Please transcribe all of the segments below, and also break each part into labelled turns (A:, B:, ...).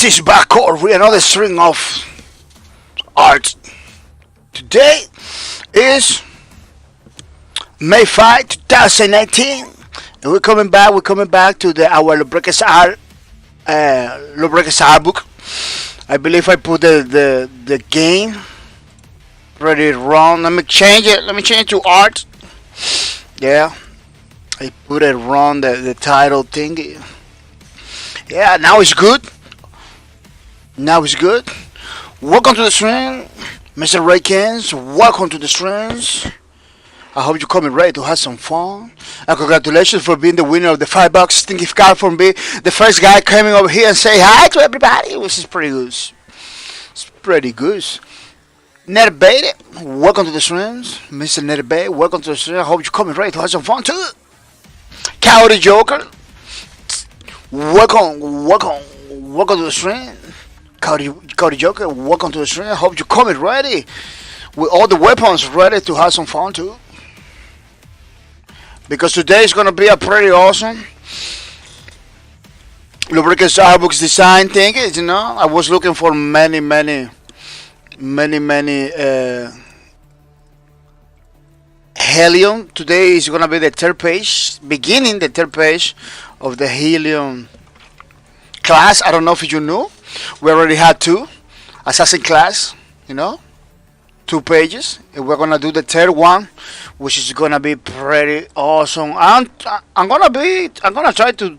A: This is bahcorp with another string of art. Today is May 5, 2019, and we're coming back. We're coming back to our lubricants art book. I believe I put the game pretty wrong. Let me change it. Let me change it to art. Yeah, I put it wrong. The title thing. Yeah, now it's good. Now it's good. Welcome to the stream, Mr. Raykins. Welcome to the streams. I hope you're coming ready to have some fun. And congratulations for being the winner of the $5 stinky card from me. The first guy coming over here and say hi to everybody, which is pretty good. It's pretty good. Netbait, welcome to the streams. Mr. Netbait, welcome to the stream. I hope you're coming ready to have some fun too. Coyote Joker, welcome to the stream. Cody Joker, welcome to the stream. I hope you're coming ready with all the weapons ready to have some fun too. Because today is gonna be a pretty awesome lubricants Starbucks design thing. You know, I was looking for many helium. Today is gonna be the third page, beginning the third page of the helium class. I don't know if you knew. We already had two assassin class, you know, 2 pages, and we're gonna do the third one, which is gonna be pretty awesome. I'm gonna try to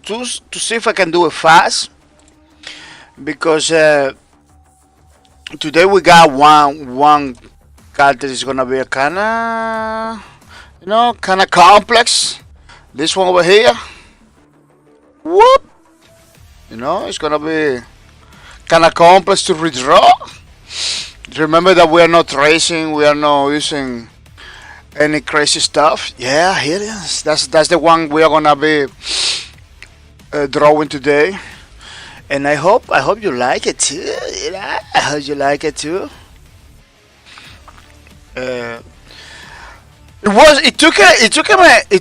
A: see if I can do it fast, because today we got one card that is gonna be a kind of complex. This one over here, whoop, it's gonna be kind of complex to redraw. Remember that we are not tracing, we are not using any crazy stuff. Yeah, here it is. That's the one we are gonna be drawing today, and I hope you like it too. I hope you like it too. It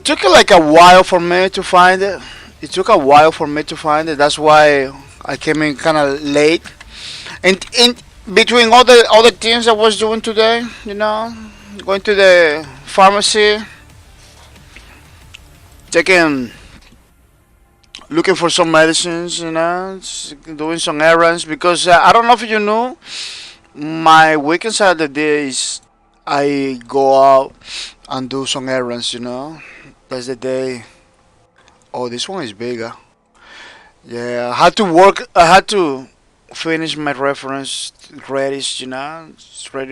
A: took like a while for me to find it. It took a while for me to find it. That's why I came in kind of late, and in between all the things I was doing today, going to the pharmacy, looking for some medicines, doing some errands, because I don't know if you know, my weekends are the days I go out and do some errands. That's the day. Oh, this one is bigger. Yeah, I had to finish my reference, ready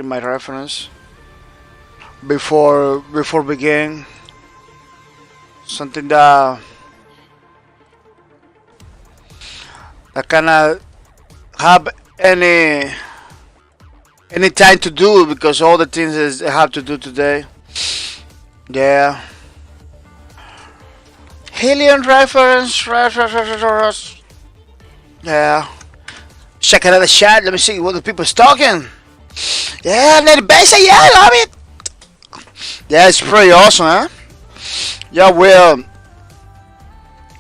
A: my reference before begin. Something that I cannot have any time to do, because all the things I have to do today. Yeah. Helium reference. Yeah. Check another shot. Let me see what the people's talking. Yeah, let the bass. Yeah, I love it. Yeah, it's pretty awesome, huh? Yeah, we're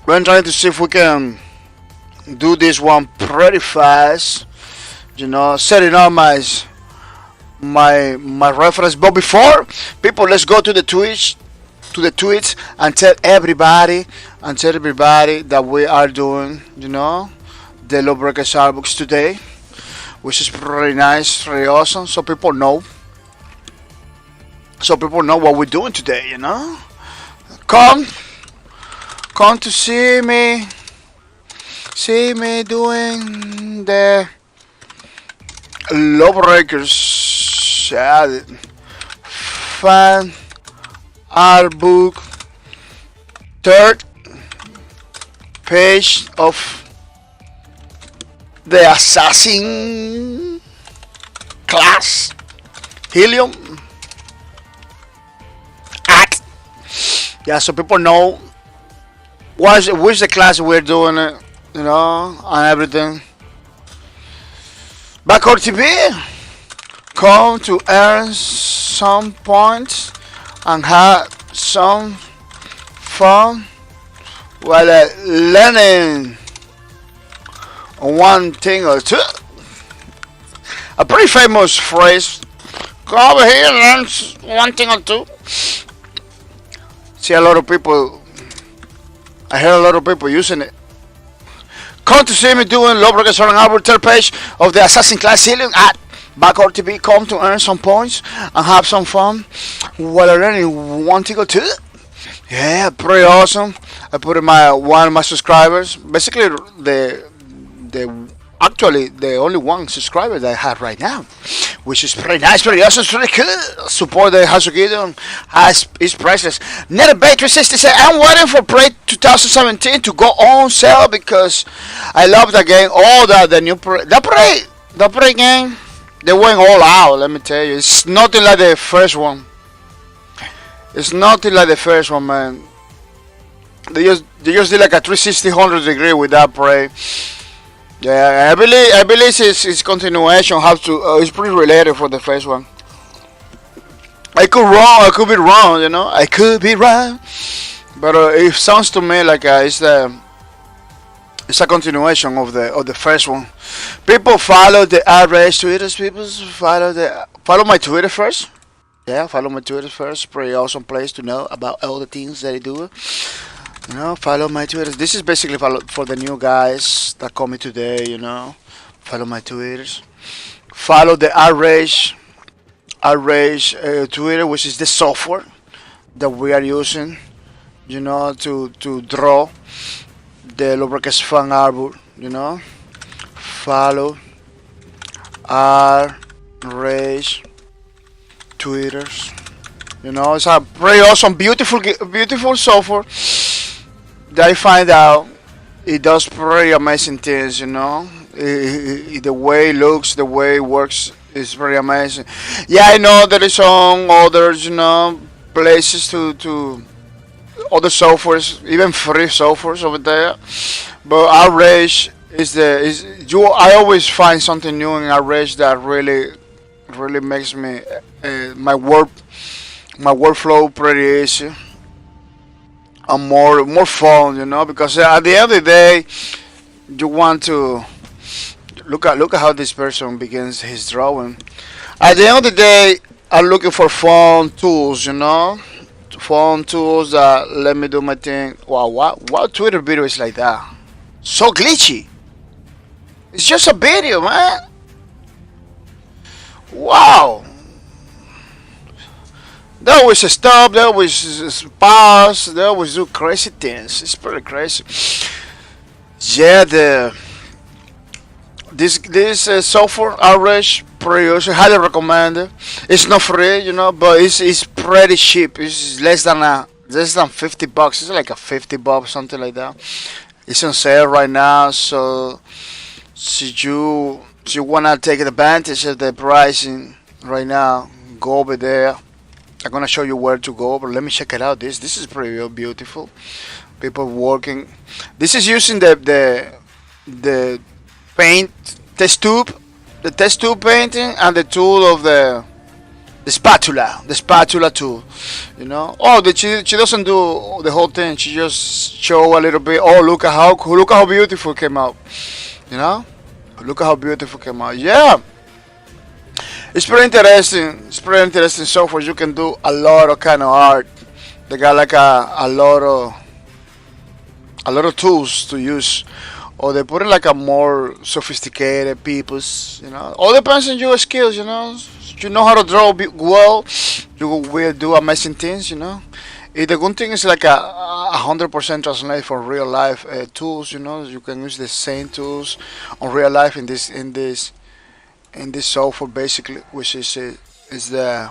A: trying to see if we can do this one pretty fast. Setting up my reference. But before, people, let's go to the tweets and tell everybody that we are doing, the lubricant Starbucks today, which is pretty nice, pretty awesome. So people know what we're doing today. Come to see me doing the lubricants fan art book, third page of the assassin class helium act. Yeah, so people know which the class we're doing it, and everything. Bahcorp TV, come to earn some points and have some fun while learning one thing or two. A pretty famous phrase. Go over here and learn one thing or two. See a lot of people. I hear a lot of people using it. Come to see me doing Lowbroker on our third page of the Assassin class ceiling at bahcorp TV. Come to earn some points and have some fun while learning one thing or two. Yeah, pretty awesome. I put in my one of my subscribers. Basically, actually the only one subscriber that I have right now, which is pretty nice, pretty awesome, pretty cool. Support the House of Gideon is priceless. NetBay 360 said, I'm waiting for Prey 2017 to go on sale because I love the game. Oh, the new Prey, the Prey game, they went all out. Let me tell you, it's nothing like the first one. It's nothing like the first one, man. They just did like a 360 100-degree with that Prey. Yeah, I believe it's continuation. Have to it's pretty related for the first one. I could be wrong, you know. I could be wrong, but it sounds to me like it's a continuation of the first one. People follow the average Twitter. People follow my Twitter first. Yeah, follow my Twitter first. Pretty awesome place to know about all the things that I do. You know, follow my Twitter. This is basically for the new guys that call me today. You know, follow my Twitters. Follow the Outrage Twitter, which is the software that we are using. You know, to draw the Lowbroker's fan arbor. You know, follow Outrage Twitters. You know, it's a pretty awesome, beautiful software. I find out it does pretty amazing things, you know. The way it looks, the way it works is very amazing. Yeah, I know there is some others, you know, places to other softwares, even free softwares over there. But Outrage I always find something new in Outrage that really makes me my workflow pretty easy. More fun, you know, because at the end of the day, you want to look at how this person begins his drawing. At the end of the day, I'm looking for fun tools, you know, fun tools that let me do my thing. Wow, what Twitter video is like that? So glitchy. It's just a video, man. Wow. They always stop, they always pause, they always do crazy things. It's pretty crazy. Yeah, this software Outrage pretty awesome. Highly recommend it. It's not free, you know, but it's pretty cheap. It's less than $50. It's like a $50, something like that. It's on sale right now, so you wanna take advantage of the pricing right now, go over there. I'm gonna show you where to go, but let me check it out. This is pretty beautiful. People working. This is using the paint test tube, the test tube painting, and the tool of the spatula tool. You know. Oh, she doesn't do the whole thing. She just show a little bit. Oh, look at how beautiful it came out. You know. Look at how beautiful it came out. Yeah. It's pretty interesting. It's pretty interesting software. You can do a lot of kind of art. They got like a lot of tools to use, or they put in like a more sophisticated people's. You know, all depends on your skills. You know, you know how to draw well, you will do amazing things. You know, the good thing is like a 100% translate for real life tools. You know, you can use the same tools on real life in this software basically, which is the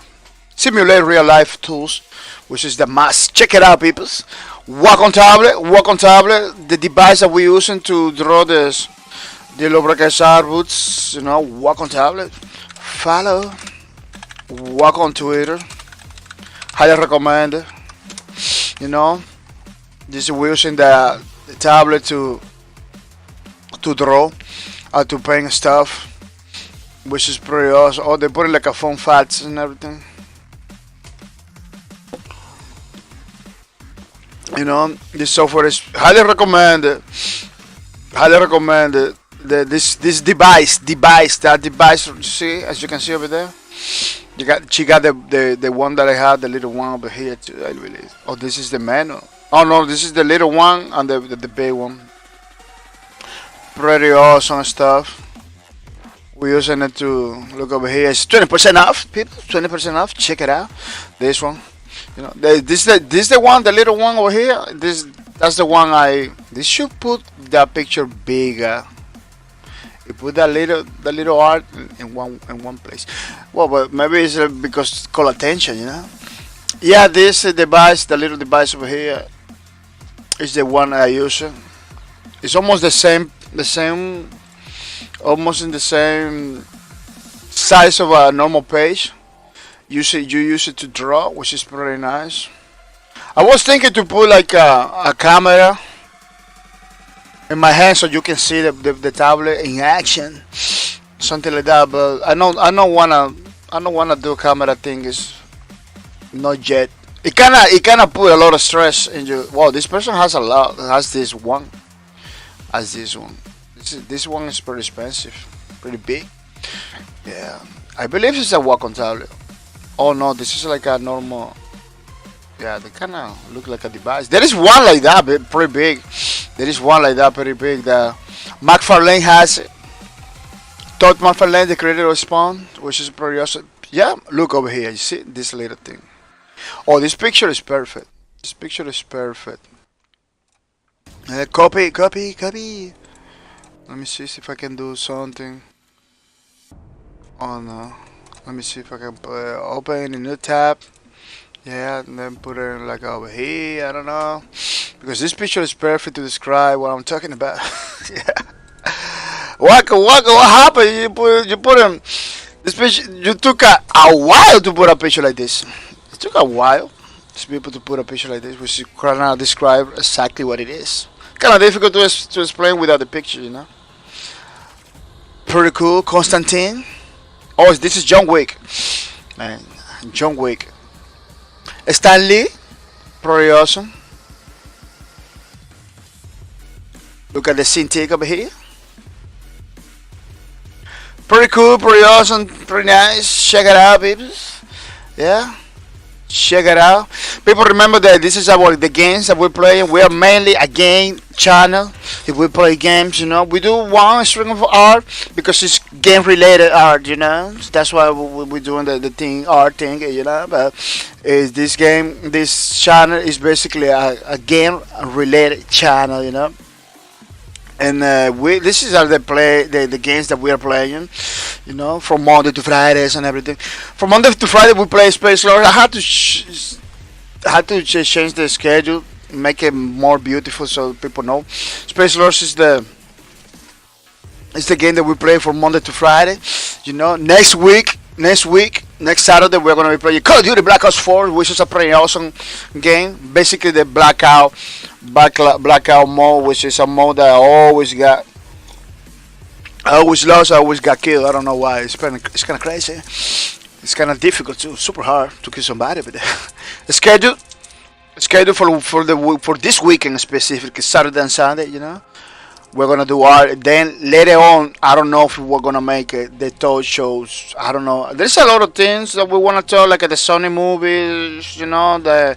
A: simulate real life tools, which is the must. Check it out, peoples. Walk on tablet, the device that we're using to draw the Lowbroker's arbors. You know, walk on tablet. Follow, walk on Twitter. Highly recommend it. You know, this we're using the tablet to draw, to paint stuff, which is pretty awesome. Oh, they put it like a fun facts and everything. You know, this software is highly recommended. Highly recommended. this device that device. You see, as you can see over there. She got the one that I had, the little one over here too, I believe. Oh, this is the manual. Oh no, this is the little one and the big one. Pretty awesome stuff. We're using it to look over here. It's 20% off, people. 20% off. Check it out. This one. You know, this the one, the little one over here. That's the one I. This should put that picture bigger. You put that little art in one place. Well, but maybe it's because call attention, you know. Yeah, this device, the little device over here, is the one I use. It's almost the same, almost in the same size of a normal page. You use it to draw, which is pretty nice. I was thinking to put like a camera in my hand so you can see the tablet in action, something like that. But I don't wanna do a camera thing. Is not yet. It kinda put a lot of stress in you. Wow, this person has a lot. Has this one. Has this one. This one is pretty expensive, pretty big. Yeah, I believe it's a Wacom tablet. Oh no, this is like a normal. Yeah, they kind of look like a device. There is one like that, pretty big. There is one like that, pretty big. The McFarlane has it. Todd McFarlane, the creator of Spawn, which is pretty awesome. Yeah, look over here. You see this little thing. Oh, this picture is perfect. This picture is perfect. Copy. Let me see if I can do something. Oh no. Let me see if I can open a new tab. Yeah, and then put it like over here. I don't know, because this picture is perfect to describe what I'm talking about. Yeah. What happened? You put him. This picture. You took a while to put a picture like this. It took a while to be able to put a picture like this, which is kind of describe exactly what it is. Kind of difficult to explain without the picture, you know. Pretty cool. Constantine. Oh, this is John Wick. Man, John Wick. Stan Lee, pretty awesome. Look at the Cintiq over here. Pretty cool, pretty awesome, pretty nice. Check it out, people. Yeah, check it out. People, remember that this is about the games that we're playing. We are mainly a game channel. If we play games, you know, we do one stream of art because it's game related art, you know. So that's why we're doing the thing, art thing, you know. But is this channel is basically a game related channel, you know. And this is how they play the games that we are playing, you know, from Monday to Fridays and everything. From Monday to Friday we play Space Lord. I had to change the schedule, make it more beautiful so people know. Space Lords is the game that we play from Monday to Friday. You know, next next Saturday we're gonna be playing Call of Duty Black Ops 4, which is a pretty awesome game. Basically the blackout mode, which is a mode that I always lost, I always got killed. I don't know why. It's kind of crazy. It's kind of difficult too, super hard to kill somebody. But the schedule for this weekend specifically, Saturday and Sunday. You know, we're gonna do art. Then later on, I don't know if we're gonna make the talk shows. I don't know. There's a lot of things that we wanna talk, like the Sony movies. You know,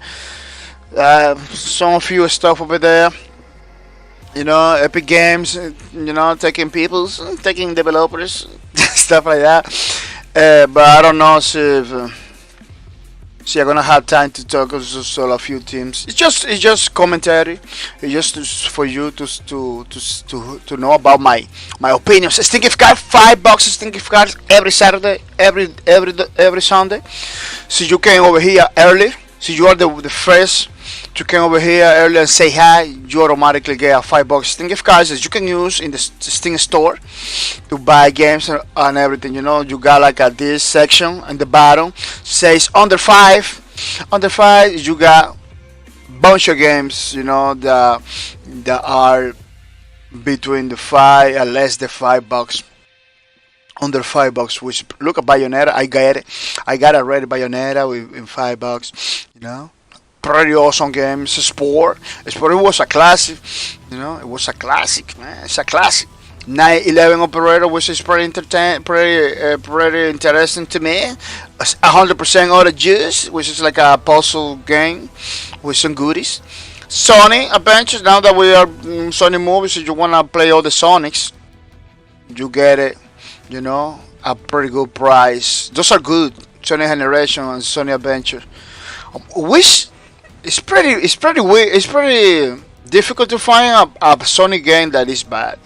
A: some few stuff over there. You know, Epic Games. You know, taking developers, stuff like that. But I don't know if you're gonna have time to talk just a few teams. It's just commentary. It's just for you to know about my opinions. Stinky card, $5 stinky cards every Saturday, every Sunday. So you came over here early. So you are the first to come over here early and say hi. You automatically get a $5 Steam gift cards that you can use in the Steam store to buy games and everything. You know, you got like this section in the bottom says under five. Under five, you got bunch of games. You know that are between the $5 and less than $5. Under $5, which look at Bayonetta. I got already Bayonetta in $5. You know, pretty awesome games. Sport. It was a classic. You know, it was a classic, man. It's a classic. 911 operator, which is pretty interesting to me. 100% auto juice, which is like a puzzle game with some goodies. Sony Adventures. Now that we are Sony movies, if you wanna play all the Sonics, you get it. You know, a pretty good price. Those are good. Sony Generation and Sony Adventure. Which it's pretty weird. It's pretty difficult to find a Sony game that is bad.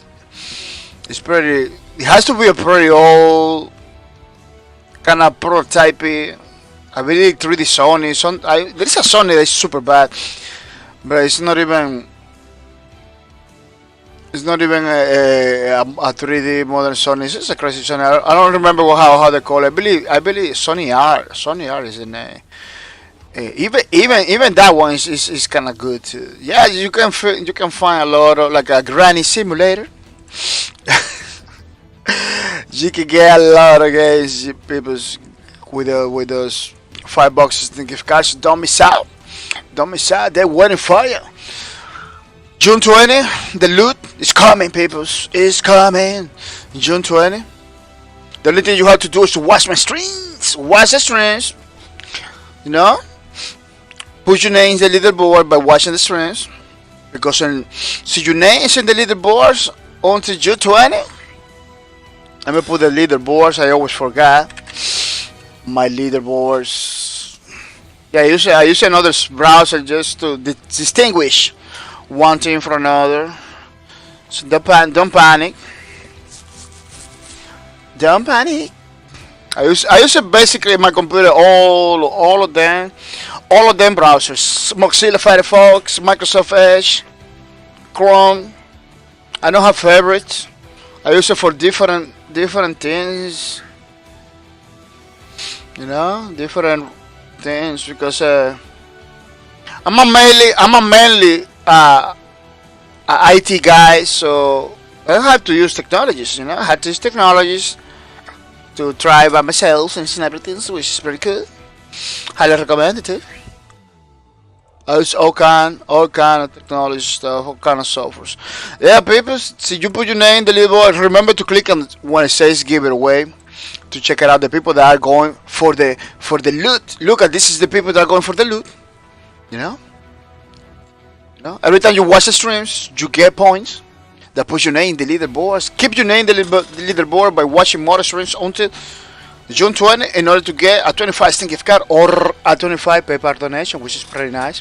A: It's pretty. It has to be a pretty old kind of prototype. I believe 3D Sony. There's a Sony that's super bad, but it's not even. It's not even a 3D modern Sony. It's just a crazy Sony. I don't remember how they call it. I believe Sony R. Sony R is the name. Even that one is kind of good too. Yeah, you can find a lot of like a granny simulator. You can get a lot of games, people, with those $5 in gift cards. Don't miss out. Don't miss out. They're waiting for you. June 20, the loot is coming, people. It's coming. June 20. The only thing you have to do is to watch my streams. Watch the streams. You know? Put your name in the leaderboard by watching the streams. Because see your name is in the leaderboards until June 20. Let me put the leaderboards. I always forgot my leaderboards. Yeah, I use another browser just to distinguish one team from another. So don't panic. Don't panic. I use it basically in my computer. All of them browsers. Mozilla Firefox, Microsoft Edge, Chrome. I don't have favorites. I use it for different things. You know, different things because I'm a mainly a IT guy, so I have to use technologies. You know, I have to use technologies to try by myself and everything, which is pretty cool. Highly recommend it too. I use all kind of technology stuff, all kind of softwares. Yeah, people. See, you put your name in the leaderboard. Remember to click on when it says "Give it away" to check it out. The people that are going for the loot. Look at this is the people that are going for the loot. You know. Every time you watch the streams, you get points that puts your name in the leaderboards. Keep your name in the leaderboard by watching more streams until June 20 in order to get a 25 Steam gift card or a 25 PayPal donation, which is pretty nice.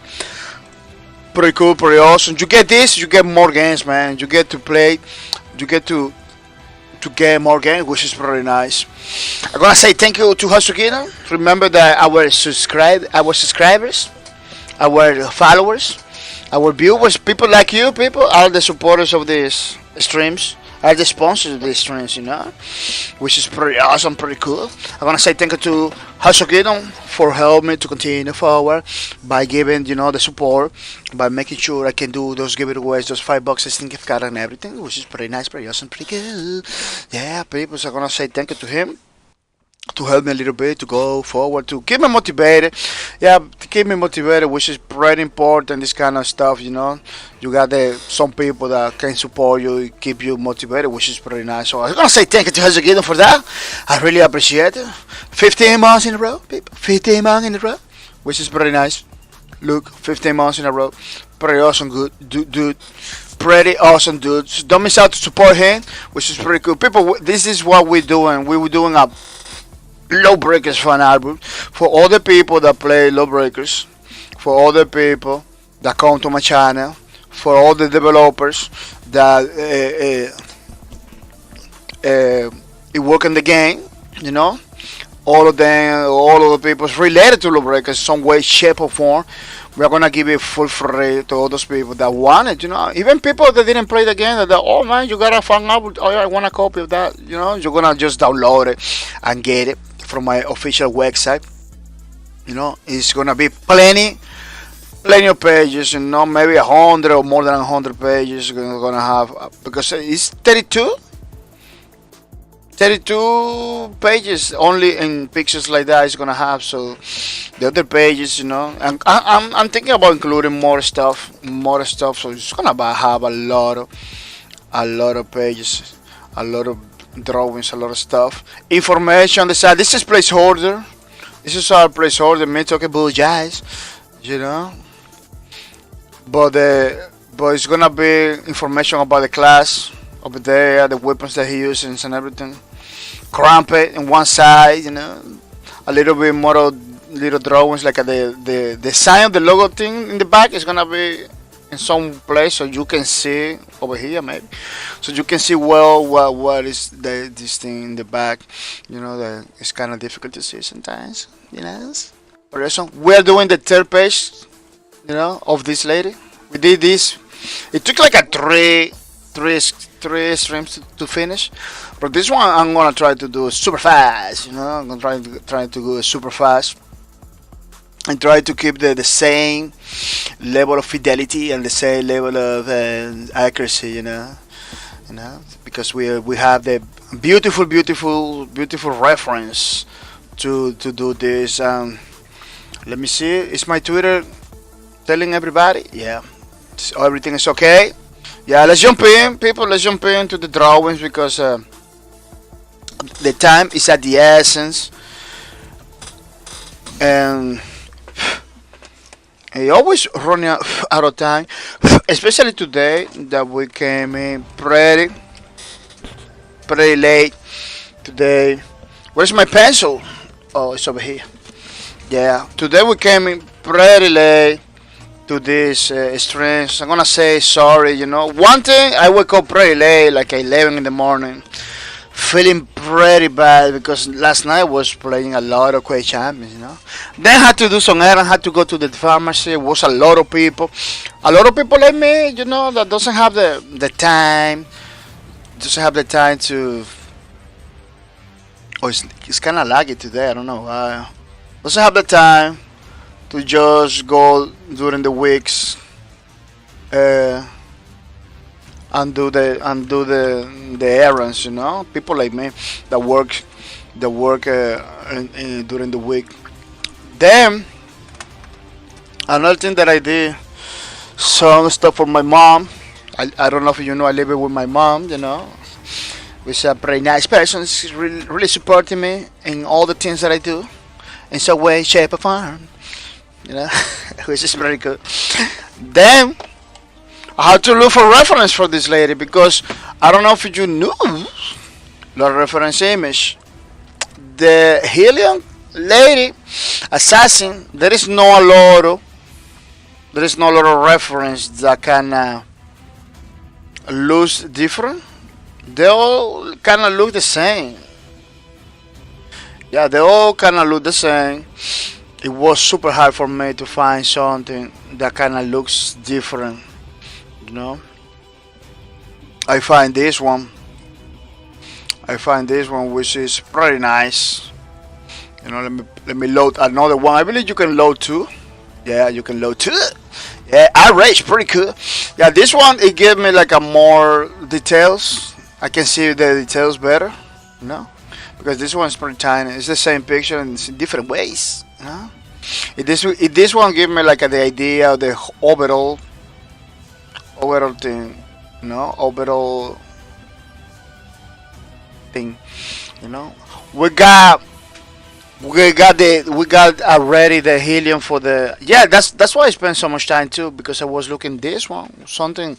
A: Pretty cool, pretty awesome. You get this, you get more games, man. You get to play, you get to get more games, which is pretty nice. I'm gonna say thank you to Hasukino. Remember that our subscribers, our followers, our viewers, people like you, people are the supporters of these streams, are the sponsors of these streams, you know, which is pretty awesome, pretty cool. I want to say thank you to Hasogidon for helping me to continue forward by giving, the support, by making sure I can do those giveaways, those $5 I think gift card and everything, which is pretty nice, pretty awesome, pretty good. Yeah, people, so I'm going to say thank you to him to help me a little bit to go forward, to keep me motivated. Yeah, to keep me motivated, which is pretty important, this kind of stuff, you got some people that can support you, keep you motivated, which is pretty nice. So I'm gonna say thank you to Hazagidon for that. I really appreciate it. 15 months in a row, people, 15 months in a row, which is pretty nice. Look, 15 months in a row, pretty awesome, good dude. Pretty awesome, dude. So don't miss out to support him, which is pretty cool. People, this is what we're doing. We were doing a Lawbreakers fan album for all the people that play Lawbreakers, for all the people that come to my channel, for all the developers that work in the game, all of them, all of the people related to Lawbreakers some way, shape or form. We're gonna give it full free to all those people that want it, even people that didn't play the game that oh man, you got a fan album, oh yeah, I want a copy of that, you're gonna just download it and get it from my official website. It's gonna be plenty of pages, maybe 100 or more than 100 pages gonna have, because it's 32 pages only in pictures like that it's gonna have. So the other pages, and I'm thinking about including more stuff, so it's gonna have a lot of pages. a lot of drawings, a lot of stuff. Information on the side. This is placeholder. This is our placeholder. Me talking about guys, you know. But it's gonna be information about the class over there, the weapons that he uses and everything. Crumpet in one side, you know. A little bit more of little drawings like the sign of the logo thing in the back is gonna be in some place so you can see over here maybe, so you can see well what is this thing in the back, you know, that it's kind of difficult to see sometimes, you know. For eso we're doing the third page, you know, of this lady. We did this. It took like a three streams to finish, but this one I'm gonna try to do super fast, you know. I'm gonna try to go super fast and try to keep the same level of fidelity and the same level of accuracy, you know, because we have the beautiful reference to do this. Let me see. Is my Twitter telling everybody? Yeah, so everything is okay. Yeah, let's jump in, people. Let's jump into the drawings because the time is at the essence, and I always running out of time, especially today that we came in pretty late today. Where's my pencil? Oh, it's over here. Yeah, today we came in pretty late to this stream. So I'm gonna say sorry. You know, one thing, I wake up pretty late, like 11 in the morning, feeling pretty bad because last night I was playing a lot of Quake Champions, you know. Then I had to do some errands, had to go to the pharmacy. It was a lot of people like me, you know, that doesn't have the time, to. Oh, it's kind of laggy today. I don't know why. Doesn't have the time to just go during the weeks and do the errands, you know. People like me that work during the week. Then another thing that I did, some stuff for my mom. I don't know if you know, I live with my mom, you know. She's a pretty nice person. She's really supporting me in all the things that I do, in some way, shape, or form, you know, which is very good. Then I had to look for reference for this lady because I don't know if you knew the reference image. The Helium lady assassin. There is no lot of reference that can look different. They all kind of look the same. Yeah, they all kind of look the same. It was super hard for me to find something that kind of looks different, you know. I find this one which is pretty nice, you know. Let me load another one. I believe you can load two. Yeah, you can load two. Yeah, average, pretty cool. Yeah, this one, it gave me like a more details. I can see the details better, you know, because this one's pretty tiny. It's the same picture and it's in different ways, you know. This one gave me like the idea of the overall thing, you know, overall thing, you know. We got already the helium for the. Yeah, that's why I spent so much time too, because I was looking this one, something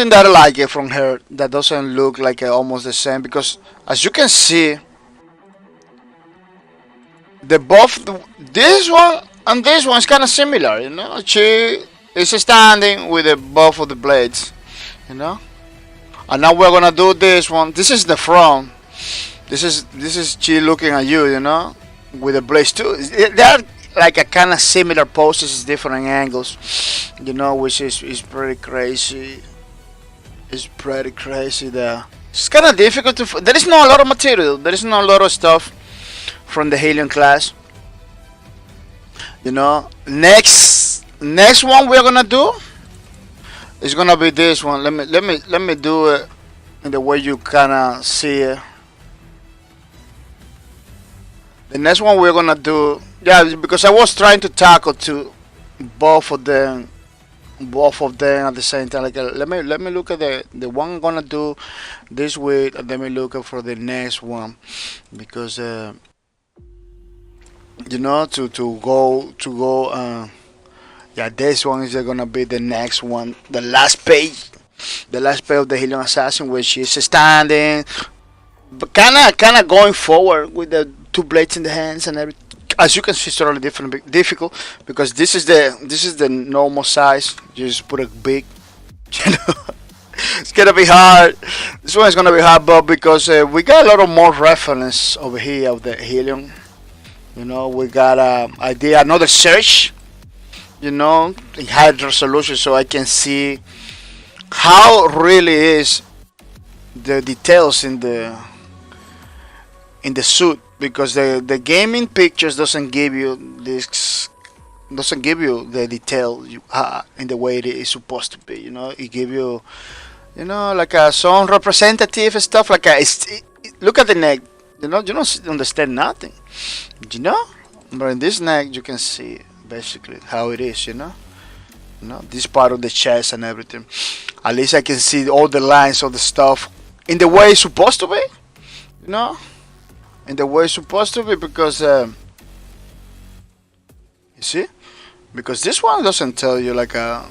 A: that I like it from her that doesn't look like almost the same, because as you can see, this one and this one is kind of similar, you know. She is standing with the both of the blades, you know. And now we're gonna do this one. This is the front. This is she looking at you, you know, with the blades too. They're like a kind of similar poses, different angles, you know, which is pretty crazy. It's pretty crazy there. It's kind of difficult to. There is not a lot of material. There is not a lot of stuff from the Helium class. You know, next one we're gonna do is gonna be this one. Let me do it in the way you kind of see it. The next one we're gonna do, yeah, because I was trying to tackle both of them both of them at the same time. Like let me look at the one I'm gonna do this week, and let me look at for the next one because to go. Yeah, this one is gonna be the next one, the last page of the Helium Assassin, where she's standing, but kind of going forward with the two blades in the hands and everything. As you can see, it's totally difficult because this is the normal size. You just put a big, you know, it's gonna be hard. This one is gonna be hard, but because we got a lot of more reference over here of the helium. We got I did another search. In high resolution, so I can see how really is the details in the suit, because the gaming pictures doesn't give you the detail in the way it is supposed to be. It give you like some representative stuff, like look at the neck. You don't understand nothing. But in this neck you can see basically how it is. This part of the chest and everything. At least I can see all the lines of the stuff in the way it's supposed to be. In the way it's supposed to be, because you see, because this one doesn't tell you like a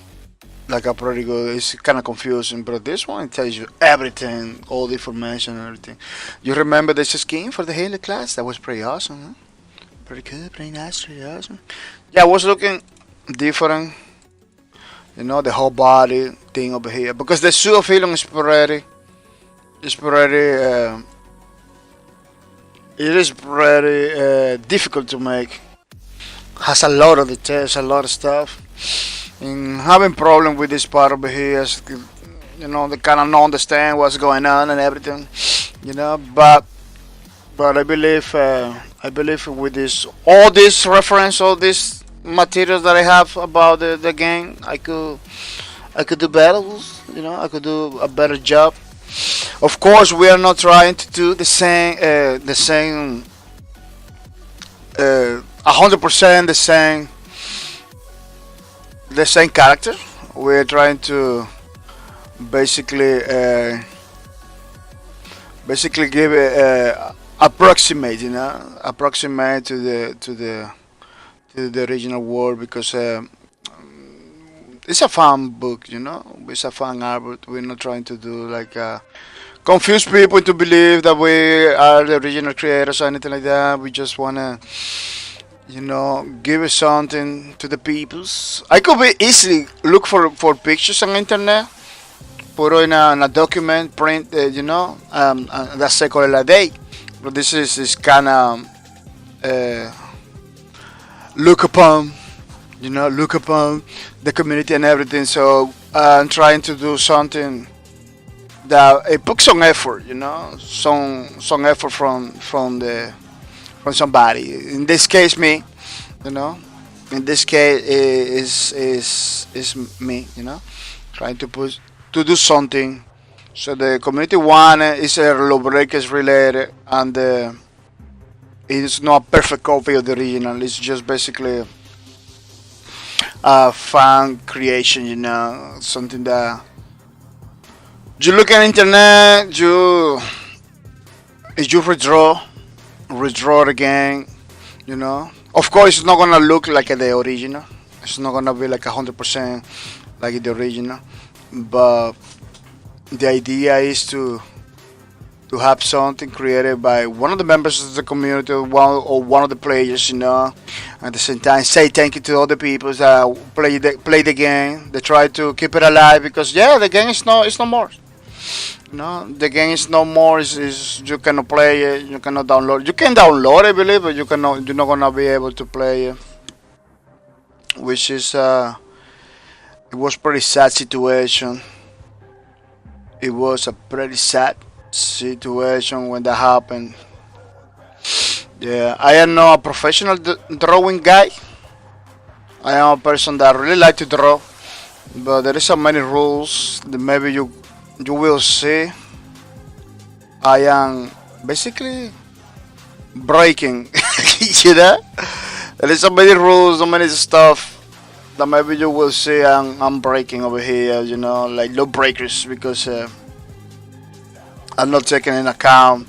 A: pretty good. It's kind of confusing, but this one tells you everything, all the information and everything. You remember this scheme for the Halo class? That was pretty awesome, huh? Pretty good, pretty nice, pretty awesome. Yeah, I was looking different. The whole body thing over here, because the suit of Helium is pretty. It is pretty difficult to make. Has a lot of details, a lot of stuff. And having problem with this part over here, they kind of don't understand what's going on and everything. But I believe with all this reference, all this materials that I have about the game, I could do better. I could do a better job. Of course, we are not trying to do the same 100% the same character. We're trying to basically give it approximate to the original world, because it's a fun book. It's a fun art, but we're not trying to do like confuse people to believe that we are the original creators or anything like that. We just wanna give it something to the peoples. I could be easily look for pictures on internet, put it in a document, print, that's second a day. But this is kind of look upon the community and everything. So I'm trying to do something that it puts some effort, some effort from somebody. In this case, me. In this case, is me. Trying to do something. So the community one is a Lawbreakers related, and it's not a perfect copy of the original. It's just basically a fan creation. Something that you look at internet, you redraw it again. Of course, it's not gonna look like the original. It's not gonna be like 100% like the original, but the idea is to have something created by one of the members of the community, or one of the players, at the same time say thank you to all the people that play the game. They try to keep it alive, because the game is no more. The game is no more. Is you cannot play it. You cannot download. You can download it, I believe, but you're not gonna be able to play it. Which is it was pretty sad situation. It was a pretty sad situation when that happened. Yeah, I am not a professional drawing guy. I am a person that really like to draw, but there is so many rules that maybe you will see. I am basically breaking. There is so many rules, so many stuff that maybe you will see I'm breaking over here, you know, like low breakers, because I'm not taking in account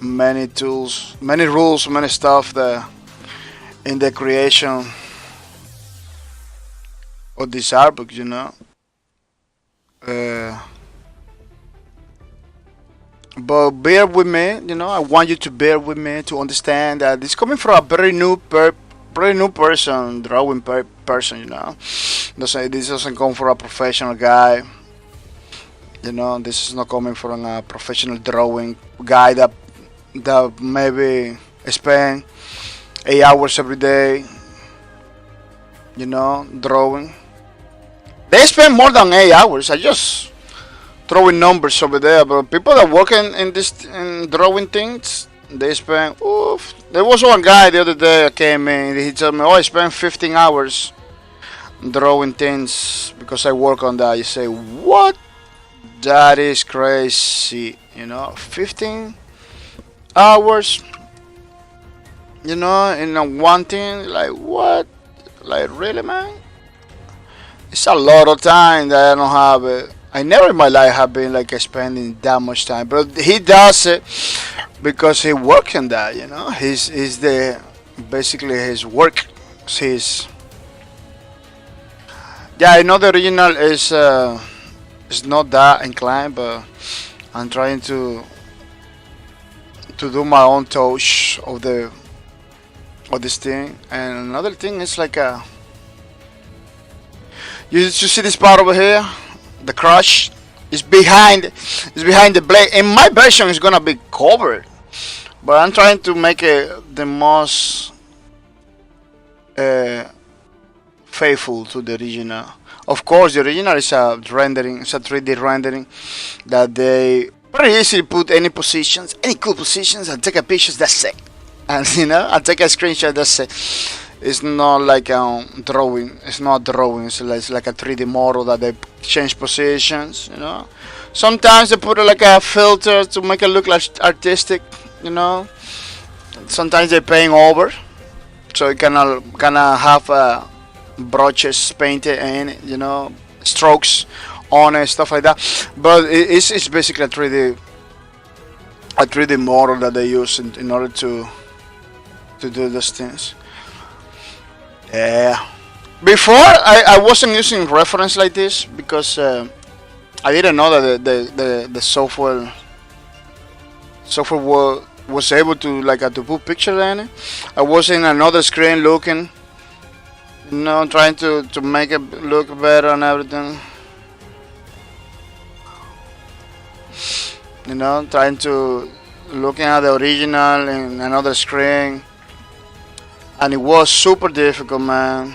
A: many tools, many rules, many stuff that in the creation of this art book, you know. But bear with me, you know. I want you to bear with me to understand that it's coming from a very new person, drawing person, you know. This doesn't come from a professional guy, you know. This is not coming from a professional drawing guy that maybe spend 8 hours every day, you know, drawing. They spend more than 8 hours. I just throwing numbers over there, but people that work in drawing things, they spend. Oof. There was one guy the other day that came in. He told me, "Oh, I spent 15 hours drawing things because I work on that." You say, "What? That is crazy." You know, 15 hours. You know, in one thing, like what? Like really, man? It's a lot of time that I don't have it. I never in my life have been like spending that much time, but he does it because he works on that. You know, he's the basically his work. His yeah, I know the original is not that inclined, but I'm trying to do my own touch of this thing. And another thing is like you see this part over here, the crush is behind the blade. In my version, it's gonna be covered, but I'm trying to make it the most faithful to the original. Of course, the original is a rendering, it's a 3D rendering that they very easily put any positions, any cool positions, and take a picture. That's it, and you know, I take a screenshot. That's it. It's not like drawing. It's not drawing. It's like a 3D model that they change positions. You know. Sometimes they put like a filter to make it look like artistic. You know. Sometimes they're paying over, so it kind of have brushes painted in it. You know, strokes on it, stuff like that. But it's basically a 3D model that they use in order to do those things. Yeah. Before I wasn't using reference like this because I didn't know that the software was able to to put pictures in it. I was in another screen looking, you know, trying to make it look better and everything. You know, trying to looking at the original in another screen. And it was super difficult, man.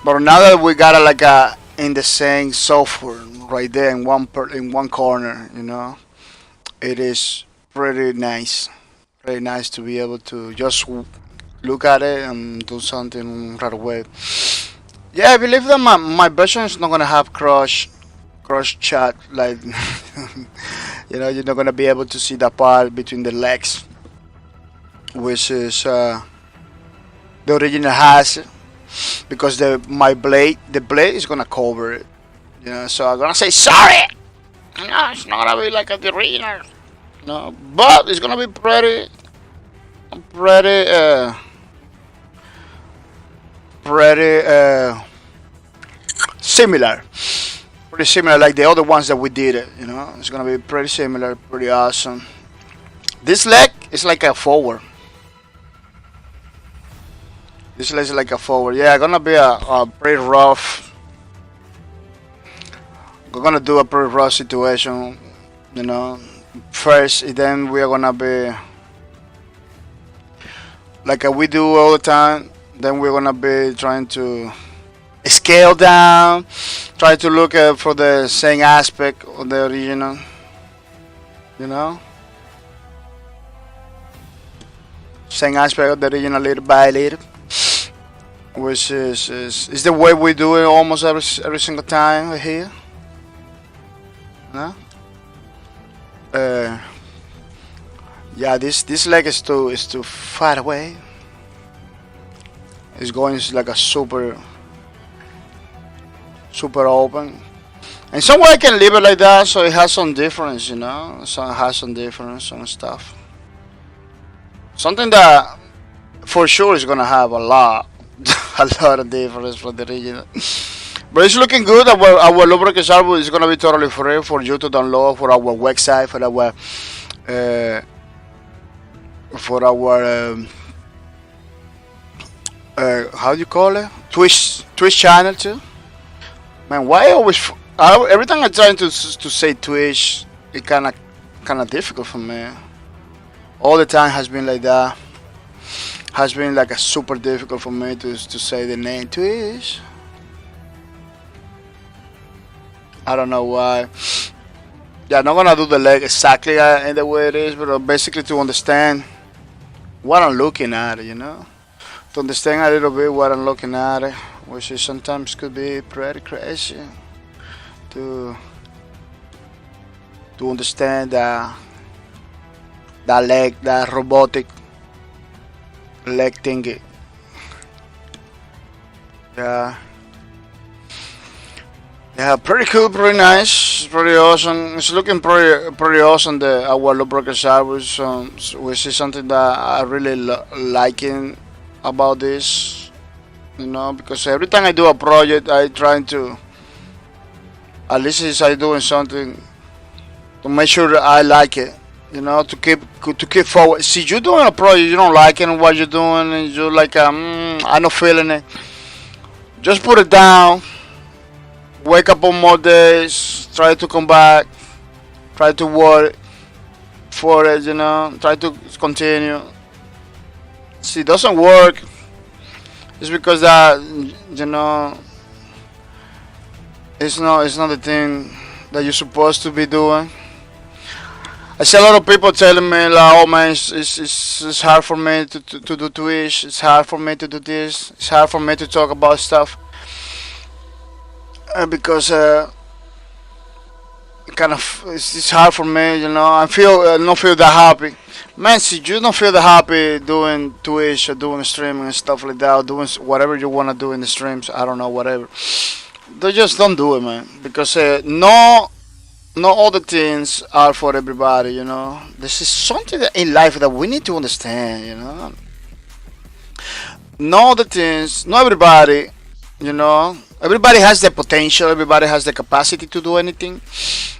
A: But now that we got it in the same software right there in one corner, you know, it is pretty nice. Pretty nice to be able to just look at it and do something right away. Yeah, I believe that my version is not gonna have cross chat like you know, you're not gonna be able to see the part between the legs, which is the original has it, because the blade is gonna cover it, you know. So I'm gonna say sorry. No, it's not gonna be like the original, no, but it's gonna be pretty similar, pretty similar like the other ones that we did it, you know. It's gonna be pretty similar, pretty awesome. This leg is like a forward. This is like a forward. Yeah, gonna be a pretty rough. We're gonna do a pretty rough situation, you know. First, then we are gonna be like we do all the time. Then we're gonna be trying to scale down, try to look for the same aspect of the original, you know. Same aspect of the original little by little. Which is the way we do it almost every single time here. No? Yeah, this leg is too far away. It's going like a super open. And some way I can leave it like that, so it has some difference, you know. So it has some difference and stuff. Something that for sure is gonna have a lot, a lot of difference from the original. But it's looking good. Our lubricant servo is gonna be totally free for you to download for our website, for our how do you call it? Twitch channel too. Man, why every time I try to say Twitch, it kind of difficult for me. All the time has been like that. Has been like a super difficult for me to say the name Twitch. I don't know why. Yeah, I'm not gonna do the leg exactly in the way it is, but basically to understand what I'm looking at, you know, to understand a little bit what I'm looking at, which is sometimes could be pretty crazy to understand that leg, that robotic leg thingy. Yeah. Yeah, pretty cool, pretty nice, pretty awesome. It's looking pretty awesome. Our lubricant service, which is something that I really liking about this, you know, because every time I do a project, I try to, at least if I doing something, to make sure that I like it, you know, to keep forward. See, you're doing a project, you don't like it, what you're doing, and you're like, I'm not feeling it. Just put it down. Wake up on more days, try to come back, try to work for it, you know, try to continue. See, it doesn't work, it's because that, you know, it's not the thing that you're supposed to be doing. I see a lot of people telling me like, oh man, it's hard for me to do Twitch, it's hard for me to do this, it's hard for me to talk about stuff. Because kind of it's hard for me, you know. I don't feel that happy, man. See, you don't feel that happy doing Twitch or doing streaming and stuff like that, or doing whatever you wanna do in the streams. I don't know, whatever. They just don't do it, man. Because no, not all the things are for everybody, you know. This is something that in life that we need to understand, you know. Not all the things, not everybody, you know. Everybody has the potential. Everybody has the capacity to do anything.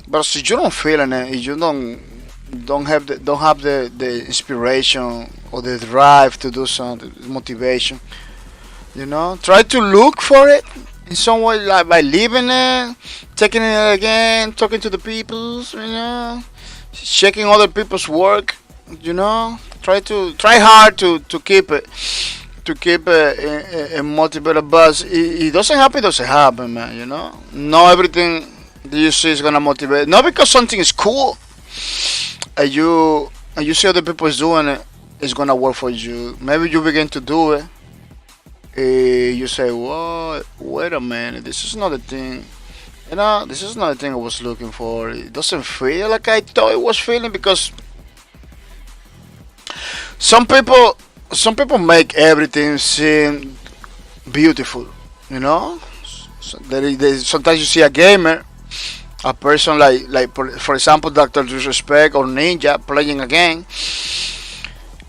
A: But if you don't feel it, if you don't have the inspiration or the drive to do something, motivation, you know, try to look for it in some way, like by living it, taking it again, talking to the people, you know, checking other people's work, you know. Try hard to keep it. To keep a motivated buzz. It doesn't happen, man, you know. Not everything that you see is gonna motivate. Not because something is cool and you see other people is doing it, it's gonna work for you. Maybe you begin to do it, you say, whoa, wait a minute, this is not the thing, you know, this is not the thing I was looking for. It doesn't feel like I thought it was feeling, because some people make everything seem beautiful, you know. So sometimes you see a gamer, a person like for example Dr. Disrespect or Ninja playing a game,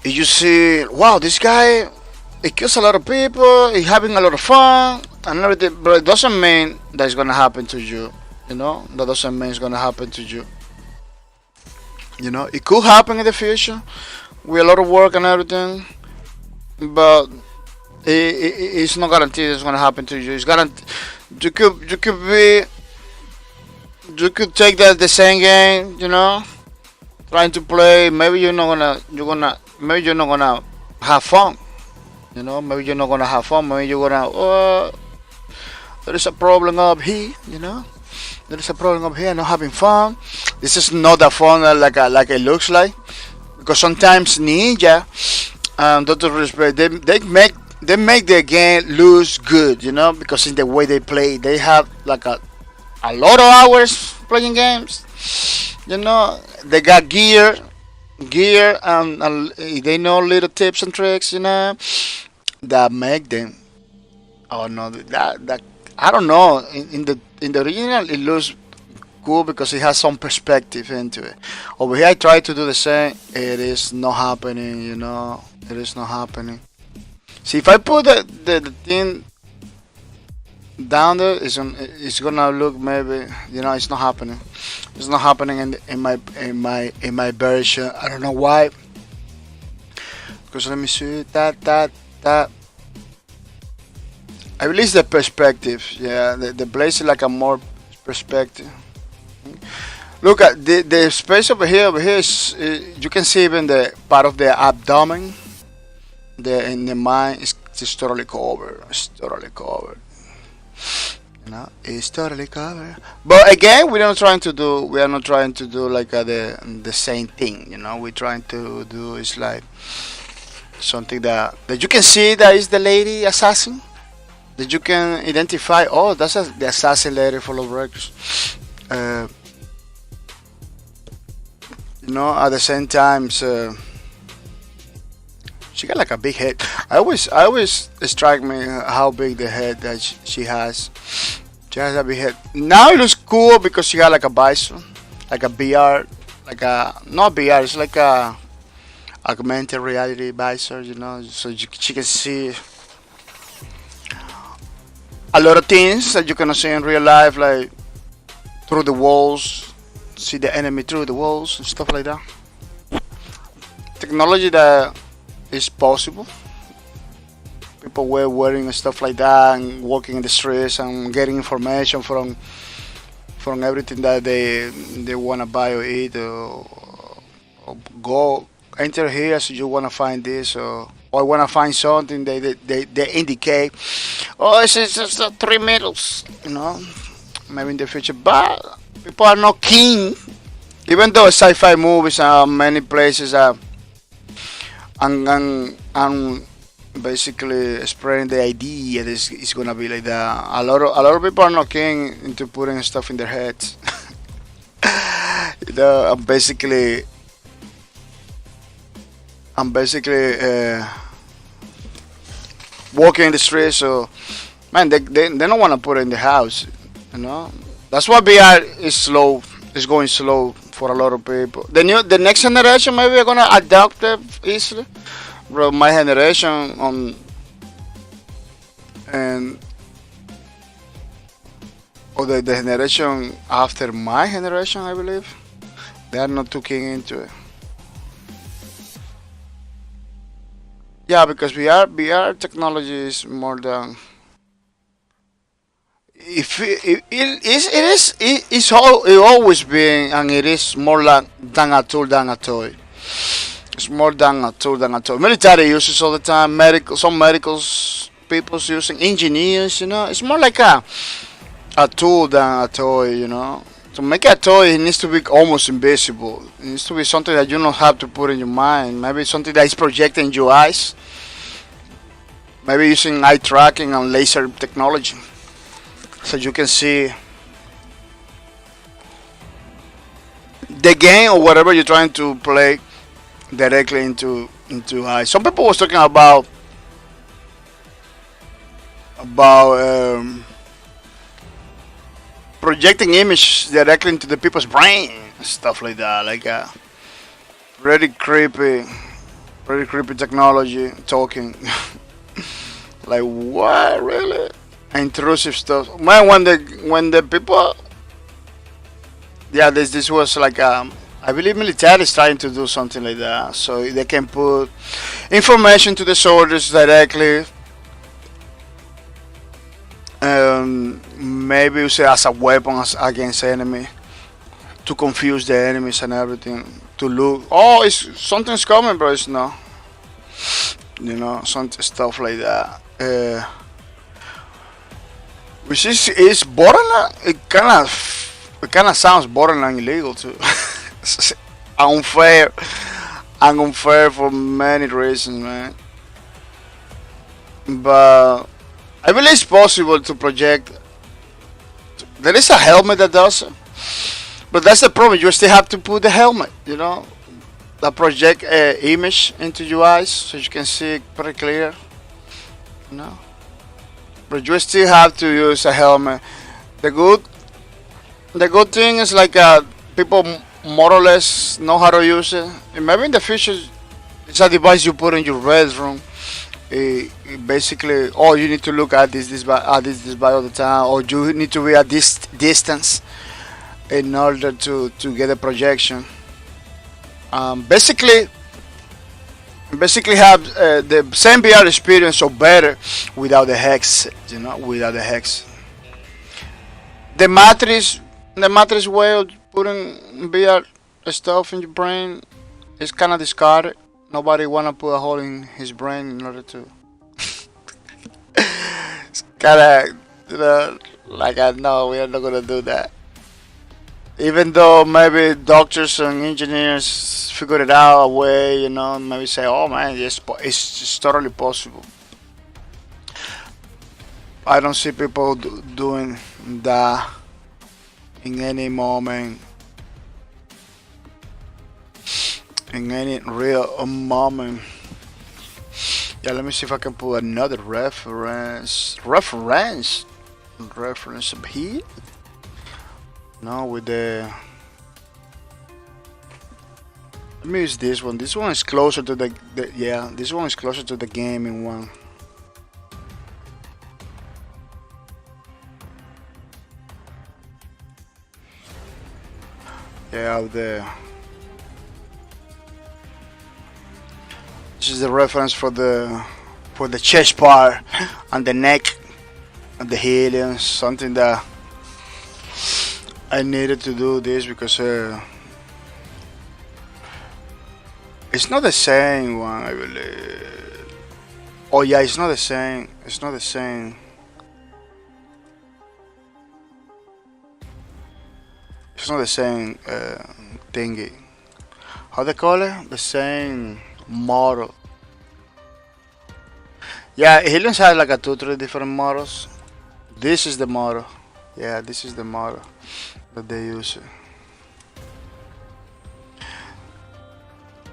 A: and you see, wow, this guy, he kills a lot of people, he's having a lot of fun and everything, but it doesn't mean that it's gonna happen to you, you know. That doesn't mean it's gonna happen to you, you know. It could happen in the future with a lot of work and everything, but it's not guaranteed it's gonna happen to you. It's guaranteed. You could take the same game, you know, trying to play. Maybe you're not gonna have fun, you know. Maybe you're not gonna have fun. Maybe you're gonna, there is a problem up here, you know. There is a problem up here. Not having fun. This is not that fun like it looks like, because sometimes Ninja, Dr. Respect, they make their game lose good, you know, because in the way they play, they have like a lot of hours playing games, you know. They got gear, and they know little tips and tricks, you know, that make them Oh no, that I don't know. In the original, it looks cool because it has some perspective into it. Over here, I try to do the same. It is not happening. You know, it is not happening. See, if I put the thing down there, it's gonna look maybe. You know, it's not happening. It's not happening in my version. I don't know why. Because let me see that. I release the perspective. Yeah, the blaze is like a more perspective. Look at the space over here. Over here is you can see even the part of the abdomen. The in the mind is it's totally covered. It's totally covered. You know, it's totally covered. But again, we are not trying to do like the same thing. You know, we're trying to do is like something that you can see that is the lady assassin. That you can identify. Oh, that's the assassin lady full of records. Uh, you know, at the same time, she got like a big head. I always strike me how big the head that she has. She has a big head. Now it looks cool because she got like a bison, like a VR, like a not VR. It's like a augmented reality visor. You know, so she can see a lot of things that you cannot see in real life, like through the walls, see the enemy through the walls and stuff like that. Technology that is possible. People were wearing stuff like that and walking in the streets and getting information from everything that they want to buy or eat or go enter here so you want to find this or want to find something they indicate. Oh, it's just 3 meters, you know, maybe in the future. But people are not keen, even though sci-fi movies and many places are and basically spreading the idea that it's gonna be like that. A lot of people are not keen into putting stuff in their heads. You know, I'm basically walking in the street, so man, they don't want to put it in the house, you know. That's why VR is slow. It's going slow for a lot of people. The next generation maybe are gonna adapt it easily. Bro, my generation and or the generation after my generation, I believe, they are not too keen into it. Yeah, because VR technology is more than if it always been and it is more like than a tool than a toy. It's more than a tool than a toy. Military uses all the time. Some medicals people using engineers. You know, it's more like a tool than a toy. You know, to make a toy, it needs to be almost invisible. It needs to be something that you don't have to put in your mind. Maybe something that is projected in your eyes. Maybe using eye tracking and laser technology, so you can see the game or whatever you're trying to play directly into eyes. Some people was talking about projecting image directly into the people's brain, stuff like that, like pretty creepy, pretty creepy technology talking. Like what, really? Intrusive stuff. Man, when the people, yeah, this was like I believe military is trying to do something like that, so they can put information to the soldiers directly. Maybe use it as a weapon against enemy to confuse the enemies and everything. To look, oh, it's something's coming, bro. It's not, you know, some stuff like that. Which is borderline. It kind of sounds borderline illegal too. unfair, and unfair for many reasons, man. But I believe it's possible to project. There is a helmet that does it, but that's the problem. You still have to put the helmet, you know, that project image into your eyes so you can see it pretty clear, you know. but you still have to use a helmet. The good the good thing is like people more or less know how to use it. And maybe in the future, it's a device you put in your bedroom. It basically, oh, you need to look at this by all the time, or you need to be at this distance in order to get a projection. Basically, have the same VR experience or better without the hex. Without the hex. The matrix, the matrix way of putting VR stuff in your brain is kind of discarded. Nobody wanna put a hole in his brain in order to. It's kind of, like I know we are not gonna do that. Even though maybe doctors and engineers figured it out a way, maybe say, oh man, yes, it's just totally possible. I don't see people doing that in any moment, in any real moment. Yeah, let me see if I can pull another reference up here. No, with the, let me use this one. This one is closer to yeah, this one is closer to the gaming one. Yeah, this is the reference for the chest part and the neck and the helium. Something that I needed to do this because it's not the same one, I believe. Oh yeah, it's not the same. It's not the same. It's not the same thingy. How they call it? The same model. Yeah, Heliums has like a 2-3 different models. This is the model. Yeah, this is the model that they use.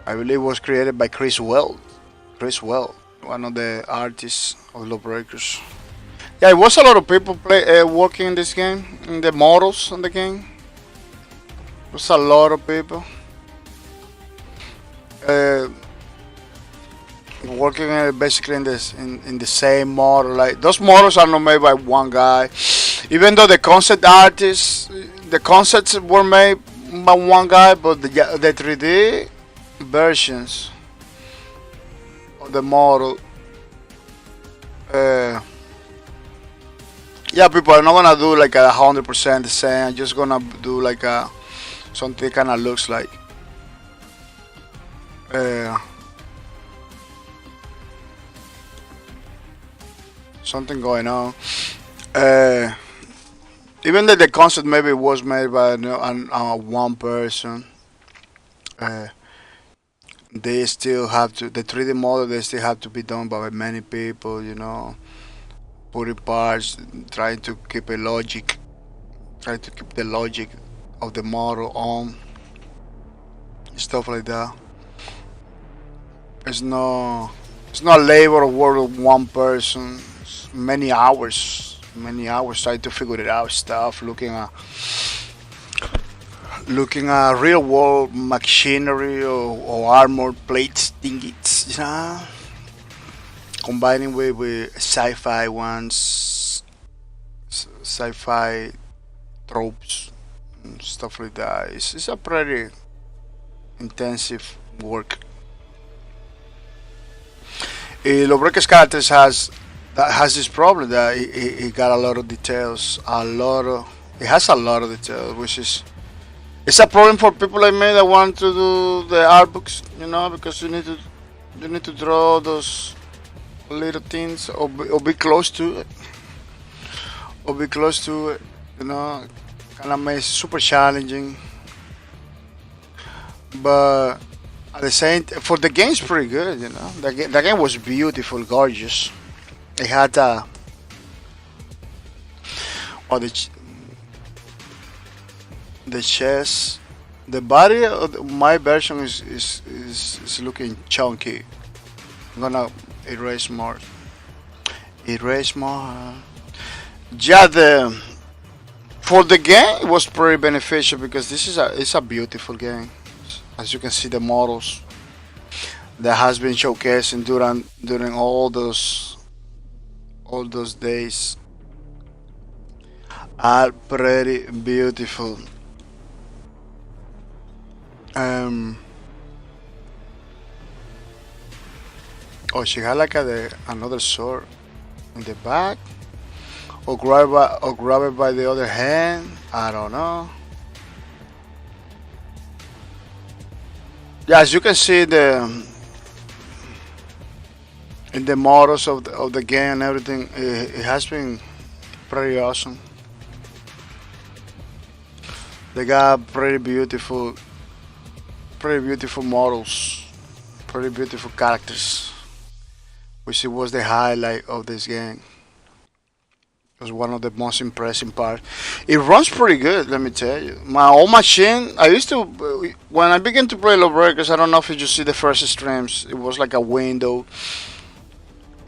A: I believe it was created by Chris Weld. Chris Weld, one of the artists of Lawbreakers. Yeah, it was a lot of people working in this game, in the models on the game. It was a lot of people working basically in this in the same model. Like those models are not made by one guy, even though the concept artists, the concepts were made by one guy, but the 3D versions of the model. Yeah, people are not gonna do like 100% the same. I'm just gonna do like something kind of looks like. Something going on. Even though the concept maybe was made by one person, they still have to, the 3D model, they still have to be done by many people, putting parts, trying to keep a logic, trying to keep the logic of the model on, stuff like that. It's not labor of work of one person. It's many hours trying to figure it out, stuff, looking at real world machinery or armor plates thingies, combining with sci-fi ones, sci-fi tropes and stuff like that. It's a pretty intensive work. Lawbreakers characters has this problem that he got a lot of details, it has a lot of details, which is, it's a problem for people like me that want to do the art books, because you need to draw those little things or be close to it, kind of makes it super challenging. But at the same, for the game's pretty good, The game was beautiful, gorgeous. It had oh, the chest, the body of my version is looking chunky. I'm gonna erase more. Erase more. Yeah, for the game it was pretty beneficial because this is it's a beautiful game. As you can see, the models that has been showcasing during all those days are pretty beautiful. Um, oh, she had like another sword in the back, or grab it by the other hand. I don't know. Yeah, as you can see in the models of the game and everything, it has been pretty awesome. They got pretty beautiful models, pretty beautiful characters, which it was the highlight of this game. It was one of the most impressive parts. It runs pretty good, let me tell you. My old machine, I used to, when I began to play Lawbreakers, I don't know if you see the first streams, it was like a window.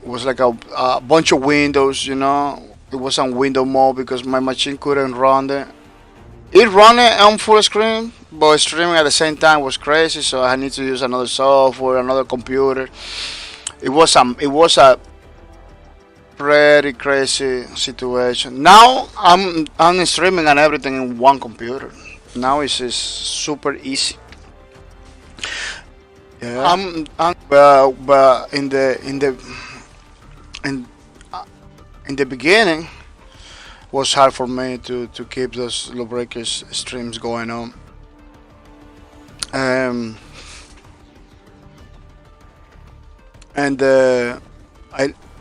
A: It was like a bunch of windows, you know. It was on window mode because my machine couldn't run it. It ran it on full screen, but streaming at the same time was crazy, so I need to use another software, another computer. It was a pretty crazy situation. Now I'm streaming and everything in one computer. Now it's just super easy. Yeah. But in in the beginning was hard for me to keep those Lawbreakers streams going on. Um, and I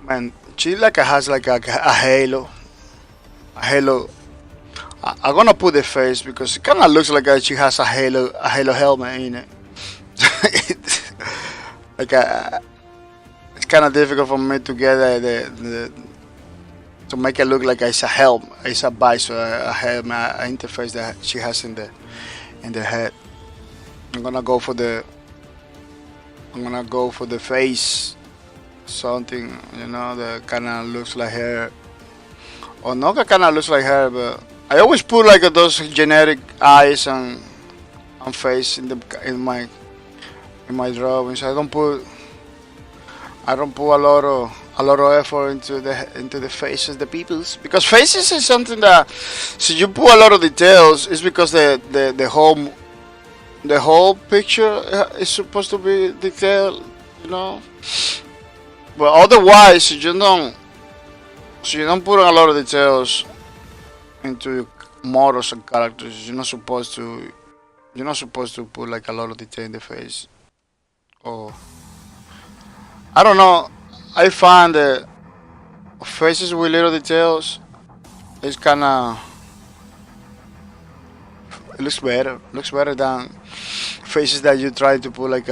A: man, she like has like a halo, a halo. I'm gonna put the face because it kind of looks like she has a halo helmet in it. like it's kind of difficult for me to get the to make it look like it's a helmet, it's a visor, a helmet, an interface that she has in the head. I'm gonna go for the face, something that kind of looks like her, or not that kind of looks like her, but I always put like those generic eyes and face in my drawings. I don't put a lot of effort into the faces, the peoples, because faces is something that, so you put a lot of details, it's because the whole picture is supposed to be detailed, you know. But otherwise, so you don't put a lot of details into models and characters. You're not supposed to put like a lot of detail in the face. Or I don't know. I find that faces with little details is kind of, it looks better. Looks better than faces that you try to put like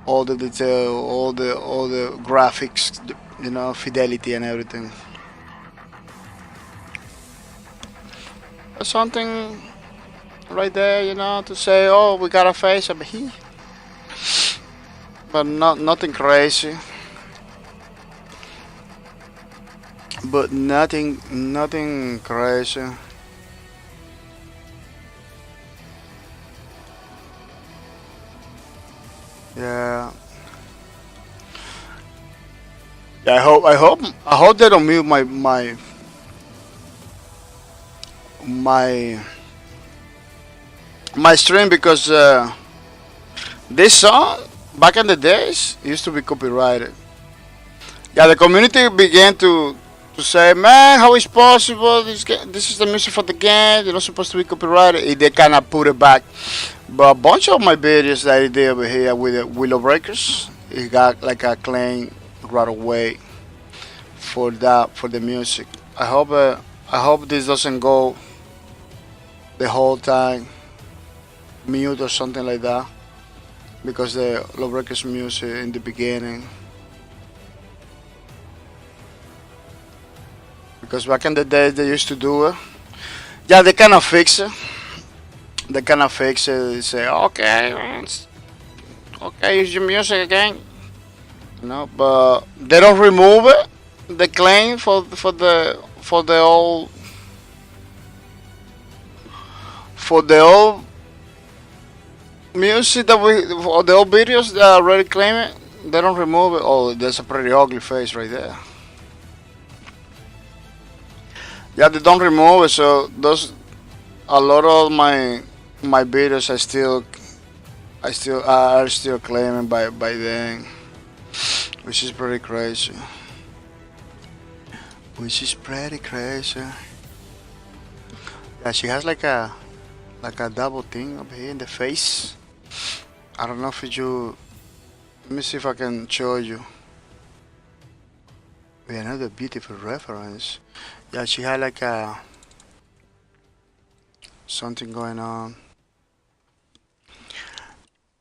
A: all the detail, all the graphics, fidelity and everything. Something right there, to say, oh, we got a face over here, but nothing crazy. But nothing crazy. Yeah. Yeah, I hope they don't mute my my stream because this song back in the days used to be copyrighted. Yeah, the community began to say, man, how is possible? This is the music for the game. They're not supposed to be copyrighted. They kind of put it back. But a bunch of my videos that I did over here with the Willow Breakers, it got like a claim right away for the music. I hope this doesn't go the whole time mute or something like that, because the Lawbreakers music in the beginning. Because back in the days they used to do it. Yeah, they kind of fix it. They kind of fix it. They say, okay, okay, use your music again. But they don't remove it. the claim for the old music that we for the old videos that already claim it. They don't remove it. Oh, there's a pretty ugly face right there. Yeah, they don't remove it, so those a lot of my videos I still are still claiming by then, which is pretty crazy. Which is pretty crazy. Yeah, she has like a double thing up here in the face. I don't know if you. Let me see if I can show you. With another beautiful reference. Yeah, she had like a something going on,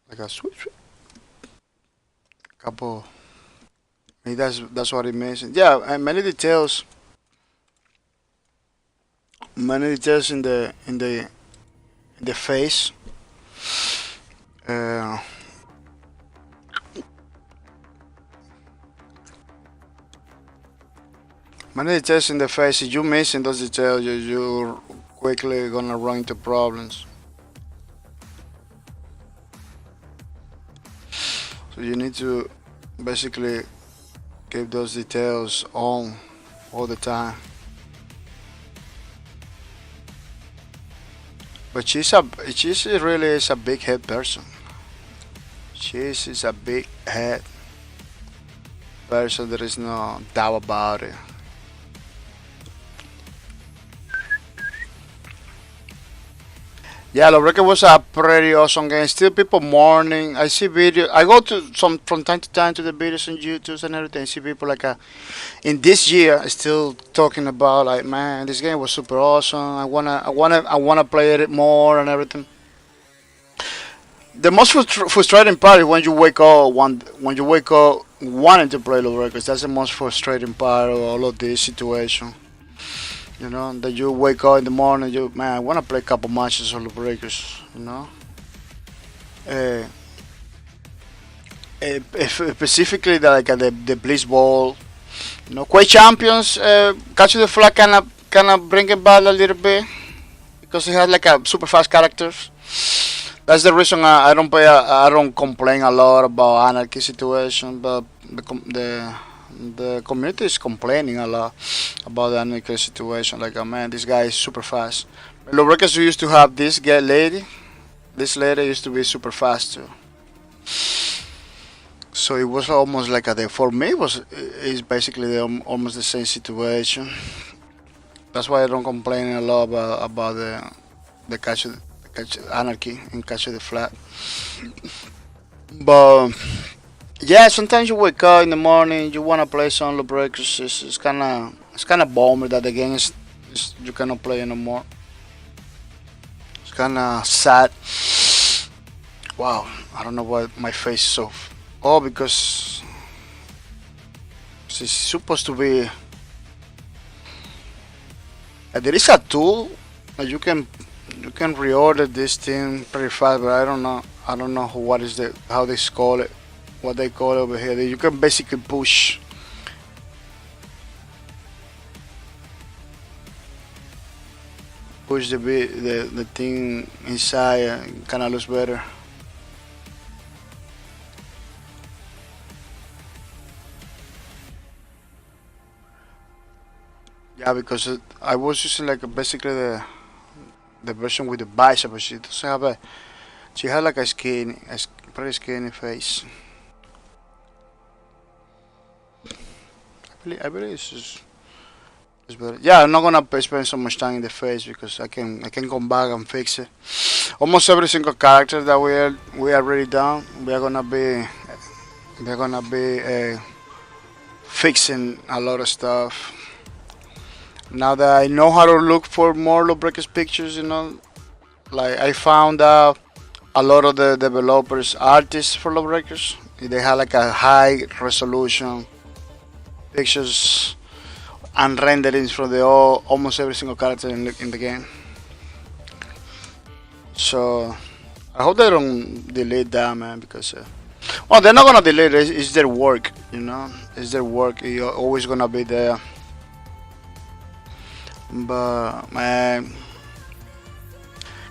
A: like a switch, couple. Maybe that's what it means. Yeah, and many details in the face. Uh, Many details in the face. If you missing those details, you're quickly gonna run into problems. So you need to basically keep those details on all the time. But she's really is a big head person. Is a big head person. There is no doubt about it. Yeah, Lawbreaker was a pretty awesome game. Still, people mourning. I see video. I go to some from time to time to the videos on YouTube and everything. I see people like in this year still talking about like, man, this game was super awesome. I wanna play it more and everything. The most frustrating part is when you wake up wanting to play Lawbreakers. That's the most frustrating part of all of this situation. You know, that you wake up in the morning, man, I want to play a couple matches of the breakers. You know, uh, specifically the Bliss Ball. You know, Quake Champions, Catch the Flag kind of bring it back a little bit because it has like a super fast characters. That's the reason I don't complain a lot about anarchy situation, but the community is complaining a lot about the anarchy situation. Like, man, this guy is super fast. Lawbreakers used to have this lady. This lady used to be super fast too. So it was almost like for me it was is basically almost the same situation. That's why I don't complain a lot about the catch anarchy and catch the flag. But yeah, sometimes you wake up in the morning, you wanna play some Lawbreakers. It's kind of bummer that the game is you cannot play anymore. It's kind of sad. Wow, I don't know why my face is so. Oh, because it's supposed to be. There is a tool that you can reorder this thing pretty fast, but I don't know what is how they call it, what they call it over here. You can basically push the thing inside and kind of looks better. Yeah, because I was using like basically the version with the bicep, but she doesn't have a. She had like pretty skinny face. I believe it's better. Yeah, I'm not gonna spend so much time in the face because I can come back and fix it. Almost every single character that we are already done. We are gonna be fixing a lot of stuff. Now that I know how to look for more Lawbreakers pictures, like I found out a lot of the developers, artists for Lawbreakers, they have like a high resolution pictures and renderings for almost every single character in the game. So I hope they don't delete that, man, because well, they're not gonna delete it. It's their work. You know, it's their work. You're always gonna be there. But man,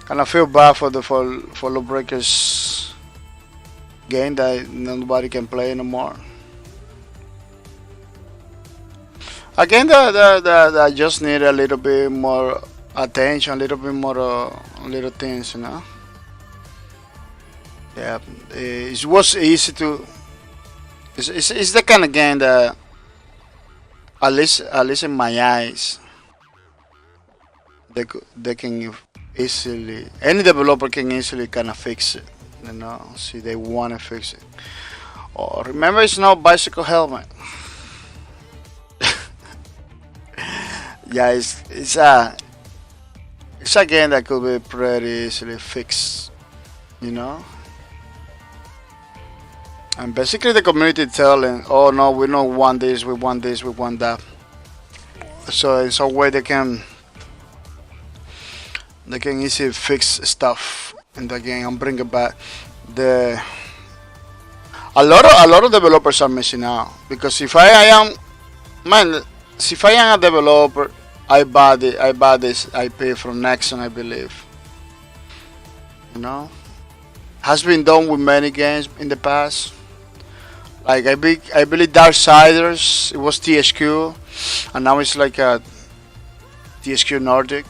A: kind of feel bad for the for Lawbreakers game that nobody can play anymore. A game that just need a little bit more attention, a little bit more little things, you know. Yeah, it was easy to. It's the kind of game that at least in my eyes they can easily any developer can easily kind of fix it. You know, see they want to fix it. Oh, remember, it's no bicycle helmet. Yeah, it's a game that could be pretty easily fixed. You know, and basically the community telling, oh no, we don't want this, we want this, we want that. So in some way they can easily fix stuff in the game and bring it back. The a lot of developers are missing out because if I am man, if I am a developer, I buy this IP from Nexon, I believe. You know, has been done with many games in the past. Like I believe Darksiders, it was THQ, and now it's like a THQ Nordic.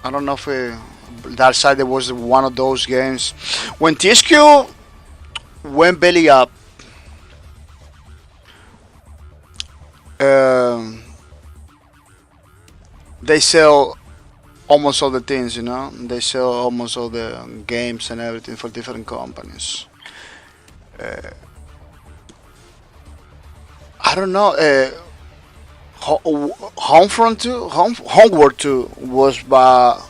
A: I don't know if Darksiders was one of those games when THQ went belly up. Um, they sell almost all the things, you know. They sell almost all the games and everything for different companies. Uh, I don't know. Homefront 2, Homeworld 2 was by.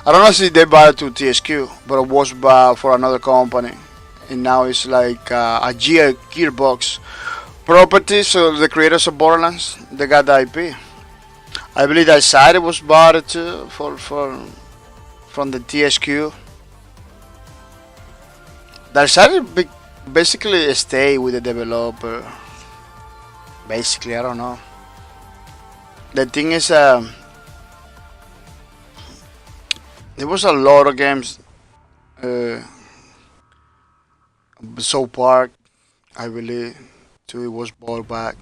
A: I don't know if they bought it to TSQ, but it was by for another company, and now it's like a Gearbox property. So the creators of Borderlands, they got the IP. I believe that side was bought it too for from the TSQ. That side basically stay with the developer. Basically, I don't know. The thing is, there was a lot of games. Uh, South Park, I believe, too. It was bought back.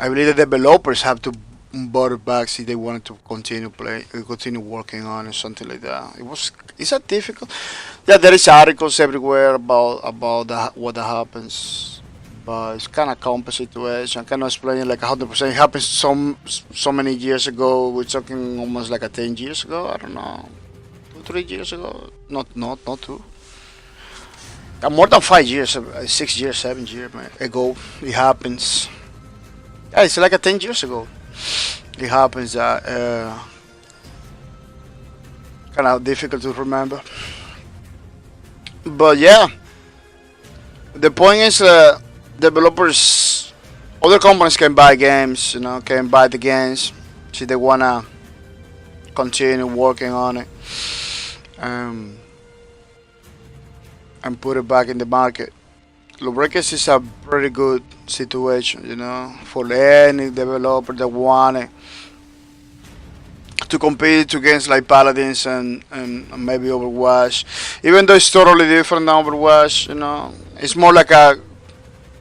A: I believe the developers have to bought it back if they wanted to continue working on it, something like that. It's a difficult. Yeah, there is articles everywhere about what that happens, but it's kind of complex situation. I cannot explain it like 100%. It happened so many years ago. We're talking almost like 10 years ago. I don't know, 2 3 years ago. Not two. More than 5 years, 6 years, 7 years ago. It happens. Yeah, it's like 10 years ago. It happens that kind of difficult to remember. But yeah, the point is, developers, other companies can buy games. You know, can buy the games if they wanna continue working on it, um, and put it back in the market. Lawbreakers is a pretty good situation, you know, for any developer that want it to compete against like Paladins and maybe Overwatch. Even though it's totally different than Overwatch, you know, it's more like a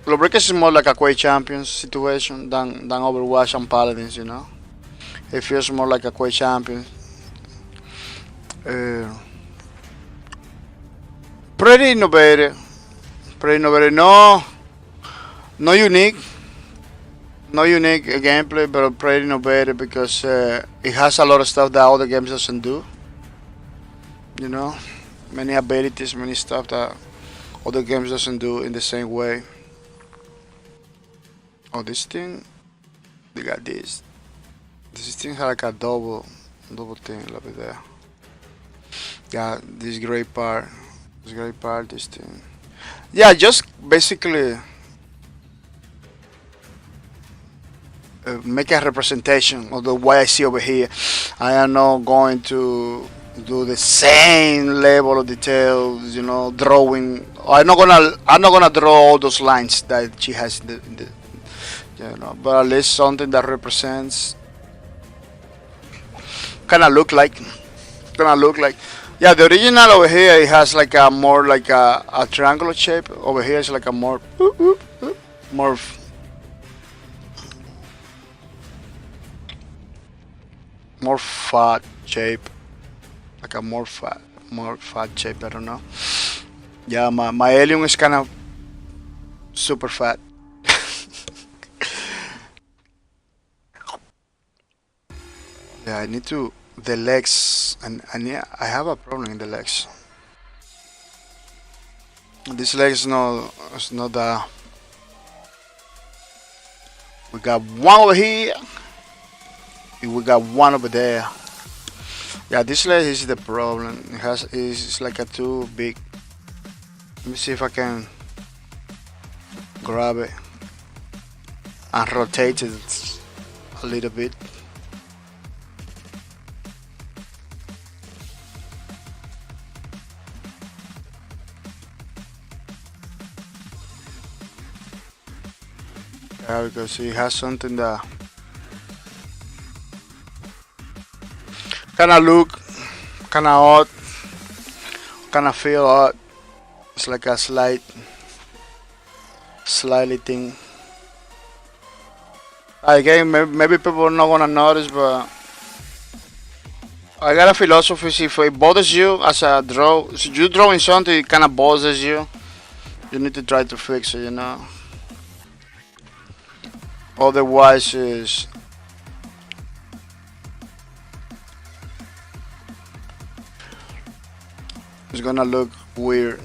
A: Lawbreakers is more like a Quake Champions situation than Overwatch and Paladins, you know. It feels more like a Quake Champions. Uh, Pretty innovative. Pretty innovative. No unique. No unique gameplay, but pretty innovative because it has a lot of stuff that other games doesn't do. You know, many abilities, many stuff that other games doesn't do in the same way. Oh, this thing, they got this. This thing has like a double thing over there. Yeah, this gray part, this thing. Yeah, just basically make a representation of the way I see over here. I am not going to do the same level of details, you know, drawing. I'm not gonna draw all those lines that she has in the you know, but at least something that represents kind of look like. Yeah, the original over here it has like a more like a triangular shape. Over here it's like a more more fat shape, like a more fat shape. I don't know. Yeah, my alien is kind of super fat. Yeah, I need to the legs and yeah, I have a problem in the legs. This leg is not we got one over here and we got one over there. Yeah, this leg is the problem. It's like a too big. Let me see if I can grab it and rotate it a little bit. Yeah, because it has something that kind of look kind of odd, kind of feel odd. It's like a slightly thing. Again, maybe people are not gonna notice, but I got a philosophy. If it bothers you as a draw, if you drawing something, it kind of bothers you. You need to try to fix it, you know. Otherwise, it's gonna look weird.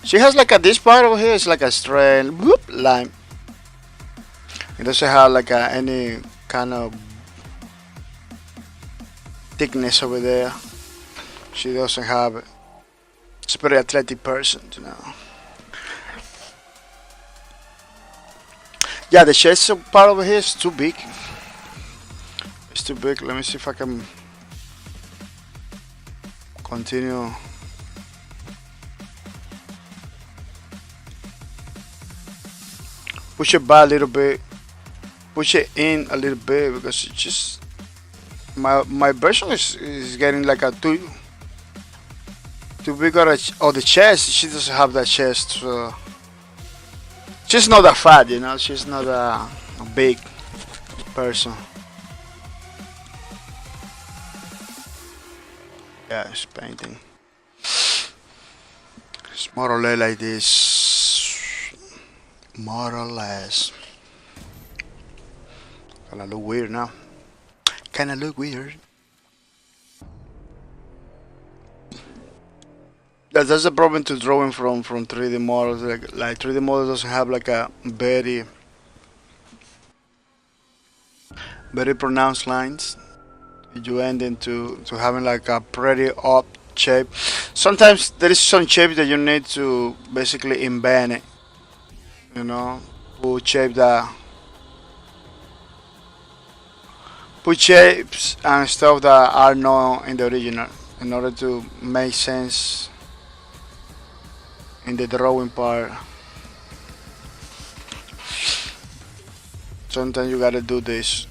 A: She has like this part over here. It's like a straight whoop line. It doesn't have like any kind of thickness over there. She doesn't have it. It's a very athletic person, you know. Yeah, the chest part over here is too big. It's too big. Let me see if I can continue. Push it back a little bit. Push it in a little bit because it just my version is getting like a too big of the chest. She doesn't have that chest. So she's not that fat, you know. She's not a big person. Yeah, it's painting. It's more or less like this. More or less. Kinda look weird now. Kinda look weird. That's the problem to drawing from 3D models. Like 3D models doesn't have like a very pronounced lines. You end into having like a pretty odd shape. Sometimes there is some shape that you need to basically invent it. You know, put shape that put shapes and stuff that are not in the original in order to make sense in the drawing part. Sometimes you gotta do this.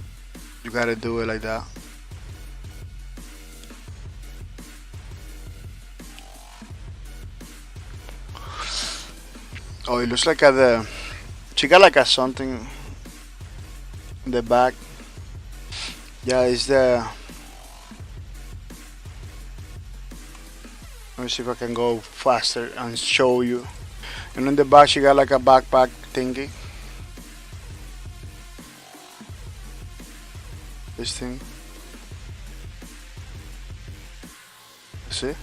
A: You gotta do it like that. Oh, it looks like she got like a something in the back. Yeah, it's the. Let me see if I can go faster and show you. And in the back, she got like a backpack thingy. This thing. See?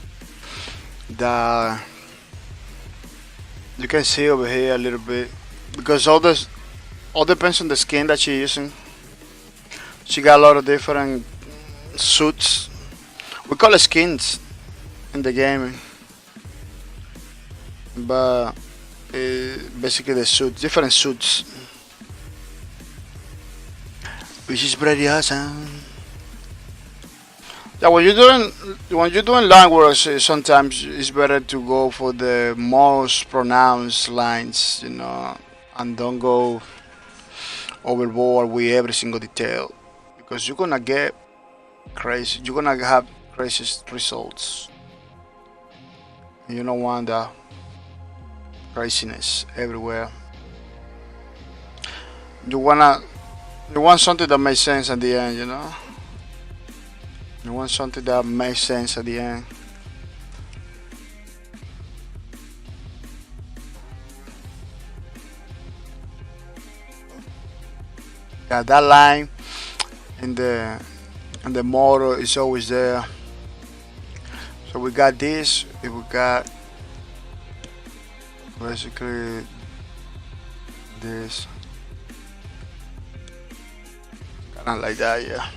A: You can see over here a little bit because all depends on the skin that she's using. She got a lot of different suits. We call it skins in the gaming, but basically the suits, different suits, which is pretty awesome. Yeah, when you're doing line works, sometimes it's better to go for the most pronounced lines, and don't go overboard with every single detail, because you're gonna get crazy. You're gonna have crazy results. You don't want the craziness everywhere. You wanna you want something that makes sense at the end. You want something that makes sense at the end. Yeah, that line in the motor is always there. So we got this. We got basically this, kind of like that, yeah.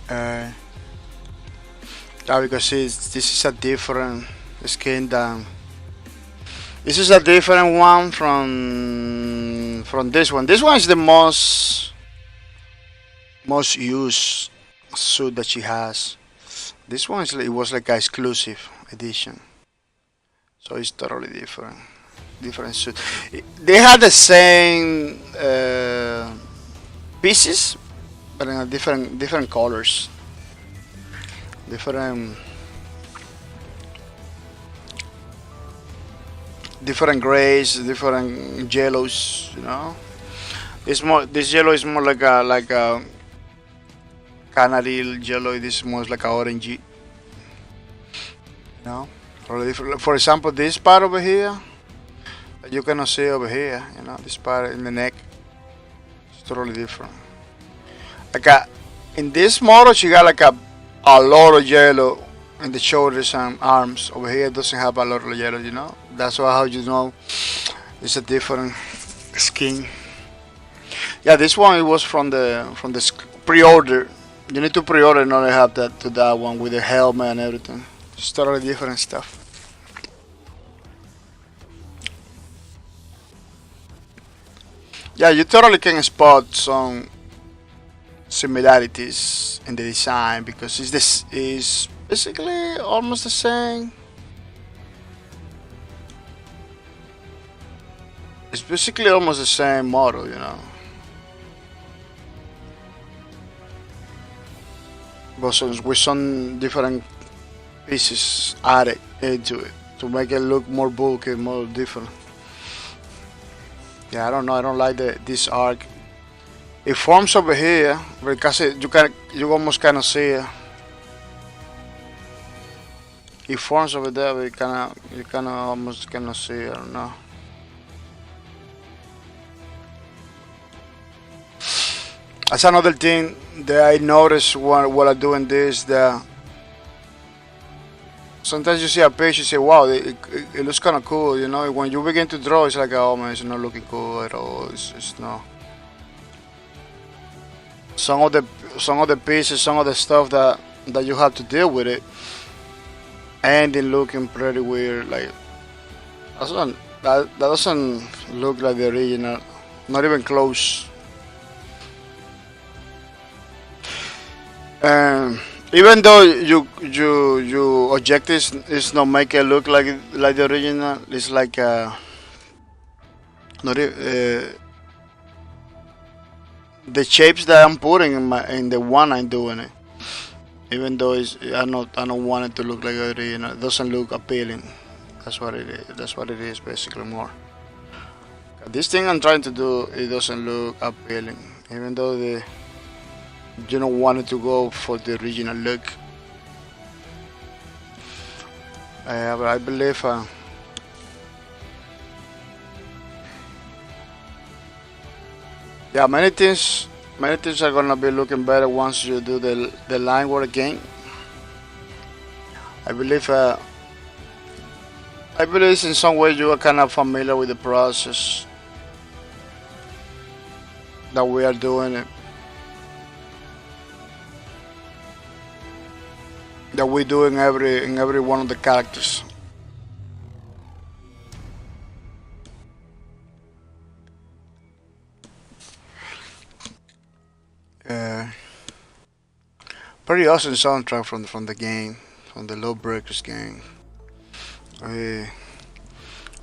A: Uh, yeah, because this is a different skin than this is a different one from this one. This one is the most used suit that she has. This one it was like an exclusive edition, so it's totally different. Different suit. They had the same pieces, but in a different colors, different different grays, different yellows. This yellow is more like a canary yellow. This is more like a orangey. Totally different. For example, this part over here, you cannot see over here. This part in the neck is totally different. Like in this model, she got like a lot of yellow in the shoulders and arms. Over here, it doesn't have a lot of yellow. That's why how you know it's a different skin. Yeah, this one it was from the pre-order. You need to pre-order in order to have that one with the helmet and everything. It's totally different stuff. Yeah, you totally can spot some similarities in the design because this is basically almost the same. It's basically almost the same model. But with some different pieces added into it to make it look more bulky, more different. Yeah, I don't know. I don't like this arc. It forms over here because you almost cannot see it. It forms over there, but you almost cannot see it. I don't know. That's another thing that I noticed while I'm doing this. That sometimes you see a page, you say, "Wow, it looks kind of cool." When you begin to draw, it's like, "Oh man, it's not looking cool at all." It's not. Some of the pieces, some of the stuff that you have to deal with it, and it looking pretty weird. Like that doesn't look like the original, not even close. Um, Even though your objective is not make it look like the original, it's like not the shapes that I'm putting in the one I'm doing it. Even though I don't want it to look like the original, it doesn't look appealing. That's what it is. That's what it is basically more. This thing I'm trying to do, it doesn't look appealing, even though you don't want it to go for the original look. But I believe yeah, many things are gonna be looking better once you do the line work again. I believe in some way you are kind of familiar with the process that we are doing it. That we do in every one of the characters. Uh, Pretty awesome soundtrack from the game, from the Lawbreakers game. Uh,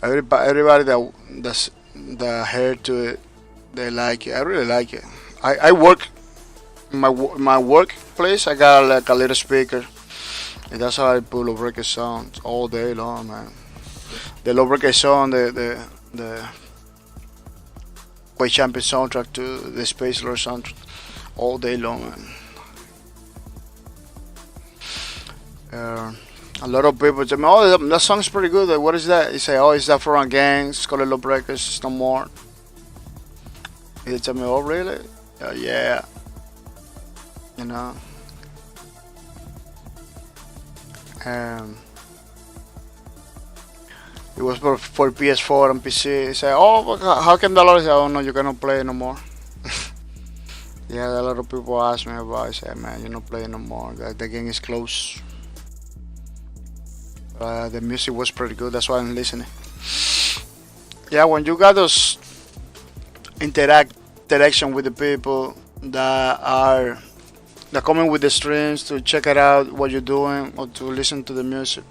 A: everybody that heard to it, they like it. I really like it. I work in my workplace. I got like a little speaker, and that's how I put Lawbreaker songs all day long, man. The Lawbreaker song, the Quake Champion soundtrack to the Space Lord soundtrack, all day long, man. A lot of people tell me, "Oh, that song's pretty good. Like, what is that?" You say, "Oh, it's that for gangs. It's called Lawbreakers. It's no more." They tell me, "Oh, really?" Yeah, you know. Um, it was for PS4 and PC. They say, "Oh, but how can the Lord say, oh no, you cannot play it no more?" Yeah, a lot of people ask me about it. I say, "Man, you're not playing no more. The game is closed." The music was pretty good. That's why I'm listening. Yeah, when you got those interaction with the people that coming with the streams to check it out what you're doing or to listen to the music,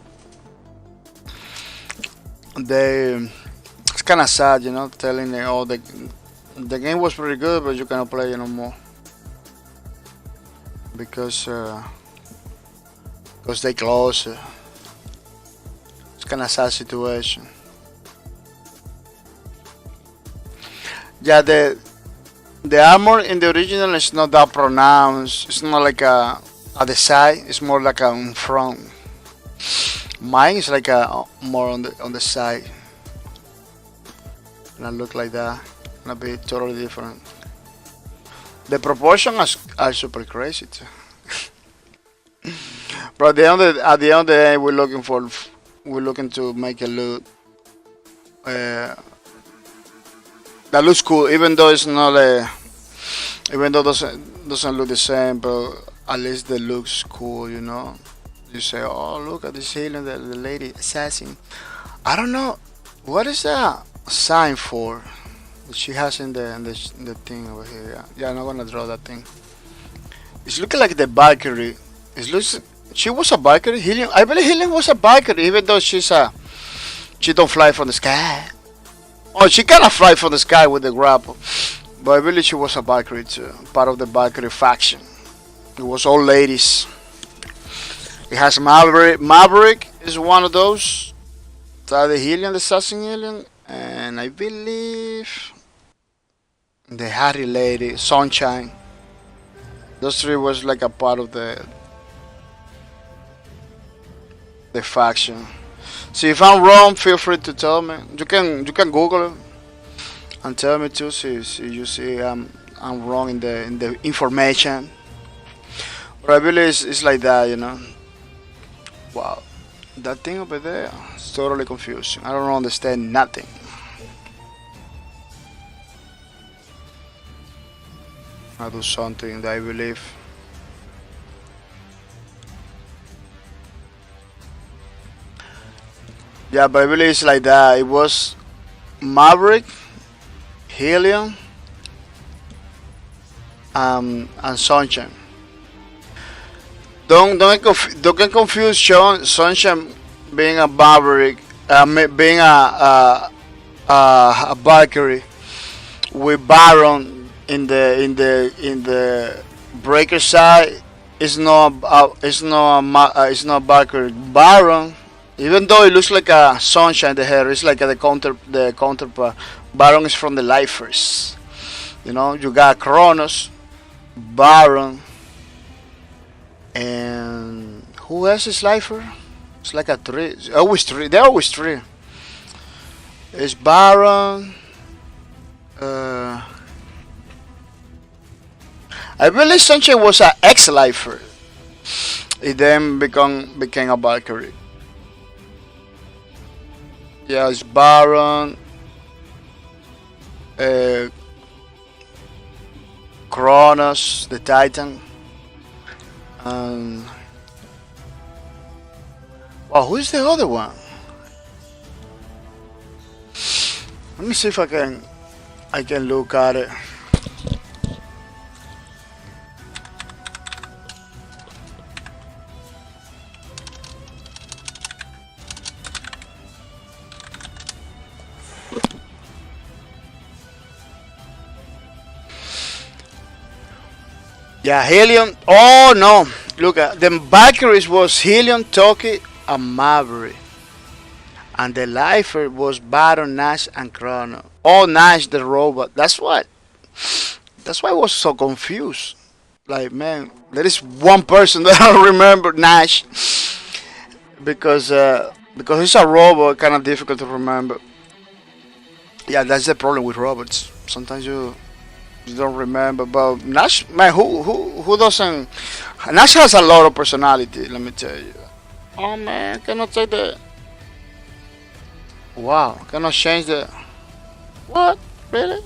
A: it's kind of sad, you know, telling them, "Oh, the game was pretty good, but you cannot play it no more because they closed it." Kind of sad situation. Yeah, the armor in the original is not that pronounced. It's not like at the side. It's more like in front. Mine is like more on the side. And I look like that. And a bit totally different. The proportions are super crazy too. But at the end of the day, we're looking to make it look that looks cool, even though it's not even though doesn't look the same, but at least it looks cool, you know. You say, "Oh, look at this alien, the lady assassin." I don't know what is that sign for that she has in the thing over here. Yeah, I'm not gonna draw that thing. It's looking like the Valkyrie. It looks. She was a biker. Helium. I believe Helium was a biker, even though she don't fly from the sky. Oh, she cannot fly from the sky with the grapple, but I believe she was a biker too, part of the biker faction. It was all ladies. It has Maverick. Maverick is one of those. The Helium, the assassin alien, and I believe the Harry lady, Sunshine. Those three was like a part of the faction. See, if I'm wrong, feel free to tell me. You can Google it and tell me too. See you see I'm wrong in the information. But I believe it's like that, you know. Wow, that thing over there is totally confusing. I don't understand nothing. I do something that I believe. Yeah, but I believe it's like that. It was Maverick, Helium, and Sunshine. Don't get confused. Sunshine being a Maverick, being a Valkyrie, with Baron in the breaker side. It's not Valkyrie. Baron. Even though it looks like a Sunshine, the hair is like the counterpart. Baron is from the Lifers. You know, you got Kronos, Baron, and who else is Lifer? It's like a three. It's always three. They're always three. It's Baron. I believe Sunshine was an ex-Lifer. It then became a Valkyrie. Yeah, it's Baron, Kronos, the Titan, and wow, who's the other one? Let me see if I can look at it. Yeah, Helium. Oh no! Look at the backers was Helium, Toki, and Maverick, and the lifer was Baron, Nash, and Chrono. Oh, Nash the robot. That's what. That's why I was so confused. Like, man, there is one person that I don't remember, Nash, because he's a robot, kind of difficult to remember. Yeah, that's the problem with robots. Sometimes you don't remember. But Nash, man, who doesn't? Nash has a lot of personality. Let me tell you. Oh man, cannot take the. Wow, cannot change the. What? Really?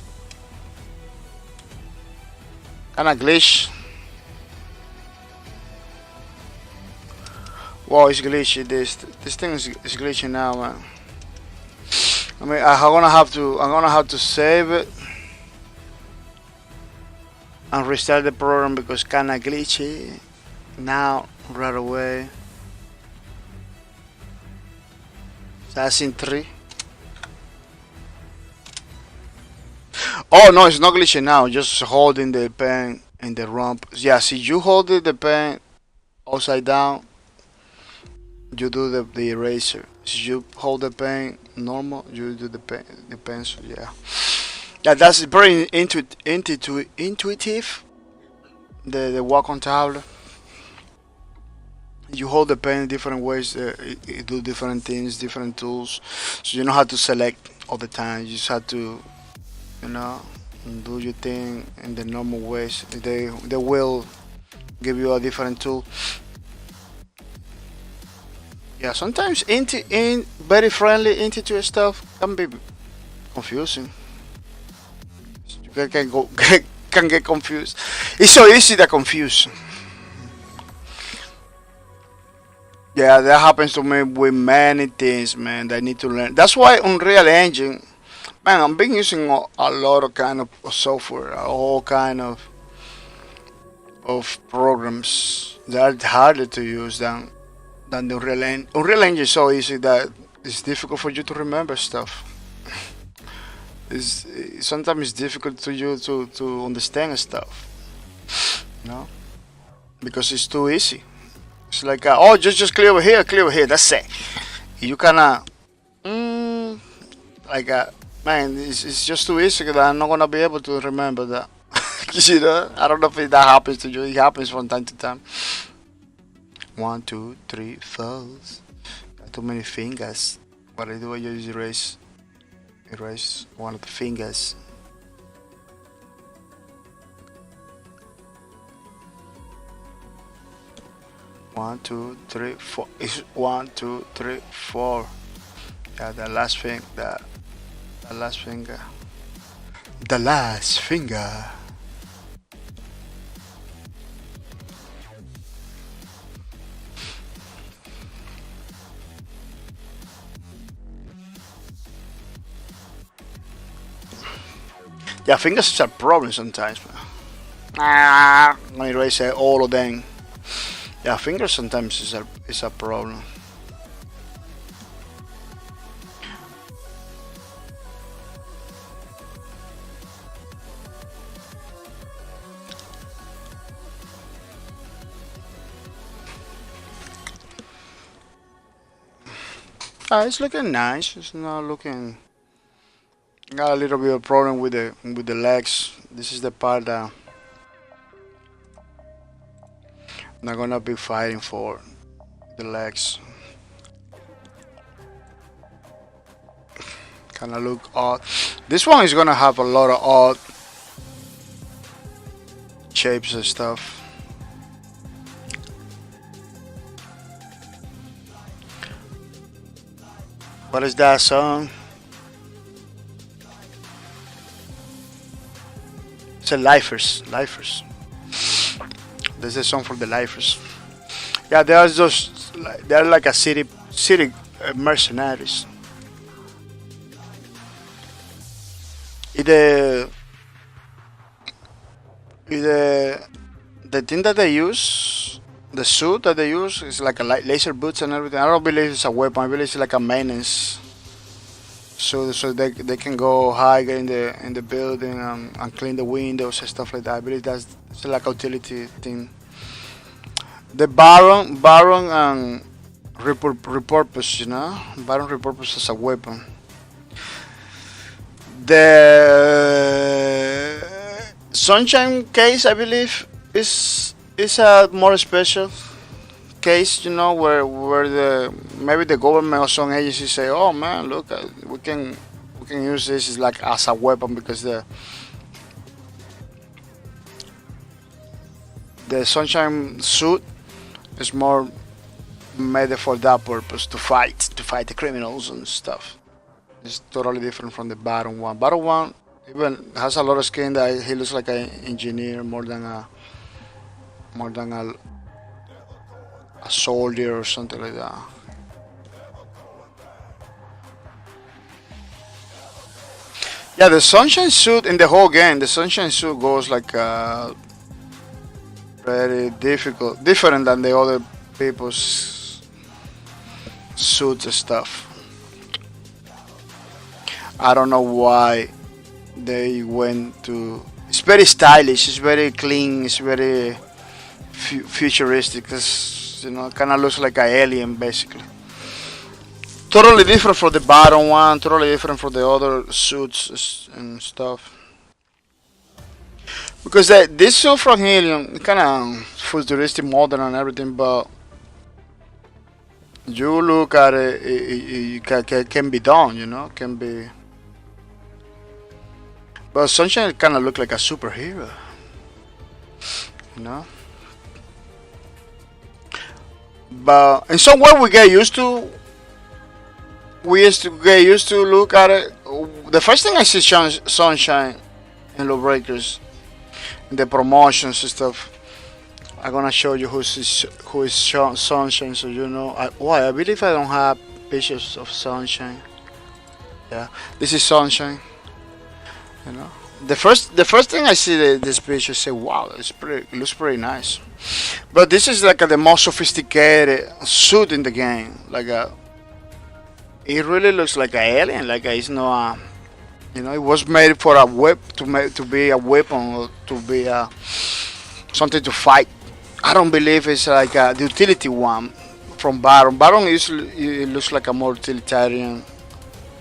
A: Kinda glitch. Wow, it's glitchy. This thing is glitchy now, man. I mean, I'm gonna have to save it and restart the program because kinda glitchy now right away. That's in 3. Oh no, it's not glitchy now. Just holding the pen in the rump. Yeah, see, you hold the pen upside down. You do the eraser. So you hold the pen normal. You do the pencil. Yeah, yeah. That's very intuitive. The walk on tablet. You hold the pen in different ways. It do different things, different tools. So you know how to select all the time. You just have to, you know, do your thing in the normal ways. They will give you a different tool. Yeah, sometimes in very friendly intuitive stuff can be confusing. You can go can get confused. It's so easy to confuse. Yeah, that happens to me with many things, man. That I need to learn. That's why Unreal Engine, man. I've been using a lot of kind of software, all kind of programs that are harder to use than the Unreal Engine. Unreal Engine is so easy that it's difficult for you to remember stuff. It's sometimes it's difficult to you to understand stuff, you know, because it's too easy. It's like oh, just clear over here. That's it. You kinda like man, it's just too easy that I'm not gonna be able to remember that. You know, I don't know if that happens to you. It happens from time to time. 1, 2, 3, 4. Got too many fingers. What I do, I just erase one of the fingers. One, two, three, four. It's 1, 2, 3, 4. Yeah, the last the last finger. The last finger. Yeah, fingers is a problem sometimes, man. I'm gonna erase all of them. Yeah, fingers sometimes is a problem. It's looking nice. It's not looking. Got a little bit of problem with the legs. This is the part that I'm not gonna be fighting for the legs. Kinda look odd. This one is gonna have a lot of odd shapes and stuff. What is that song? It's a Lifers. This is a song for the Lifers. Yeah, they are just they're like a city mercenaries. The the thing that they use, the suit that they use is like a laser boots and everything. I don't believe it's a weapon. I believe it's like a maintenance so they can go higher in the building and clean the windows and stuff like that. I believe that's like a utility thing. The Baron and repurpose, you know, Baron repurpose as a weapon. The Sunshine case, I believe, is a more special case, you know, where the maybe the government or some agency say, "Oh man, look, we can use this as like as a weapon because the Sunshine suit is more made for that purpose to fight the criminals and stuff. It's totally different from the Baron one. Baron one even has a lot of skin that he looks like an engineer more than a soldier or something like that. Yeah, the Sunshine suit in the whole game, the Sunshine suit goes like very different than the other people's suits and stuff. I don't know why they went to. It's very stylish. It's very clean. It's very futuristic. It's, you know, kind of looks like an alien basically. Totally different from the bottom one. Totally different from the other suits and stuff. Because this suit from Helium, kind of futuristic, modern and everything, but you look at it, it can be done. You know, can be. But Sunshine kind of look like a superhero, you know. But in some way we get used to. We used to get used to look at it. The first thing I see Sunshine in Lawbreakers, in the promotions and stuff. I'm gonna show you who is Sunshine, so you know. I believe I don't have pictures of Sunshine. Yeah, this is Sunshine. You know, the first thing I see this picture, say, wow, it looks pretty nice. But this is like the most sophisticated suit in the game. Like it really looks like an alien. Like it's not, you know, it was made for a to be a weapon or to be something to fight. I don't believe it's like the utility one from Baron. Baron usually it looks like a more utilitarian,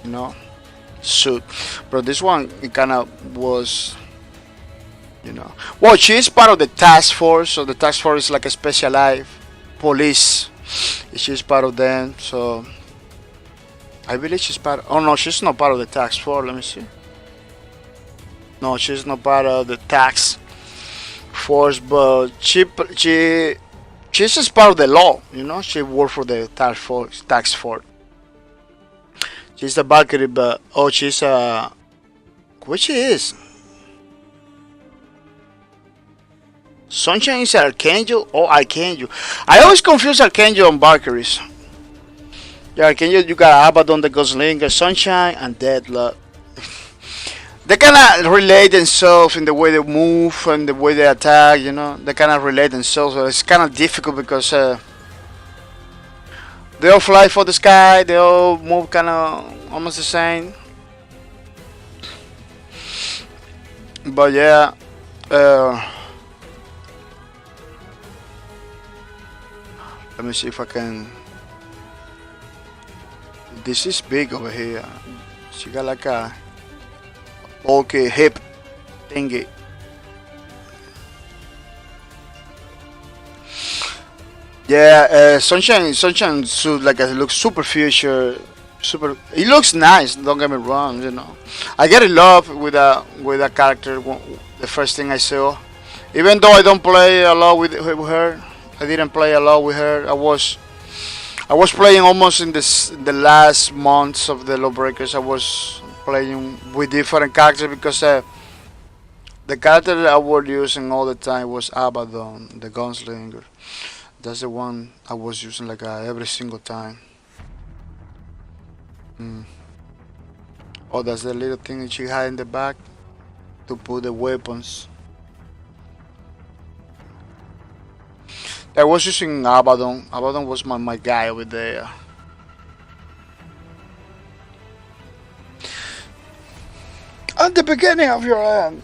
A: you know, suit, but this one it kind of was, you know. Well, she's part of the task force, so the task force is like a specialized police. She's part of them, so I believe she's part. Oh no, she's not part of the task force. Let me see. No, she's not part of the task force, but she's just part of the law. You know, she worked for the task force. Task force. She's the Valkyrie, but oh, she's what she is? Sunshine is Archangel or Archangel? I always confuse Archangel and Valkyries. Yeah, Archangel, you got Abaddon, the Gunslinger, Sunshine, and Deadlock. They kind of relate themselves in the way they move and the way they attack. You know, they kind of relate themselves. But it's kind of difficult because they all fly for the sky. They all move kind of almost the same. But yeah, let me see if I can. This is big over here. She got like a bulky hip thingy. Yeah, Sunshine suit like it looks super future, super. It looks nice. Don't get me wrong. You know, I get in love with a character. The first thing I saw, even though I don't play a lot with her, I didn't play a lot with her. I was playing almost in the last months of the Lawbreakers. I was playing with different characters because the character that I was using all the time was Abaddon, the Gunslinger. That's the one I was using like every single time. Mm. Oh, that's the little thing that she had in the back to put the weapons. I was using Abaddon. Abaddon was my guy over there. at the beginning of your end.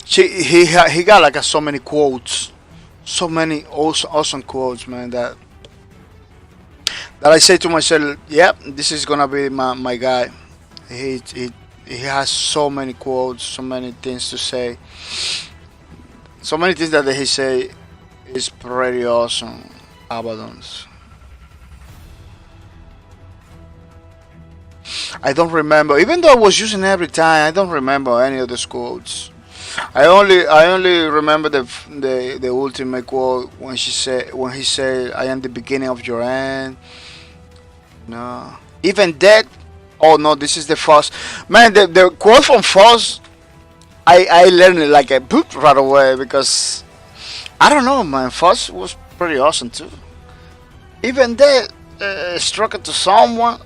A: He got like so many quotes, so many awesome quotes, man. That I say to myself, yep, this is gonna be my guy. He has so many quotes, so many things to say, so many things that he say is pretty awesome. Abaddon's. I don't remember, even though I was using every time. I don't remember any of those quotes. I only remember the ultimate quote when he said, "I am the beginning of your end." No, even that. Oh no, this is the first. Man, the quote from Foss, I learned it like a boot right away because I don't know, man. Foss was pretty awesome too. Even that struck it to someone,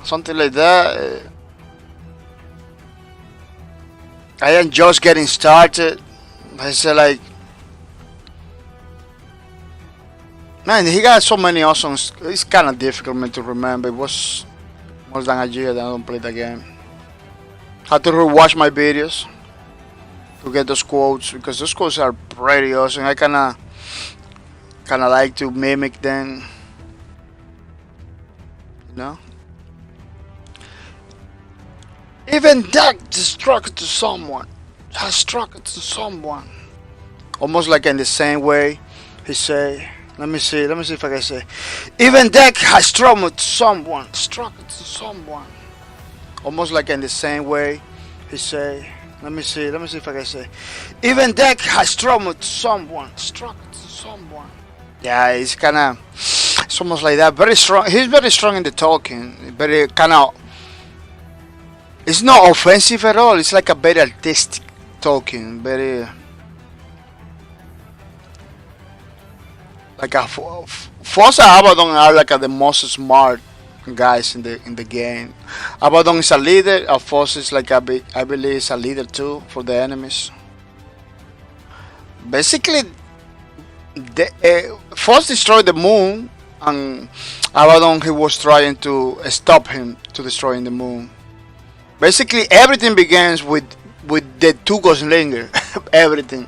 A: something like that. I am just getting started. I said like, man, he got so many awesome. It's kind of difficult man to remember. It was more than a year that I don't play the game. Had to rewatch my videos to get those quotes because those quotes are pretty awesome. I kinda like to mimic them, you know. Even that just struck it to someone. Has struck it to someone. Almost like in the same way he say. Let me see if I can say. Even that has struck it to someone. Struck it to someone. Almost like in the same way he say. Let me see if I can say. Even that has struck it to someone. Struck it to someone. Yeah, it's kinda. It's almost like that. Very strong. He's very strong in the talking. Very kinda. It's not offensive at all. It's like a very artistic talking. Very like a Foss and Abaddon are like the most smart guys in the game. Abaddon is a leader. Foss is like I believe is a leader too for the enemies. Basically, Foss destroyed the moon, and Abaddon he was trying to stop him to destroying the moon. Basically, everything begins with the two Gunslinger. Everything.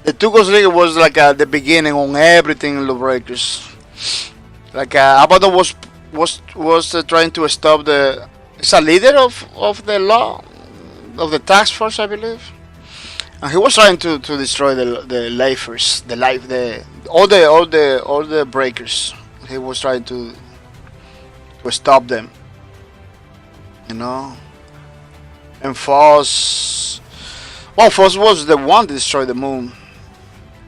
A: The two Gunslinger was like the beginning on everything in Lawbreakers. Like Abaddon was trying to stop the. It's a leader of the law of the task force, I believe, and he was trying to destroy the lifers, all the breakers. He was trying to stop them. You know. And Foss was the one to destroy the moon.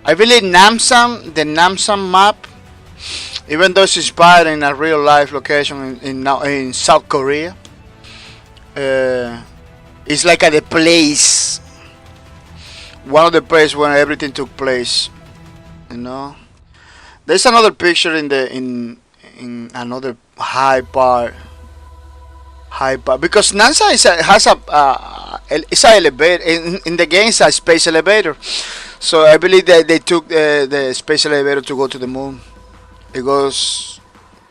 A: I believe Namsam, the Namsam map, even though it's inspired in a real life location in South Korea, it's like at the place, one of the places where everything took place. You know, there's another picture in another high part. Because NASA has it's an elevator in the game. It's a space elevator, so I believe that they took the space elevator to go to the moon. It goes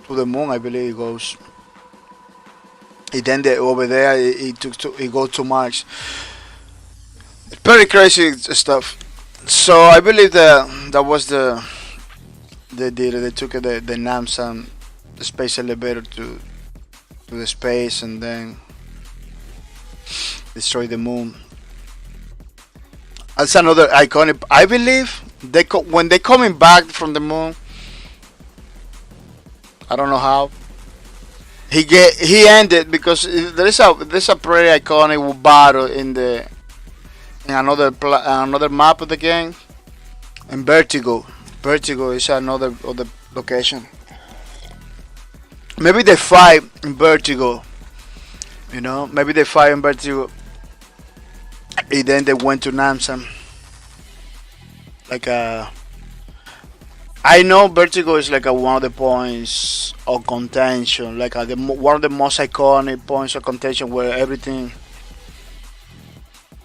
A: to the moon, I believe it goes. And then over there it goes to Mars. It's pretty crazy stuff. So I believe that was the deal. They took the NAMSAM, the space elevator to the space and then destroy the moon. That's another iconic. I believe when they coming back from the moon. I don't know how. He ended because there's a pretty iconic battle in another map of the game. In Vertigo. Vertigo is another of the location. Maybe they fight in Vertigo. You know, maybe they fight in Vertigo. And then they went to Namsam. I know Vertigo is like one of the points of contention, like one of the most iconic points of contention where everything,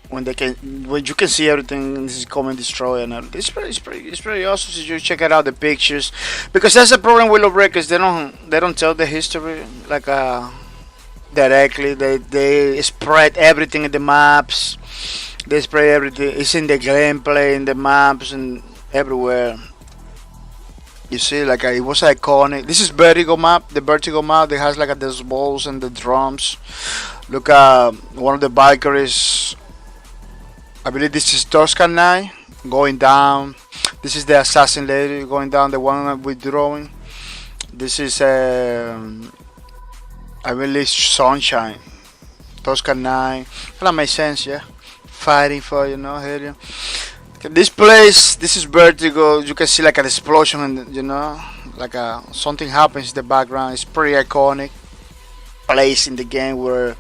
A: when you can see everything is coming destroy, and it's pretty awesome. So you check it out the pictures, because that's the problem with Lawbreakers. They don't tell the history directly. They spread everything in the maps. They spread everything. It's in the gameplay, in the maps, and everywhere. You see, like it was iconic. This is Vertigo map. The Vertigo map that has like those balls and the drums. Look at one of the Valkyries. I believe this is Toscan 9 going down. This is the assassin lady going down. The one we're drawing. This is I believe Sunshine. Toscan 9. That makes sense, yeah. Fighting for area. This place, this is Vertigo. You can see like an explosion, and like something happens in the background. It's pretty iconic place in the game where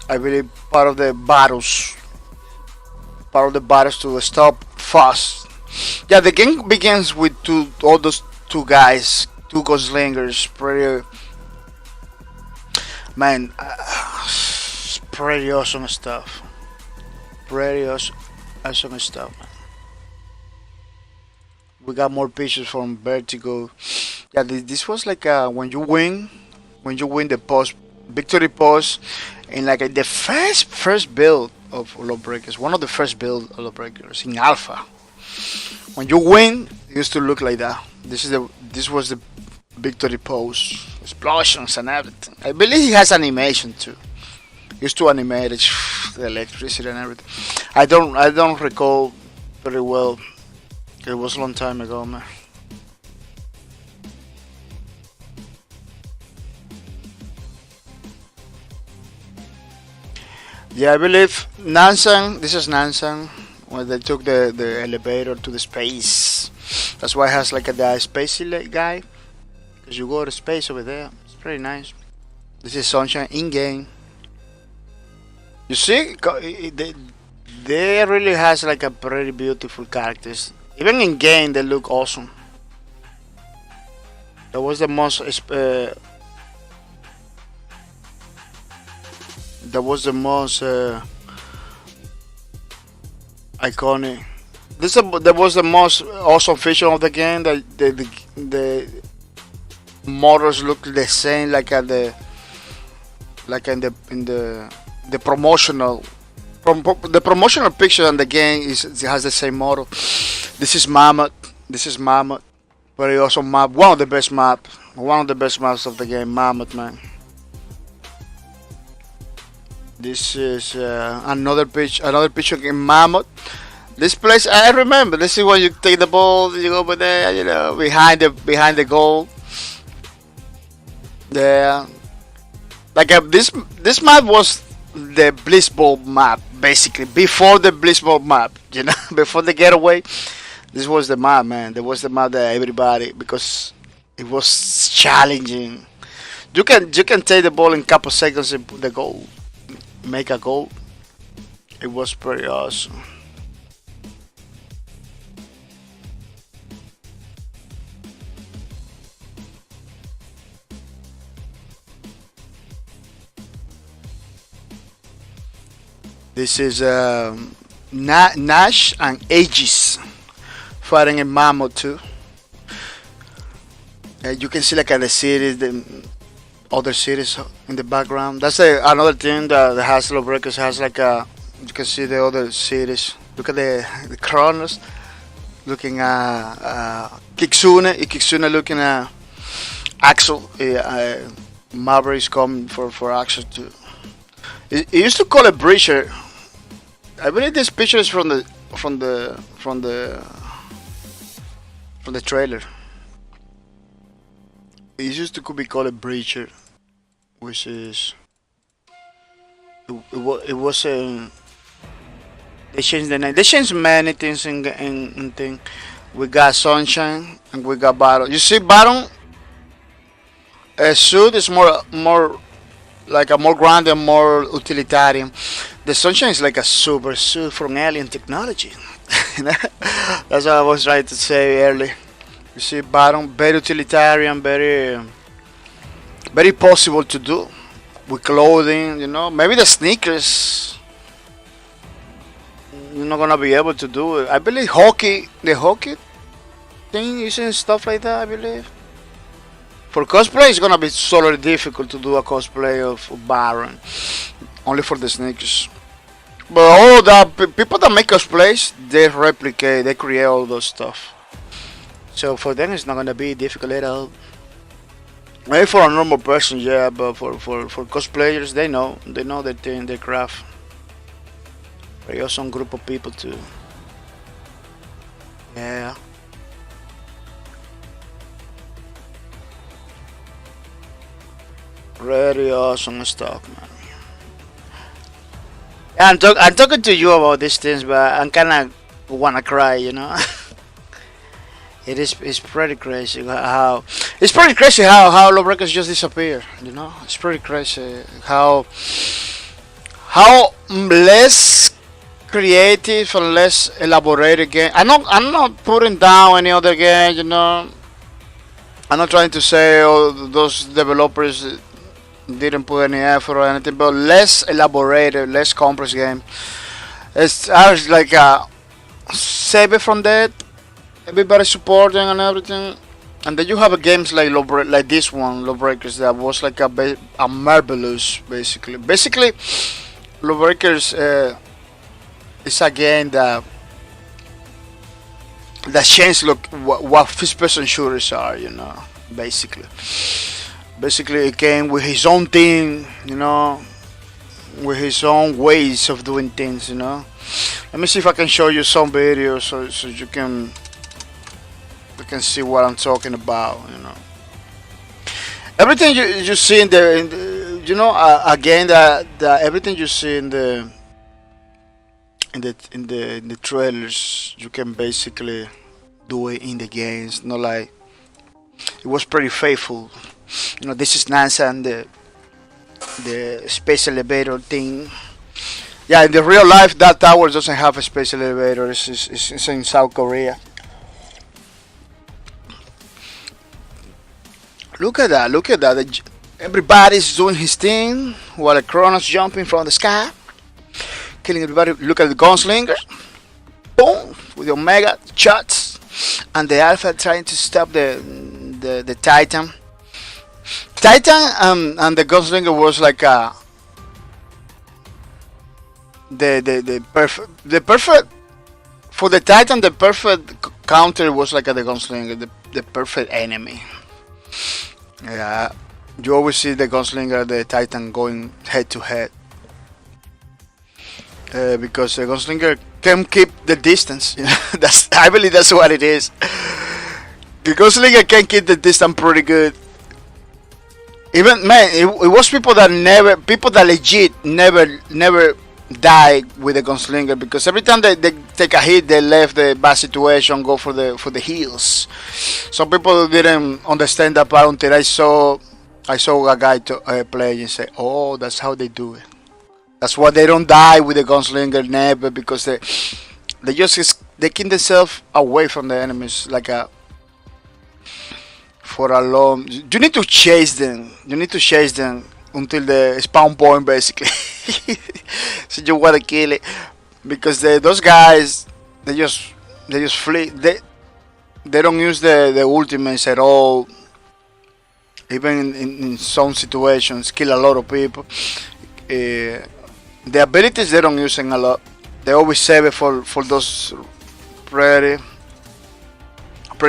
A: I believe part of the battles to stop fast. Yeah, the game begins with all those two guys, two gunslingers. Pretty man, pretty awesome stuff. Pretty awesome stuff. Man. We got more pictures from Vertigo. Yeah, this was like when you win the post victory post, in like the first build of Lawbreakers, one of the first build of Lawbreakers in Alpha. When you win, it used to look like that. This was the victory pose, explosions and everything. I believe he has animation too. Used to animate it, the electricity and everything. I don't recall very well. It was a long time ago, man. Yeah, I believe Nansen. This is Nansen when they took the elevator to the space. That's why it has like the spacey guy. Because you go to space over there. It's pretty nice. This is Sunshine in game. You see, they really has like a pretty beautiful characters. Even in game, they look awesome. That was the most. That was the most iconic. That was the most awesome feature of the game. That the models look the same, like at the promotional. The promotional picture on the game it has the same model. This is Mammoth. This is Mammoth. Very awesome map. One of the best map. One of the best maps of the game. Mammoth, man. This is another picture in Mammoth. This place I remember. This is when you take the ball, you go over there, behind the goal. There, like this map was the Blitzball map, basically before the Blitzball map. Before the getaway, this was the map, man. There was the map that everybody, because it was challenging. You can take the ball in a couple seconds and put the goal, make a goal. It was pretty awesome. This is Nash and Aegis fighting in Mammoth too. You can see like the cities, the other cities in the background. That's another thing that has Lawbreakers has like you can see the other cities. Look at the Kronos, looking at Kitsune looking at Axel. Maverick is coming for Axel too. It used to call it Breacher. I believe this picture is from the trailer. It used to be called a Breacher, which is it was they changed the name. They changed many things in thing. We got Sunshine and we got Baron. You see, Baron suit is more like a more grand and more utilitarian. The Sunshine is like a super suit from alien technology. That's what I was trying to say earlier. You see, Baron very utilitarian, very possible to do with clothing. Maybe the sneakers. You're not gonna be able to do it. I believe the hockey thing, using stuff like that. I believe. For cosplay, it's gonna be solely difficult to do a cosplay of Baron, only for the sneakers. But all the people that make cosplays, they replicate, they create all those stuff. So for them, it's not gonna be difficult at all. Maybe for a normal person, yeah, but for cosplayers, they know their thing, their craft. Very awesome group of people too. Yeah. Very awesome stuff, man. Yeah, I'm talking to you about these things, but I'm kind of wanna cry, you know. It's pretty crazy how lawbreakers just disappear, you know. It's pretty crazy how less creative and less elaborated game. I'm not putting down any other game, you know. I'm not trying to say those developers didn't put any effort or anything, but less elaborated, less complex game. I was like save it from that. Everybody supporting and everything, and then you have a games like this one, Lawbreakers, that was like a marvelous basically. Lawbreakers is a game that changed look what first person shooters are, you know. Basically it came with his own thing, you know, with his own ways of doing things, you know. Let me see if I can show you some videos so you can see what I'm talking about, you know. Everything you see in the you know, again, that everything you see in the trailers, you can basically do it in the games. Not like it was pretty faithful, you know. This is NASA and the space elevator thing. Yeah, in the real life, that tower doesn't have a space elevator. It's in South Korea. Look at that. Everybody's doing his thing while the Kronos jumping from the sky, killing everybody. Look at the gunslingers. Boom! With the Omega shots. And the Alpha trying to stop the Titan. And the gunslinger was like the perfect for the Titan. The perfect counter was like the gunslinger, the perfect enemy. Yeah, you always see the gunslinger, the Titan going head to head, because the gunslinger can keep the distance. You know? I believe that's what it is. The gunslinger can keep the distance pretty good. Even man, it was people that legit never die with the gunslinger, because every time they take a hit, they left the bad situation, go for the heals. Some people didn't understand that part until I saw a guy play and say, "Oh, that's how they do it. That's why they don't die with the gunslinger never, because they keep themselves away from the enemies like for a long. You need to chase them. Until the spawn point, basically. So you wanna kill it, because those guys they just flee. They don't use the ultimates at all. Even in some situations, kill a lot of people. The abilities they don't use them a lot. They always save it for those pretty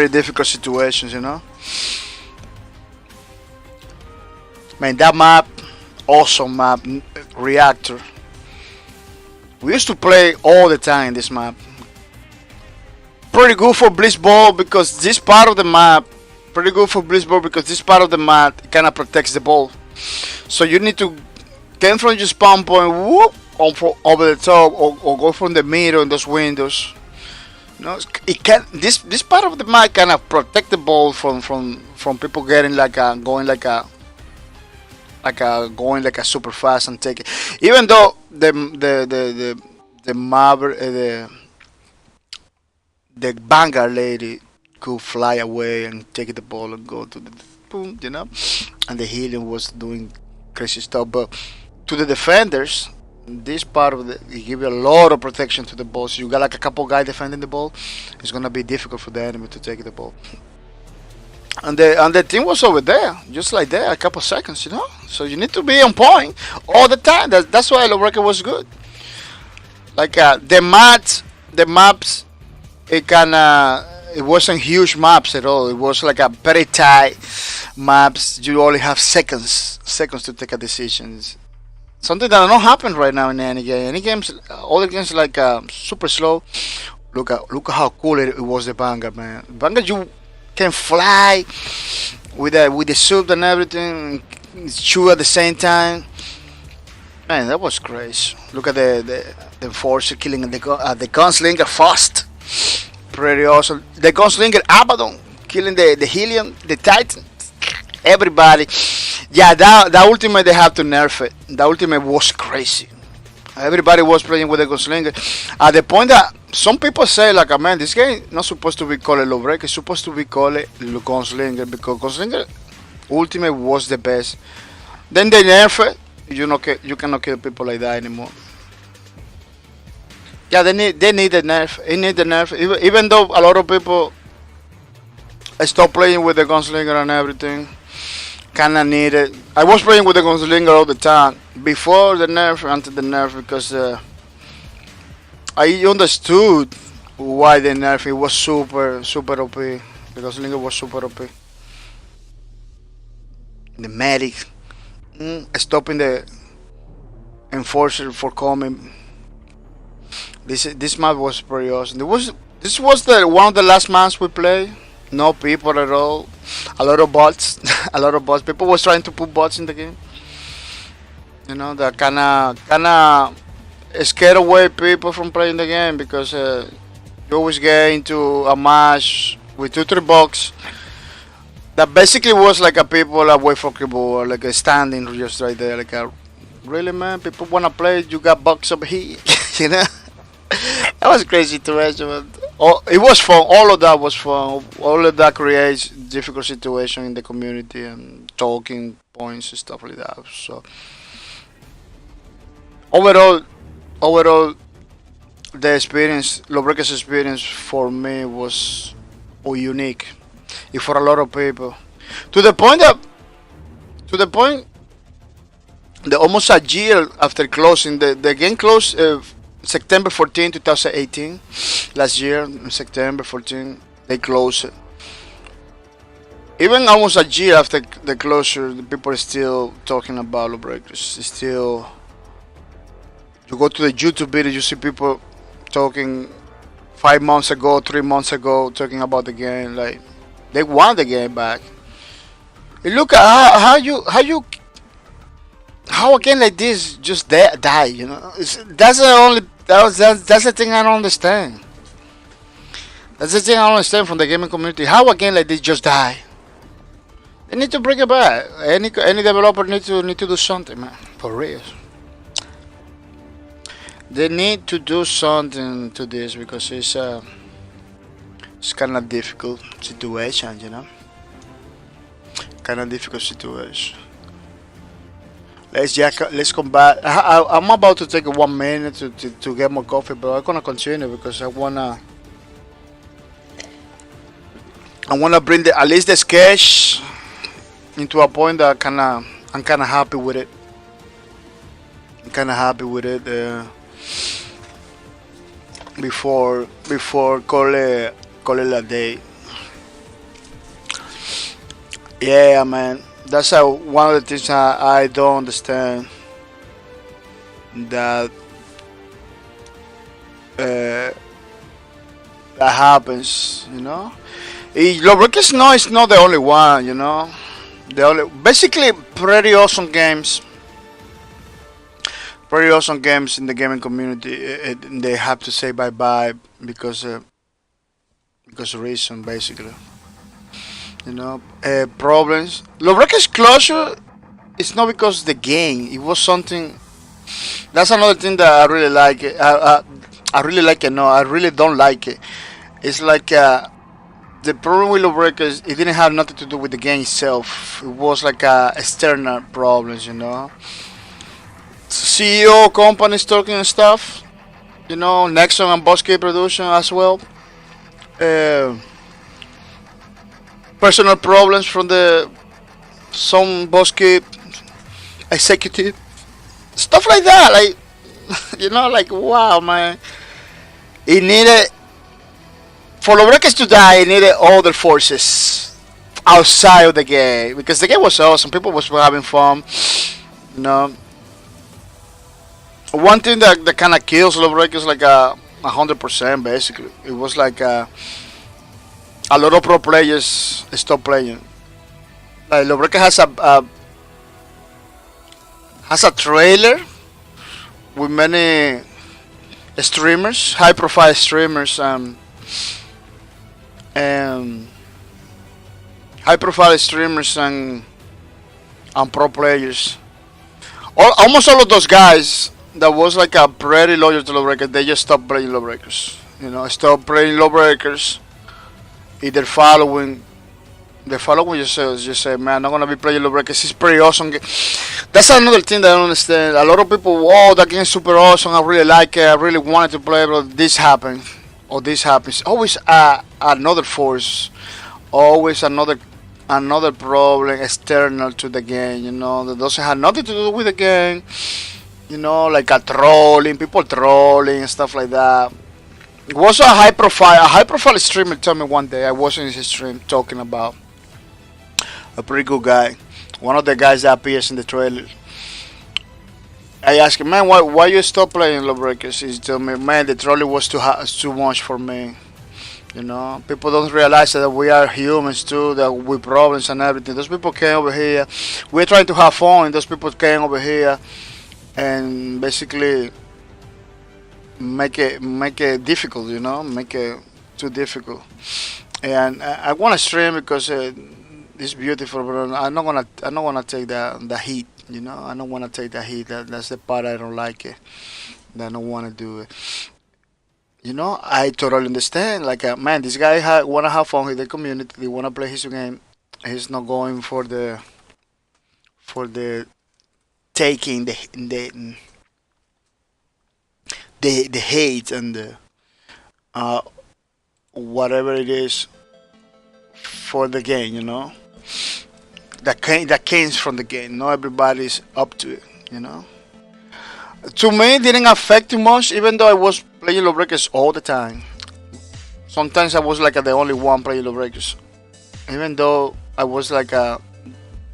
A: difficult situations, you know. Man, that map, awesome map, reactor. We used to play all the time this map. Pretty good for Blitzball because this part of the map kind of protects the ball. So you need to get from your spawn point, whoop, over the top, or go from the middle in those windows. You know, this part of the map kind of protect the ball from people getting going super fast and take it. Even though the Vanguard lady could fly away and take the ball and go to the boom, you know, and the helium was doing crazy stuff. But to the defenders, this part of it give you a lot of protection to the ball. So you got like a couple guys defending the ball. It's gonna be difficult for the enemy to take the ball. and the team was over there, just like that, a couple seconds, you know. So you need to be on point all the time. That's why Lowbreaker was good. Like the maps, it wasn't huge maps at all. It was like a very tight maps. You only have seconds to take a decisions. Something that don't happen right now in any game. Any games, all the games like super slow. Look at how cool it was, the Vanguard, man. Vanguard, you can fly with the suit and everything, shoot at the same time. Man, that was crazy. Look at the Enforcer killing the gunslinger fast. Pretty awesome. The gunslinger Abaddon killing the Helium, the Titan. Everybody. Yeah, that ultimate they have to nerf it. The ultimate was crazy. Everybody was playing with the gunslinger. At the point that some people say, like, man, this game not supposed to be called Lowbreaker. It's supposed to be called gunslinger because gunslinger ultimate was the best. Then they nerf it. You cannot kill people like that anymore. Yeah, they need the nerf. It need the nerf. Even though a lot of people stop playing with the gunslinger and everything, kinda need it. I was playing with the gunslinger all the time before the nerf, after the nerf, because I understood why the nerf. It was super OP. The gunslinger was super OP. The medic, stopping the enforcer for coming. This map was pretty awesome. This was the one of the last maps we played. No people at all. A lot of bots. A lot of bots. People was trying to put bots in the game. You know, that kinda scared away people from playing the game because you always get into a match with 2-3 bucks. That basically was like a people away from keyboard, like a standing just right there, like a really, man. People wanna play. You got bucks up here, you know. That was crazy to watch, but it was fun. All of that was fun. All of that creates difficult situation in the community and talking points and stuff like that. So overall, the experience, Lowbreaker's experience for me was unique, and for a lot of people, to the point that almost a year after closing, the game closed. September 14, 2018, last year, September 14, they closed it. Even almost a year after the closure, the people are still talking about Lawbreakers. It's still, you go to the YouTube video, you see people talking 5 months ago, 3 months ago, talking about the game. Like, they want the game back. And look at how a game like this just die, you know. That's the thing I don't understand. That's the thing I don't understand from the gaming community. How a game like this just die? They need to bring it back. Any developer need to do something, man. For real. They need to do something to this because it's kind of difficult situation, you know. Kind of difficult situation. Let's come back. I'm about to take 1 minute to get more coffee, but I'm gonna continue because I wanna bring at least the sketch into a point that I'm kinda happy with it. I'm kinda happy with it before call it a day. Yeah, man. That's one of the things I don't understand. That happens, you know. Lawbreakers no, it's not the only one, you know. Basically pretty awesome games. Pretty awesome games in the gaming community. They have to say bye bye because of reason, basically. You know, problems. Lawbreakers closure is not because of the game. It was something. That's another thing that I really like. I really like it. No, I really don't like it. It's like the problem with Lawbreakers. It didn't have nothing to do with the game itself. It was like external problems. You know, CEO companies talking and stuff. You know, Nexon and Bosque production as well. personal problems from the some bahcorp executive, stuff like that. Like like wow, man. It needed for the Lakers to die. It needed all the forces outside of the game because the game was awesome. People was having fun. You know, one thing that kind of kills Lawbreakers like 100% basically. It was like a lot of pro players stop playing. Like Lawbreaker has a trailer with many streamers, high profile streamers, and high profile streamers and pro players. Almost all of those guys that was like a pretty loyal to Lawbreakers, they just stopped playing Lawbreakers. Stop playing Lawbreakers. Either following just say, man, I'm not gonna be playing Lawbreakers. It's pretty awesome. That's another thing that I don't understand. A lot of people, oh, that game is super awesome. I really like it. I really wanted to play, but this happened or this happens. Always another force. Always another problem external to the game. That doesn't have nothing to do with the game. Like people trolling and stuff like that. It was a high profile streamer told me one day. I was in his stream talking about a pretty good guy, one of the guys that appears in the trailer. I asked him, man, why you stop playing Lawbreakers? He told me, man, the trolling was too much for me. People don't realize that we are humans too, that we problems and everything. Those people came over here. We're trying to have fun, and those people came over here and basically make it difficult, make it too difficult. And I want to stream because it's beautiful, but I'm not gonna take the heat. I don't want to take the heat. That's the part I don't like it. I don't want to do it. I totally understand. Like, man, this guy wanna have fun with the community. He wanna play his game. He's not going for the taking the hate and the whatever it is for the game. That came from the game. Not everybody's up to it. To me, it didn't affect too much, even though I was playing Lawbreakers all the time. Sometimes I was like the only one playing Lawbreakers, even though I was like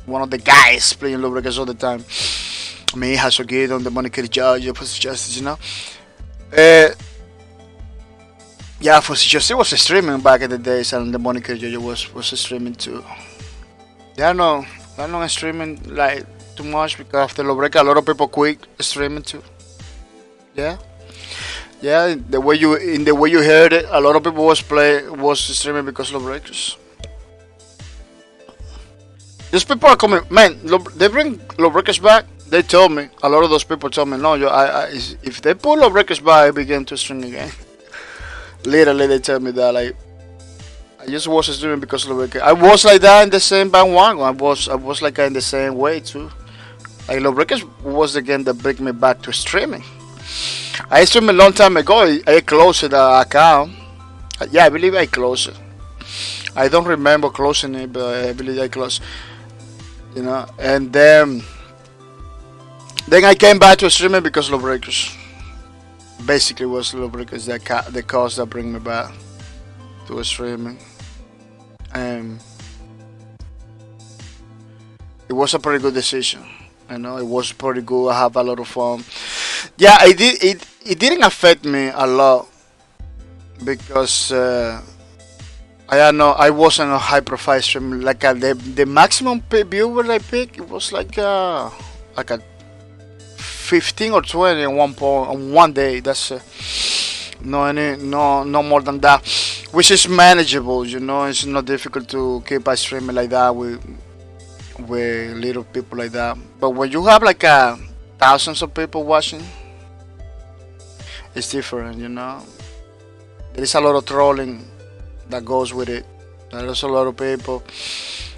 A: one of the guys playing Lawbreakers all the time. Me, Hasogidon, the Monica Judge, Pussy Justice, yeah, Pussy Justice was streaming back in the days, and the Monica Judge was streaming too. Yeah, no, I'm not streaming like too much because after Lawbreaker, a lot of people quit streaming too. Yeah, yeah. The way you heard it, a lot of people was streaming because of Lawbreakers. These people are coming, man. They bring Lawbreakers back. They told me, a lot of those people told me, no, if they pull Lawbreakers back, I begin to stream again. Literally, they tell me that, like, I just was streaming because of Lawbreakers. I was like that in the same bandwagon. I was like in the same way too. Like, Lawbreakers was the game that brought me back to streaming. I streamed a long time ago. I closed the account. Yeah, I believe I closed it. I don't remember closing it, but I believe I closed. And then I came back to streaming because Lawbreakers. Basically, was Lawbreakers the cause that bring me back to streaming. And it was a pretty good decision. It was pretty good. I have a lot of fun. Yeah, it didn't affect me a lot because I don't know. I wasn't a high profile streamer. Like the maximum viewer I picked, it was like a 15 or 20 on one day. That's no more than that, which is manageable. It's not difficult to keep a streaming like that with little people like that. But when you have like thousands of people watching, it's different. There is a lot of trolling that goes with it. There's a lot of people.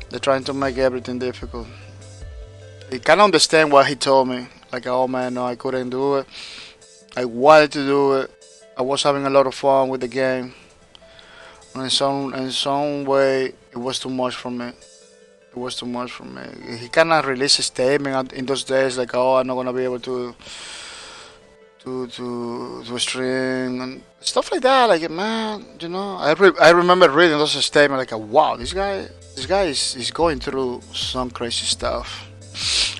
A: They're trying to make everything difficult. I can understand what he told me. Like, oh man, no, I couldn't do it. I wanted to do it. I was having a lot of fun with the game. In some way, it was too much for me. It was too much for me. He kind of released a statement in those days, like, "Oh, I'm not gonna be able to stream and stuff like that." Like, man, I remember reading those statements, like, "Wow, this guy is going through some crazy stuff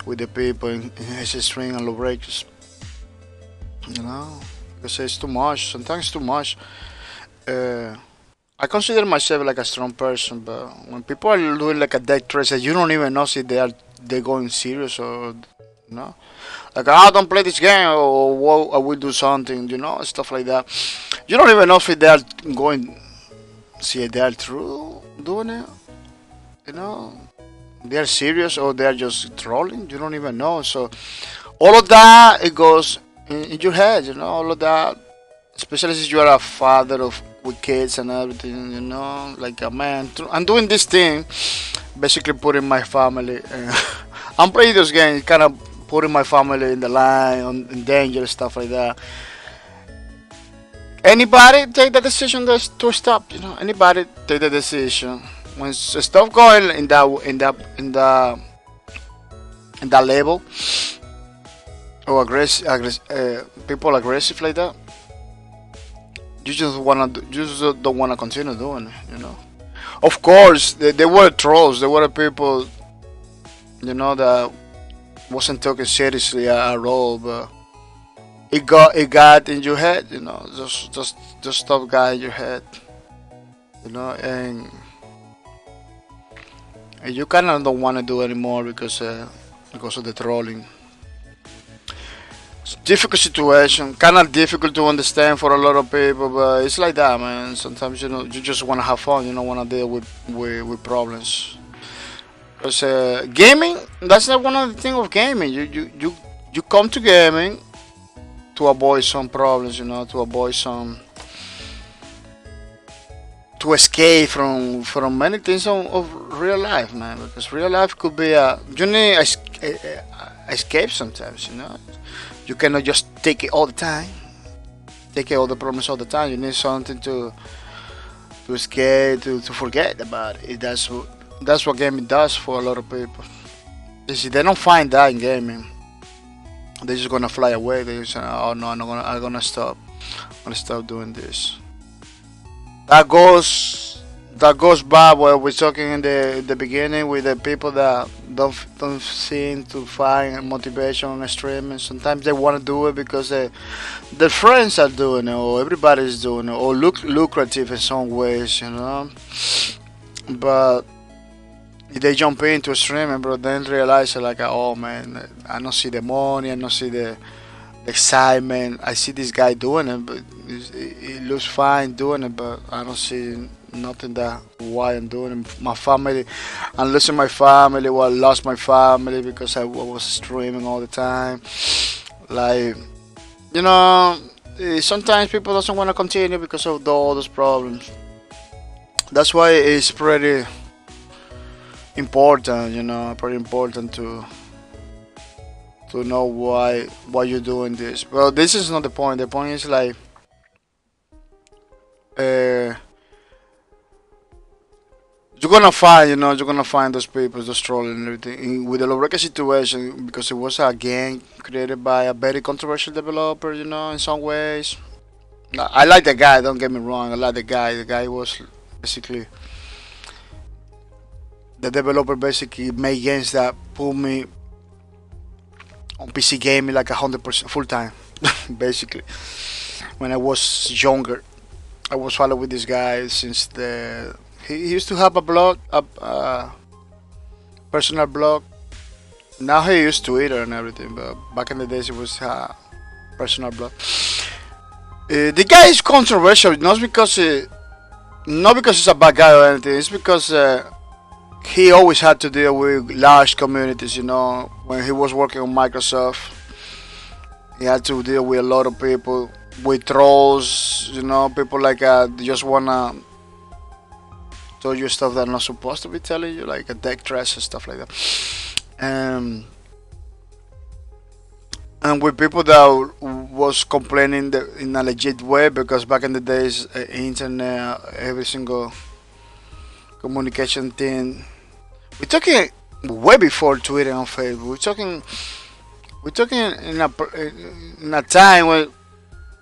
A: with the people in his stream and low breaks, you know, because it's too much. Sometimes too much." Uh, I consider myself like a strong person, but when people are doing like a death threat, you don't even know if they're going serious or no. Like, I don't play this game, or I will do something, stuff like that. You don't even know if they are going, see, they are true doing it, you know. They are serious or they are just trolling. You don't even know. So all of that, it goes in your head, all of that, especially if you are a father of with kids and everything, like a man. I'm doing this thing, basically putting my family. I'm playing those games, kind of putting my family in the line, in danger, stuff like that. Anybody take the decision to stop? Anybody take the decision when stuff going in that level or people aggressive like that. You just don't wanna continue doing it. Of course, there were trolls. There were people, that wasn't taken seriously at all. But it got in your head. Just stuff got in your head. And you kind of don't want to do anymore because of the trolling. Difficult situation, kind of difficult to understand for a lot of people, but it's like that, man. Sometimes you just want to have fun. You don't want to deal with problems. Because gaming, that's not one of the things of gaming. You come to gaming to avoid some problems, to avoid to escape from many things of real life, man. Because real life could be you need escape sometimes. You cannot just take it all the time. Take it all the problems all the time. You need something to escape, to forget about it. That's what gaming does for a lot of people. You see, they don't find that in gaming. They're just gonna fly away. They just say, "Oh no, I'm gonna stop. I'm gonna stop doing this." That goes back what we're talking in the beginning with the people that don't seem to find motivation on streaming. Sometimes they want to do it because their friends are doing it or everybody's doing it or look lucrative in some ways. But if they jump into streaming, bro, then realize like, oh man, I don't see the money, I don't see the excitement. I see this guy doing it, but it looks fine doing it, but I don't see nothing that why I'm doing it. My family, I'm losing my family. Well, I lost my family because I was streaming all the time. Like, sometimes people doesn't want to continue because of all those problems. That's why it's pretty important, pretty important to know why you're doing this. Well, this is not the point. The point is like, uh, you're gonna find those people, those trolling and everything. With the Loreka situation, because it was a game created by a very controversial developer, in some ways. I like the guy. Don't get me wrong. I like the guy. The guy was basically the developer. Basically made games that put me on PC gaming like 100% full time. Basically, when I was younger, I was following with this guy since he used to have a blog, a personal blog. Now he used Twitter and everything, but back in the days it was a personal blog. The guy is controversial, not because he's a bad guy or anything. It's because he always had to deal with large communities. When he was working on Microsoft, he had to deal with a lot of people, with trolls. People like just wanna tell you stuff that are not supposed to be telling you, like a deck dress and stuff like that. Um, and with people that was complaining in a legit way, because back in the days, internet, every single communication thing. We're talking way before Twitter and Facebook. We're talking in a time when,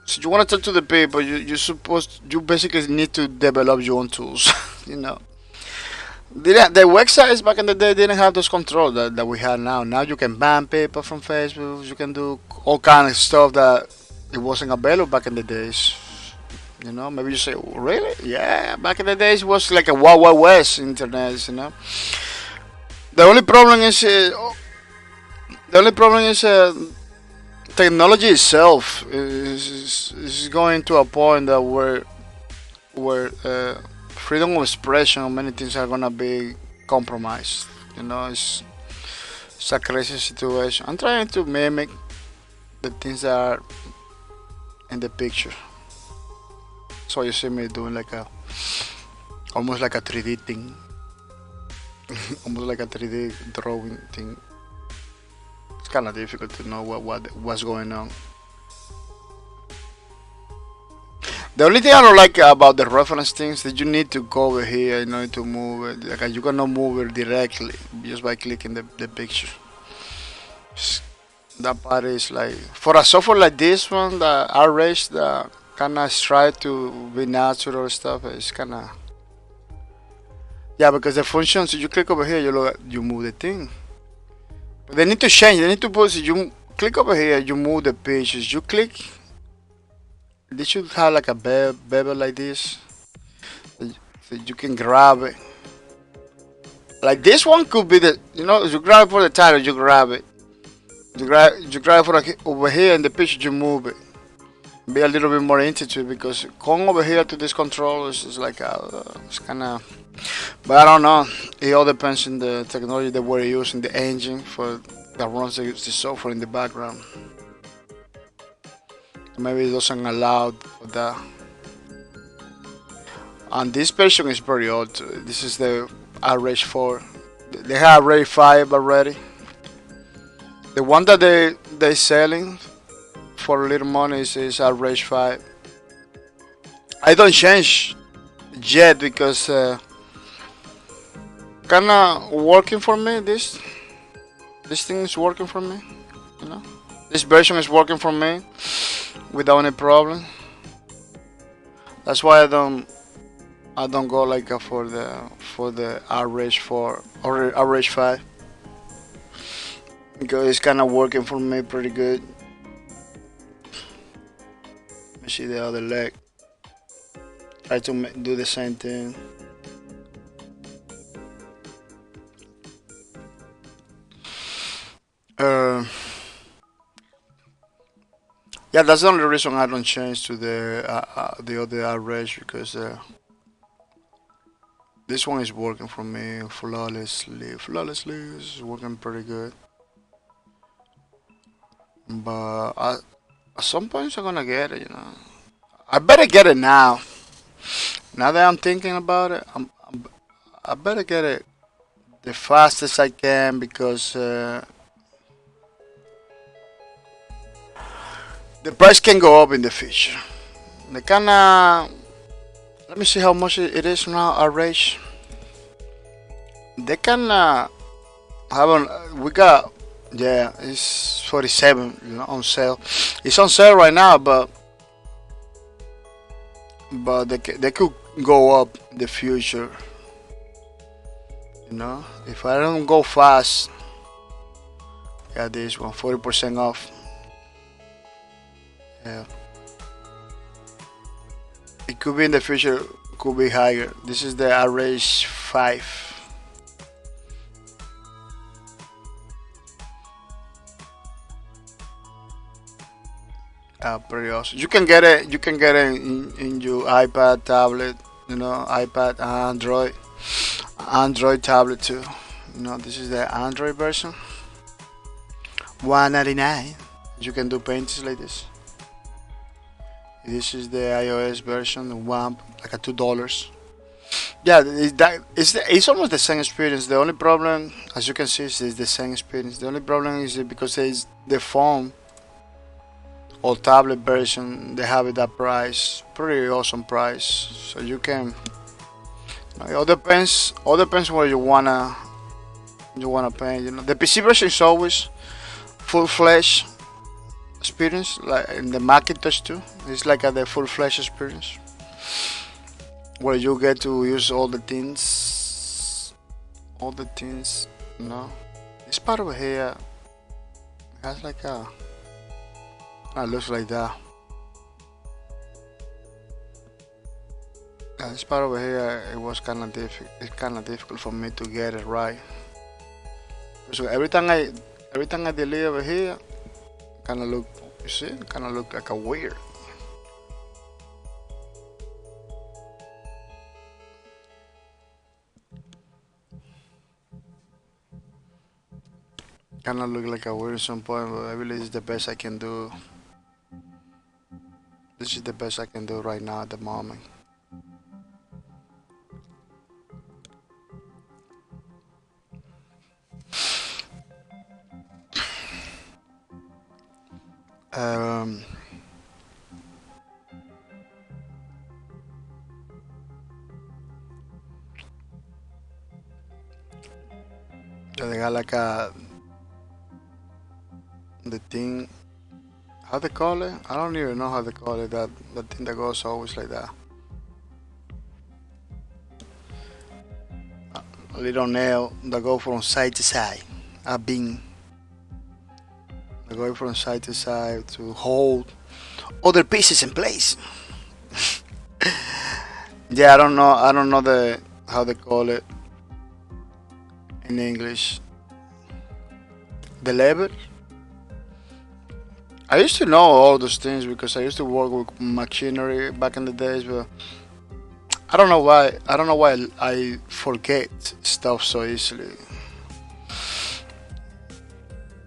A: so you want to talk to the people, you basically need to develop your own tools. you know, the websites back in the day didn't have those controls that we have now. Now you can ban people from Facebook. You can do all kind of stuff that it wasn't available back in the days. Maybe you say, "Oh, really? Yeah, back in the days it was like a Wild Wild West internet. The only problem is, technology itself is going to a point that where freedom of expression, many things are gonna be compromised. It's a crazy situation. I'm trying to mimic the things that are in the picture. So you see me doing almost like a 3D thing, almost like a 3D drawing thing. It's kind of difficult to know what's going on. The only thing I don't like about the reference things that you need to go over here, to move it. Like you cannot move it directly just by clicking the picture. That part is like, for a software like this one, the R-Race, the kind of try to be natural stuff. It's kind of, yeah, because the functions, you click over here, you move the thing. But they need to change. They need to put, you click over here, you move the pictures. You click, they should have like a bevel like this, so you can grab it. Like this one could be you grab it for the title, you grab it. You grab it for over here in the picture, you move it. Be a little bit more into it, because going over here to this control is like it's kind of, but I don't know. It all depends on the technology that we're using, the engine that runs the software in the background. Maybe it doesn't allow for that. And this version is very old. This is the RH4. They have RH5 already. The one that they selling for a little money is RH5. I don't change yet because kinda working for me. This thing is working for me. This version is working for me without any problem. That's why I don't go like for the RH4 or RH5, because it's kind of working for me pretty good. Let me see the other leg. Try to do the same thing. Yeah, that's the only reason I don't change to the other RH, because this one is working for me flawlessly. It's working pretty good. But at some point I'm gonna get it. I better get it now. Now that I'm thinking about it, I better get it the fastest I can, because the price can go up in the future. They kinda, let me see how much it is now. RH. They kinda we got, yeah, it's 47, on sale. It's on sale right now, but they could go up in the future. If I don't go fast, yeah, this one 40% off. Yeah, it could be in the future, could be higher. This is the RH5. Pretty awesome. You can get it. You can get it in your iPad, tablet. iPad, Android tablet too. This is the Android version. 199. You can do paintings like this. This is the iOS version, like a $2. Yeah, it's almost the same experience. The only problem, as you can see, is the same experience. The only problem is because it's the phone or tablet version, they have it that price, pretty awesome price. So you can, it all depends where you wanna pay. The PC version is always full-fledged experience, like in the Macintosh too. It's like the full-fledged experience where you get to use all the things. This part over here has like looks like that. This part over here, it was kind of difficult. It's kind of difficult for me to get it right. So every time I delete over here, kind of look, you see, kind of look like a weird. Kind of look like a weird at some point, but I believe it's the best I can do. This is the best I can do right now at the moment. Um, they got like the thing. How they call it? I don't even know how they call it. That thing that goes always like that. A little nail that go from side to side. A beam that go from side to side to hold other pieces in place. Yeah, I don't know. I don't know how they call it in English. The level. I used to know all those things because I used to work with machinery back in the days, but I don't know why. I don't know why I forget stuff so easily.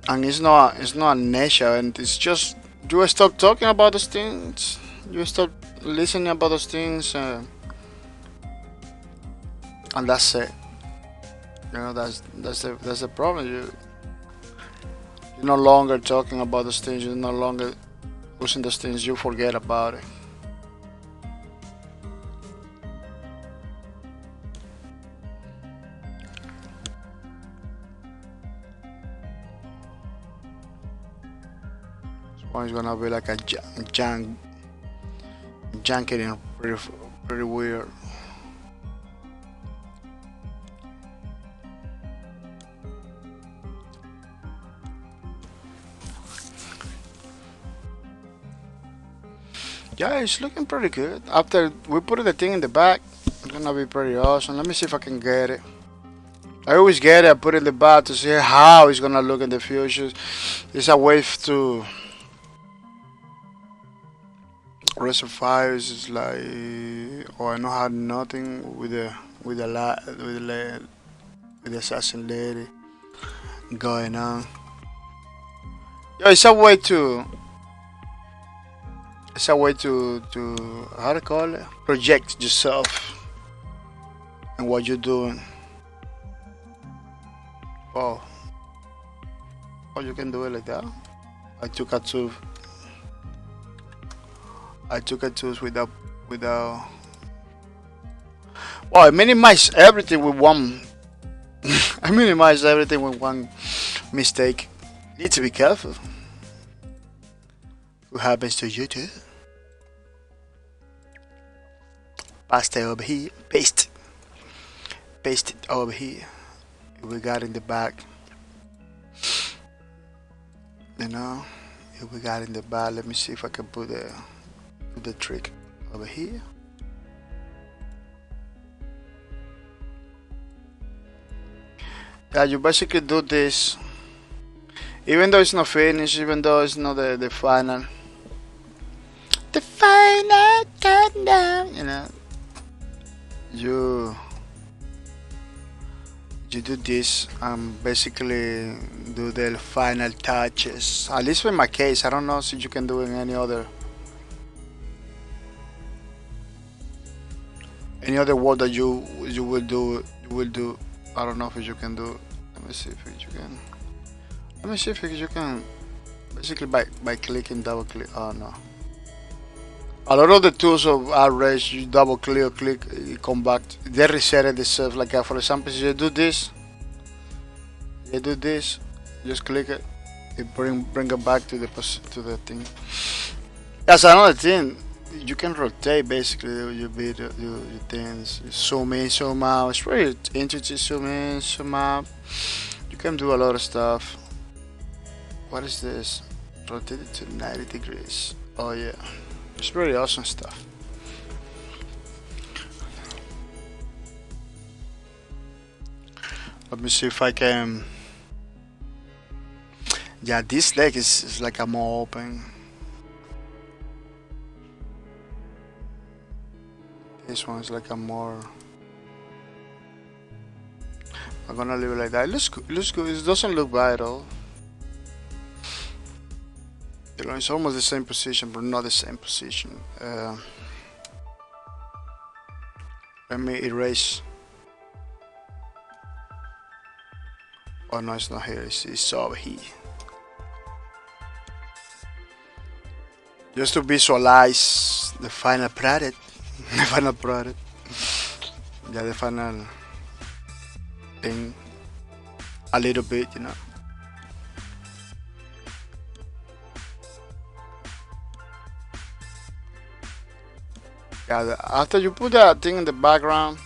A: And it's not an issue, and it's just you stop talking about those things. You stop listening about those things, and that's it. That's the problem. You're no longer talking about those things. You're no longer using those things. You forget about it. This one's gonna be like a junket and pretty weird. Yeah, it's looking pretty good. After we put the thing in the back, it's gonna be pretty awesome. Let me see if I can get it. I always get it, I put it in the back to see how it's gonna look in the future. It's a way to reserve files. It's like, oh, I know how nothing with the assassin lady going on. Yeah, it's a way to how to call it, project yourself and what you're doing. Oh, you can do it like that. I took a tooth. Without. Well, I minimize everything with one. I minimize everything with one mistake. Need to be careful. What happens to you too? Paste it over here. Paste it over here. We got in the back. If we got in the back, let me see if I can put the trick over here. Yeah, you basically do this, even though it's not finished, even though it's not the final countdown. You do this and basically do the final touches. At least in my case, I don't know if you can do it in any other work that you will do. I don't know if you can do it. Let me see if you can. basically by clicking, double click. Oh no. A lot of the tools of arrays, you double click or click, it come back. They reset it itself. Like for example, you do this, just click it, it bring it back to the thing. That's another thing. You can rotate basically your video, your things. You zoom in, zoom out. It's very intuitive. Zoom in, zoom out. You can do a lot of stuff. What is this? Rotate it to 90 degrees. Oh yeah, it's very awesome stuff. Let me see if I can. Yeah, this leg is like a more open. This one is like a more. I'm gonna leave it like that. It looks good. It looks good. It doesn't look bad at all. You know, it's almost the same position, but not the same position. Let me erase. Oh no, it's not here. It's over here. Just to visualize the final product. The final product. Yeah, the final thing. A little bit, you know. Yeah, after you put that thing in the background,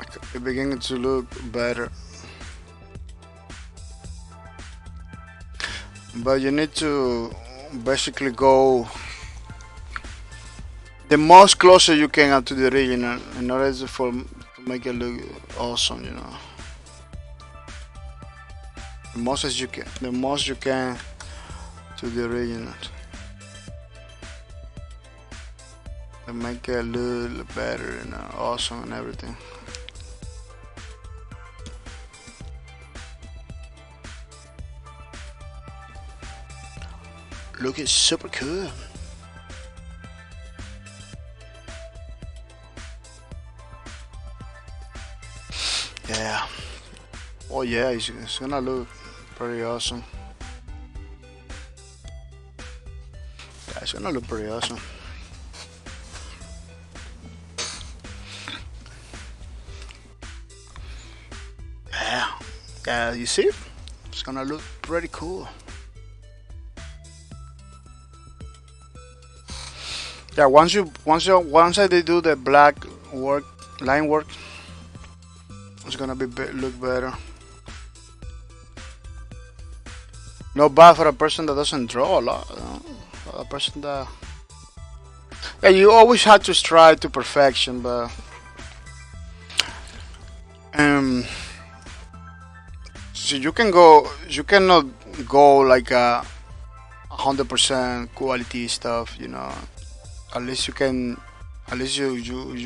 A: it's beginning to look better. But you need to basically go the most closer you can to the original in order to make it look awesome, you know. The most as you can, the most you can to the original. To make it look better and awesome and everything. Looking super cool. Yeah. Oh yeah, it's gonna look pretty awesome. Yeah, it's gonna look pretty awesome. Yeah, you see? It's gonna look pretty cool. Yeah, once I do the black line work, it's gonna look better. Not bad for a person that doesn't draw a lot. You know? A person that, yeah, you always have to strive to perfection, but so you cannot go like a 100% quality stuff, you know. At least you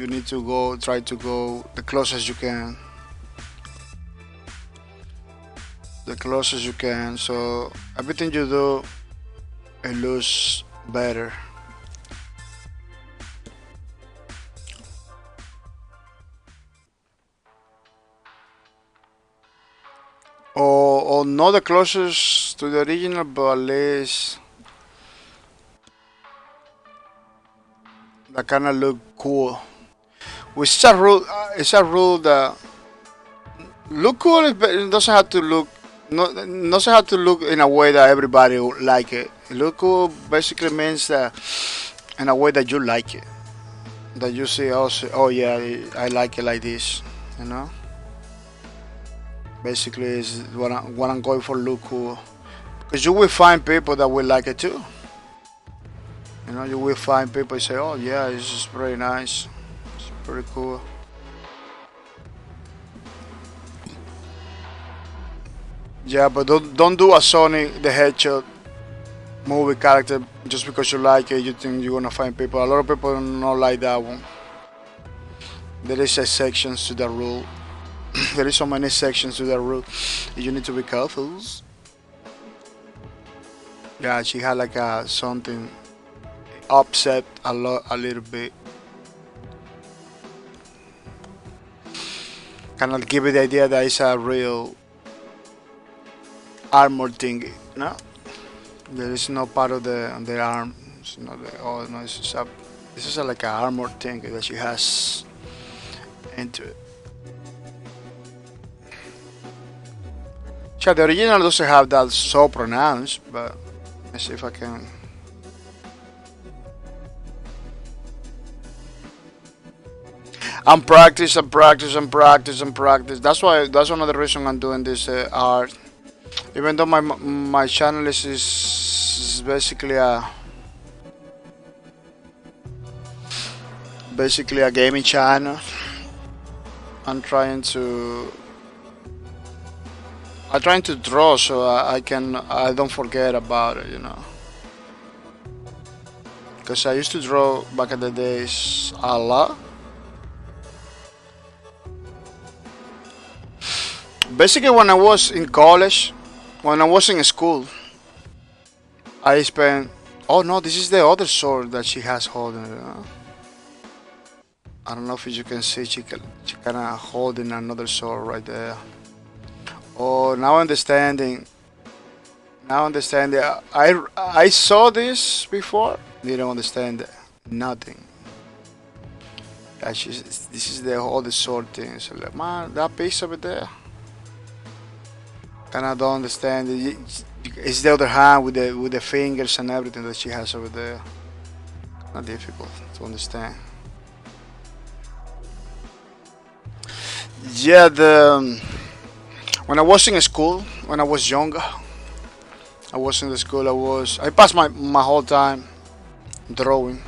A: need to try to go the closest you can. The closest you can, so everything you do, it looks better. Or not the closest to the original, but at least that kind of look cool. Which is a rule. It's a rule that look cool. It doesn't have to look. No, doesn't have to look in a way that everybody will like it. Look cool basically means that in a way that you like it. That you see, oh yeah, I like it like this. You know. Basically, is what I'm going for. Look cool. Because you will find people that will like it too. You know, you will find people say, "Oh yeah, this is very nice. It's pretty cool." Yeah, but don't do a Sonic the Hedgehog movie character just because you like it. You think you're gonna find people. A lot of people don't like that one. There is sections to the rule. There is so many sections to the rule. You need to be careful. Yeah, she had like something upset a little bit. Kind of give it the idea that it's a real armor thingy. No, there is no part of the arm. It's not the, oh no, this is like an armor thing that she has into it. Yeah, the original doesn't have that so pronounced, but let's see if I can. I'm practice, and practice, and practice, and practice. That's one of the reasons I'm doing this art. Even though my channel is basically a gaming channel. I'm trying to draw so I don't forget about it, you know. Because I used to draw back in the days a lot. Basically, when I was in college, when I was in school, I spent. Oh no, this is the other sword that she has holding. I don't know if you can see she kind of holding another sword right there. Oh, now understanding. Now understanding. I saw this before. Didn't understand nothing. This is the other sword thing. So like, man, that piece over there. And I don't understand it. It's the other hand with the fingers and everything that she has over there. Not difficult to understand. Yeah, when I was in school, when I was younger, I was in the school. I passed my whole time drawing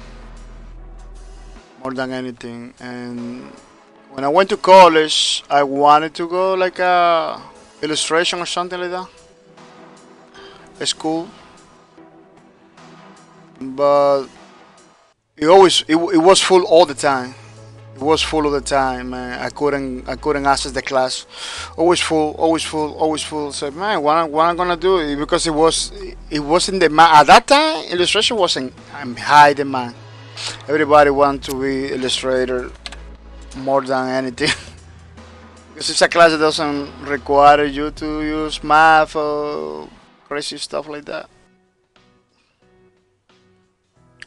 A: more than anything. And when I went to college, I wanted to go like a illustration or something like that. It's cool, but it was full all the time. It was full all the time, man. I couldn't access the class. Always full, always full, always full. So man, what I'm gonna do? Because it wasn't demand at that time. Illustration wasn't high demand. Everybody wanted to be illustrator more than anything. Because it's a class that doesn't require you to use math or crazy stuff like that.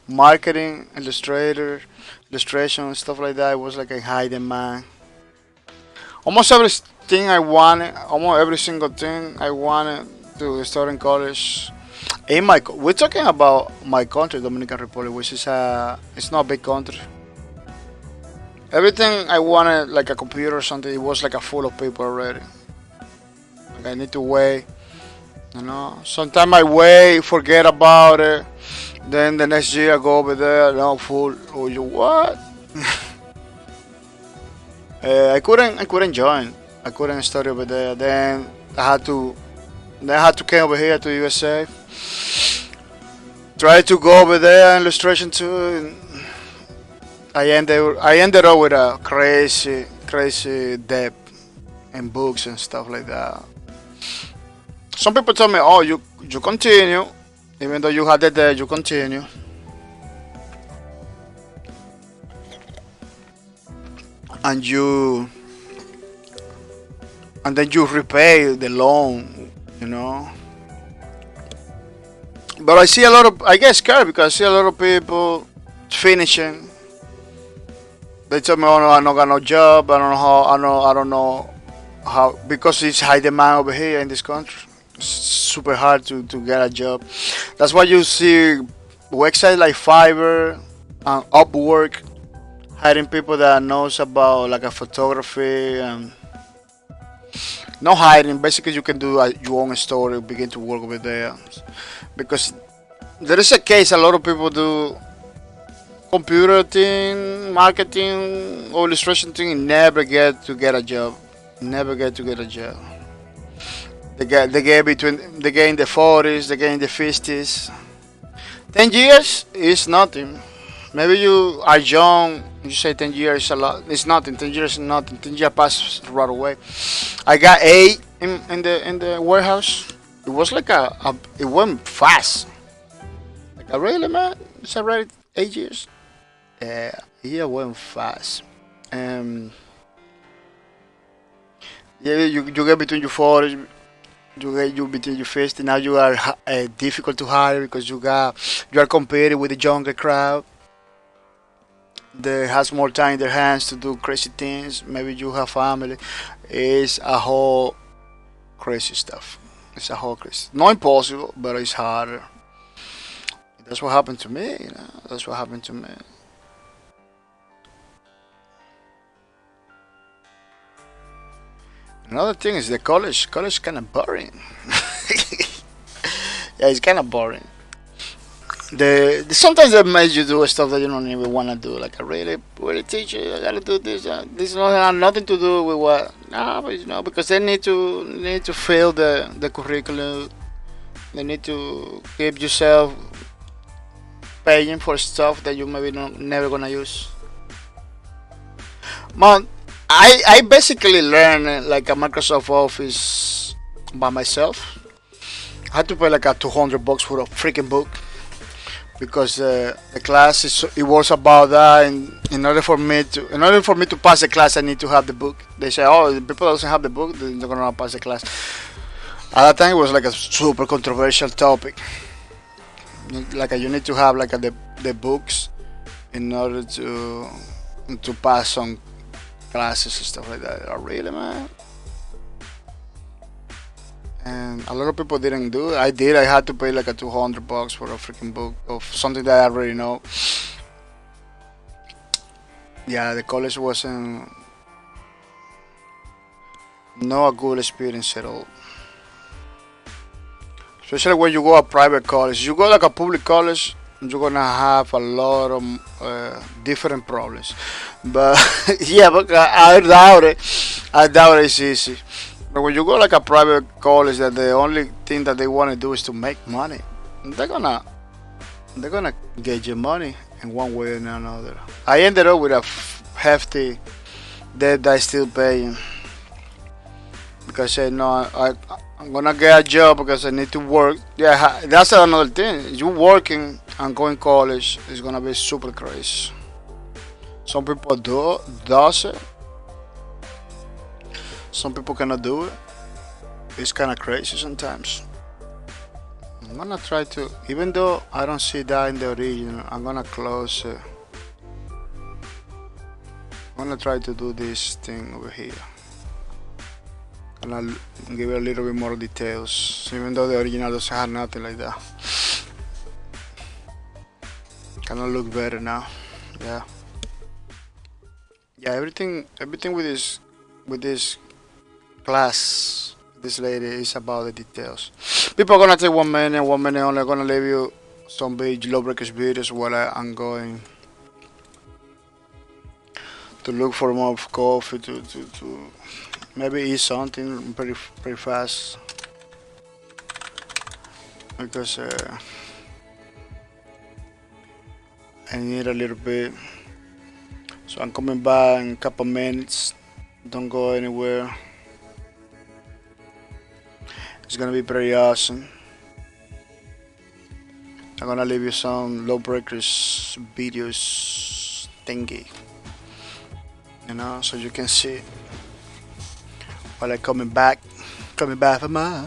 A: Marketing, illustrator, illustration, stuff like that. It was like a high demand. Almost everything I wanted, almost every single thing I wanted to start in college. We're talking about my country, Dominican Republic, which is it's not a big country. Everything I wanted, like a computer or something, it was like a full of people already. Like I need to wait, you know. Sometimes I wait, forget about it. Then the next year I go over there, no full. Oh, you what? I couldn't join. I couldn't study over there. Then I had to come over here to USA. Try to go over there illustration too. And I ended up with a crazy debt in books and stuff like that. Some people tell me, "Oh, you continue, even though you had the debt, you continue." And then you repay the loan, you know. But I get scared because I see a lot of people finishing. They tell me, "Oh no, I don't got no job. I don't know how. I don't know how because it's high demand over here in this country. It's super hard to get a job. That's why you see websites like Fiverr and Upwork hiring people that knows about like a photography and no hiding. Basically, you can do your own story, begin to work over there because there is a case a lot of people do computer thing, marketing, or illustration thing, and never get to get a job. Never get to get a job. They get in the 40s, they get in the 50s. 10 years is nothing. Maybe you are young. You say 10 years is a lot. It's nothing. 10 years is nothing. 10 years pass right away. I got 8 in the warehouse. It was like it went fast. Like really man, it's already 8 years. Yeah, it went fast. Um, yeah, you get between your 40s. You get you between your fist, and now you are difficult to hire because you are competing with the younger crowd that has more time in their hands to do crazy things. Maybe you have family. It's a whole crazy stuff. It's a whole crazy. Not impossible, but it's harder. That's what happened to me. You know, that's what happened to me. Another thing is the college. College kind of boring. Yeah, it's kind of boring. The sometimes they make you do stuff that you don't even want to do. Like I really teacher, I gotta do this. This don't have nothing to do with what. No, but you know because they need to fill the curriculum. They need to keep yourself paying for stuff that you maybe never gonna use. Man, I basically learned like a Microsoft Office by myself. I had to pay like a $200 for a freaking book because the class it was about that. And in order for me to pass the class, I need to have the book. They say, oh, the people doesn't have the book, they're not gonna pass the class. At that time, it was like a super controversial topic. Like you need to have like the books in order to pass some classes and stuff like that. Oh, really, man? And a lot of people didn't do it. I did. I had to pay like a $200 for a freaking book of something that I already know. Yeah, the college wasn't no a good experience at all. Especially when you go a private college. You go like a public college, you're gonna have a lot of different problems. But yeah, but I doubt it. I doubt it's easy. But when you go like a private college, that the only thing that they want to do is to make money, they're gonna they're gonna get your money in one way or another. I ended up with a hefty debt that I still paying because I said no, I'm gonna get a job because I need to work. Yeah, that's another thing. You working and going college is gonna be super crazy. Some people does it. Some people cannot do it. It's kind of crazy sometimes. I'm gonna try to, even though I don't see that in the original, I'm gonna close it. I'm gonna try to do this thing over here. And I'll give it a little bit more details, even though the original doesn't have nothing like that. Kinda look better now. Yeah. Yeah, everything with this class, this lady is about the details. People are gonna take 1 minute, 1 minute only. I'm gonna leave you some low breakers videos while I'm going to look for more coffee to maybe eat something pretty fast because I need a little bit. So I'm coming back in a couple minutes. Don't go anywhere. It's gonna be pretty awesome. I'm gonna leave you some low breakers videos thingy, so you can see while I'm coming back from my.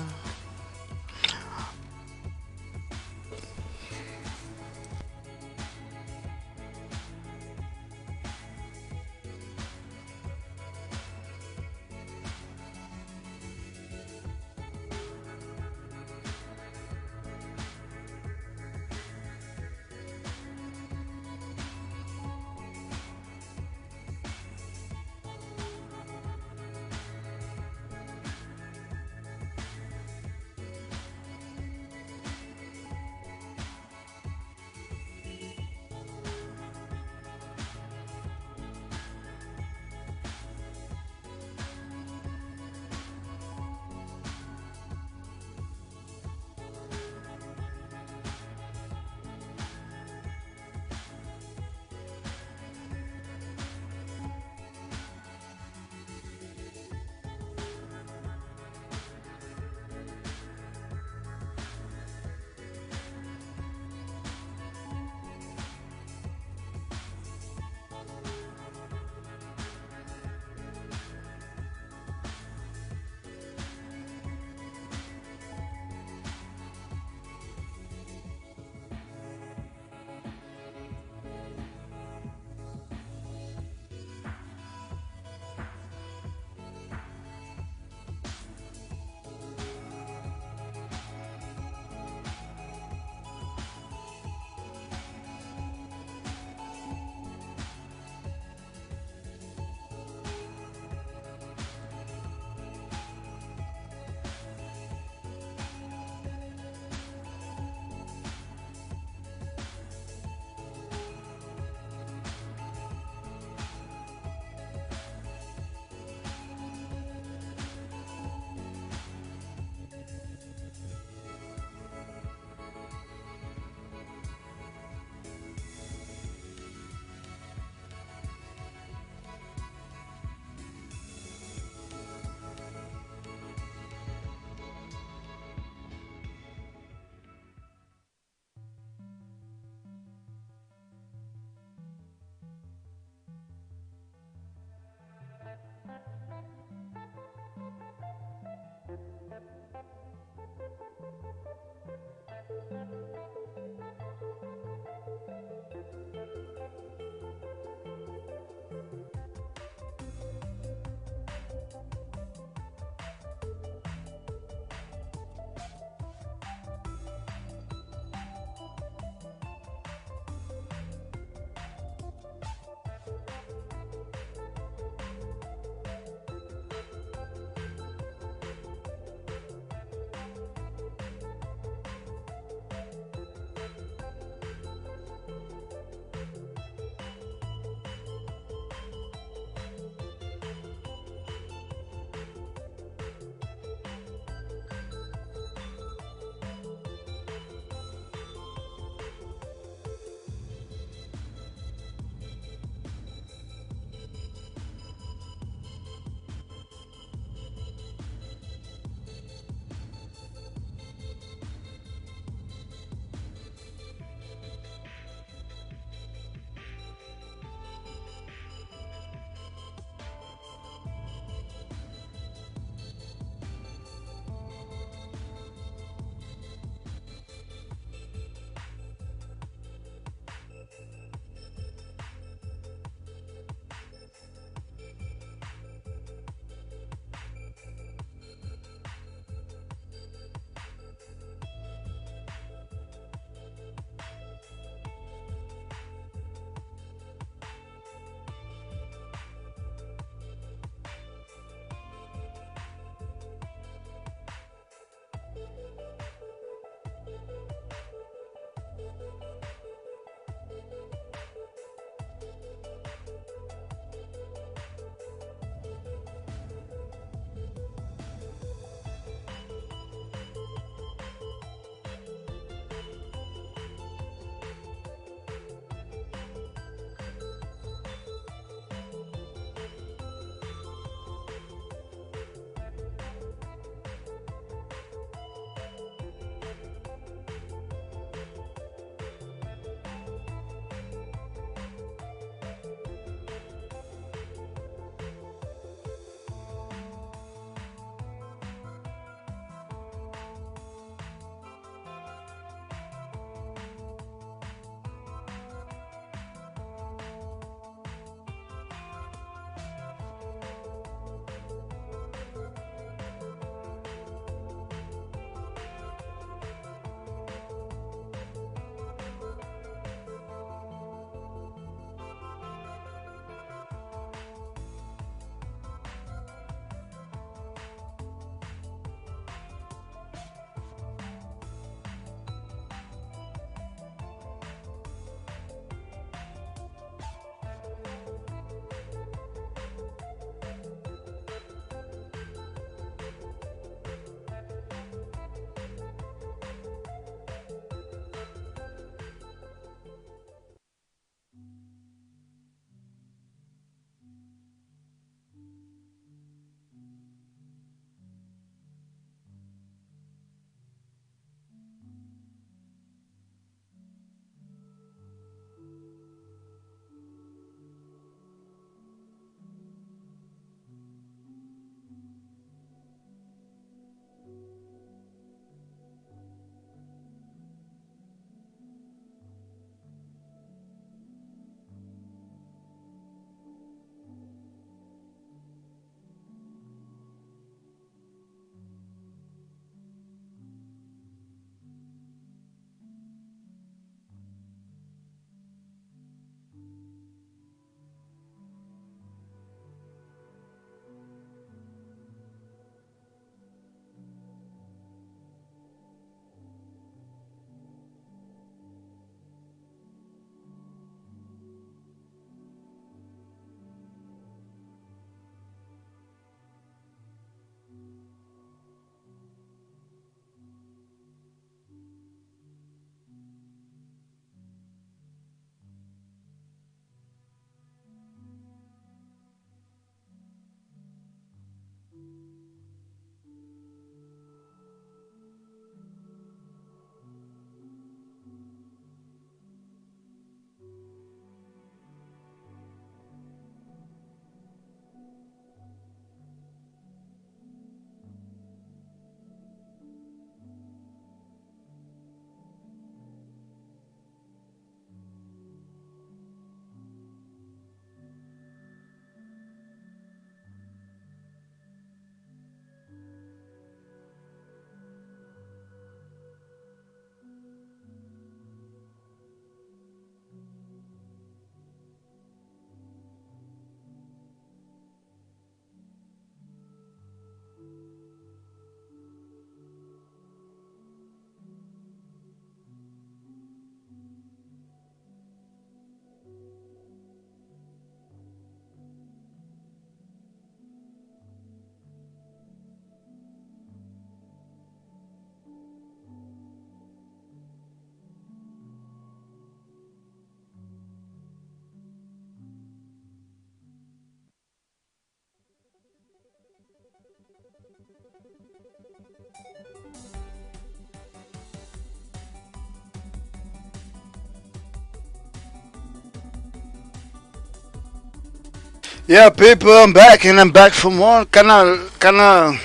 A: Yeah, people, I'm back and I'm back for more. Kinda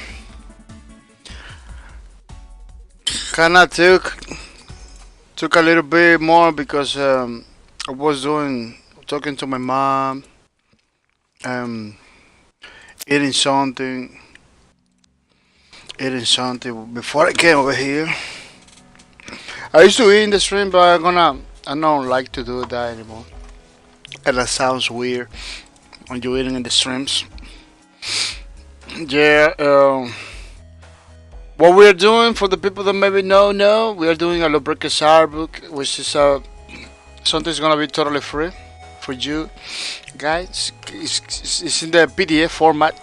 A: took a little bit more because I was doing talking to my mom, um, eating something, before I came over here. I used to eat in the stream, but I don't like to do that anymore. And that sounds weird when you're eating in the streams. Yeah. What we're doing for the people that maybe know, we are doing a lubricant book, which is something's gonna be totally free for you guys. It's in the PDF format,